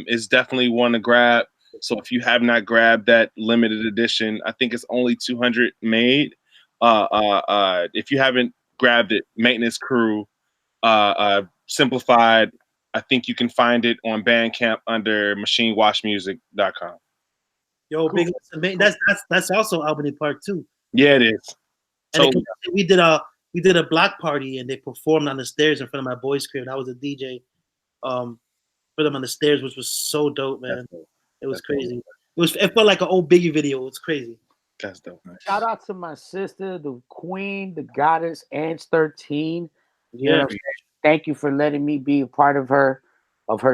it's definitely one to grab. So if you have not grabbed that limited edition, I think it's only 200 made. If you haven't grabbed it, Maintenance Crew, Simplified, I think you can find it on Bandcamp under machinewashmusic.com. Yo, big that's also Albany Park too. Yeah, it is. And So we did a block party and they performed on the stairs in front of my boys' crib. I was a DJ. for them on the stairs, which was so dope, man. Dope. It was That's crazy. It felt like an old Biggie video. It was crazy. That's dope. Shout out to my sister, the queen, the goddess, Ants 13. You know Yeah. what I'm saying? Thank you for letting me be a part of her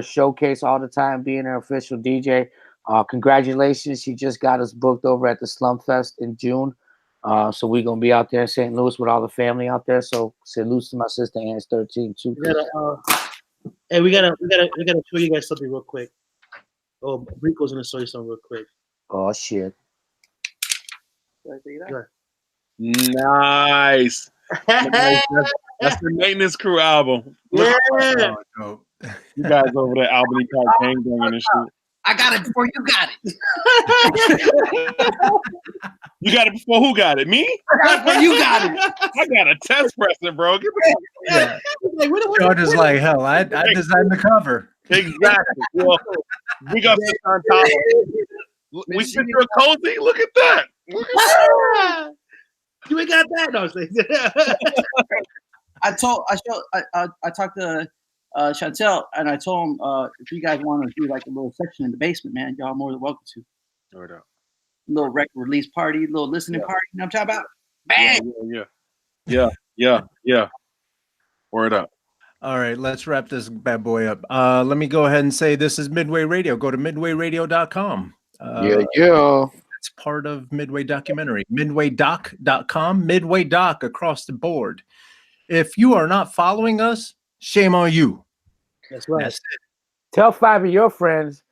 showcase all the time, being her official DJ. Congratulations. She just got us booked over at the Slum Fest in June. So we're gonna be out there in St. Louis with all the family out there. So salute to my sister Ants 13 too. We gotta show you guys something real quick. Oh, Rico's gonna show you something real quick. Oh shit. Nice. That's the Maintenance Crew album. Yeah. Oh, dope. You guys over there, Albany Park gang banging and shit. I got it before you got it. You got it before who got it? Me? I got it before you got it. I got a test pressing, bro. Yeah. John is like, hell, I designed the cover. Exactly. Well, we got this on top. We sit here cozy. Look at that. You ain't got that. No, I talked to Chantel, and I told him if you guys want to do like a little section in the basement, man, y'all more than welcome to. Word up. Little record release party, little listening party. You know what I'm talking about? Bang! Yeah. Word up. All right, let's wrap this bad boy up. Let me go ahead and say this is Midway Radio. Go to midwayradio.com. Yeah. It's part of Midway Documentary. Midwaydoc.com. Midway Doc across the board. If you are not following us, shame on you. That's right. That's it. Tell 5 of your friends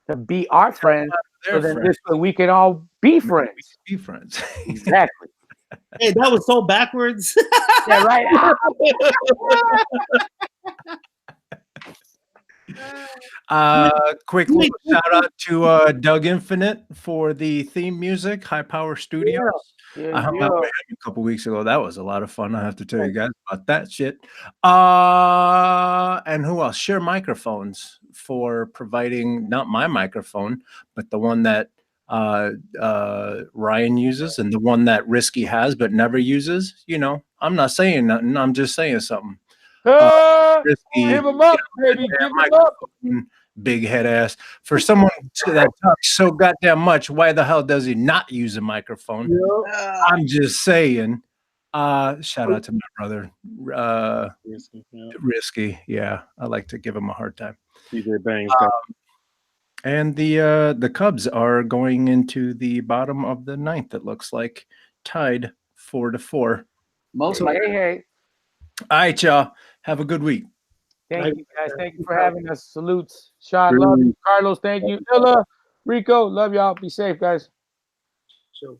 to be our friends, so that this way we can all be friends. Be friends. Exactly. Hey, that was so backwards. Yeah, right. Quick little shout out to Doug Infinite for the theme music, High Power Studios. Yeah, I hung out with him a couple weeks ago. That was a lot of fun. I have to tell you guys about that shit. And who else? Share Microphones for providing not my microphone, but the one that Ryan uses and the one that Risky has but never uses. You know, I'm not saying nothing. I'm just saying something. Risky, give him up, baby. Give him up. Big head ass. For someone that talks so goddamn much, why the hell does he not use a microphone? I'm just saying. Shout out to my brother, Risky. Yeah, I like to give him a hard time. DJ Bangs. And the Cubs are going into the bottom of the ninth. It looks like tied 4-4. Most Hey. All right, y'all. Have a good week. Thank you, guys. Thank you for having us. Salutes. Sean, love you. Carlos, thank you. Illa, Rico, love y'all. Be safe, guys. So.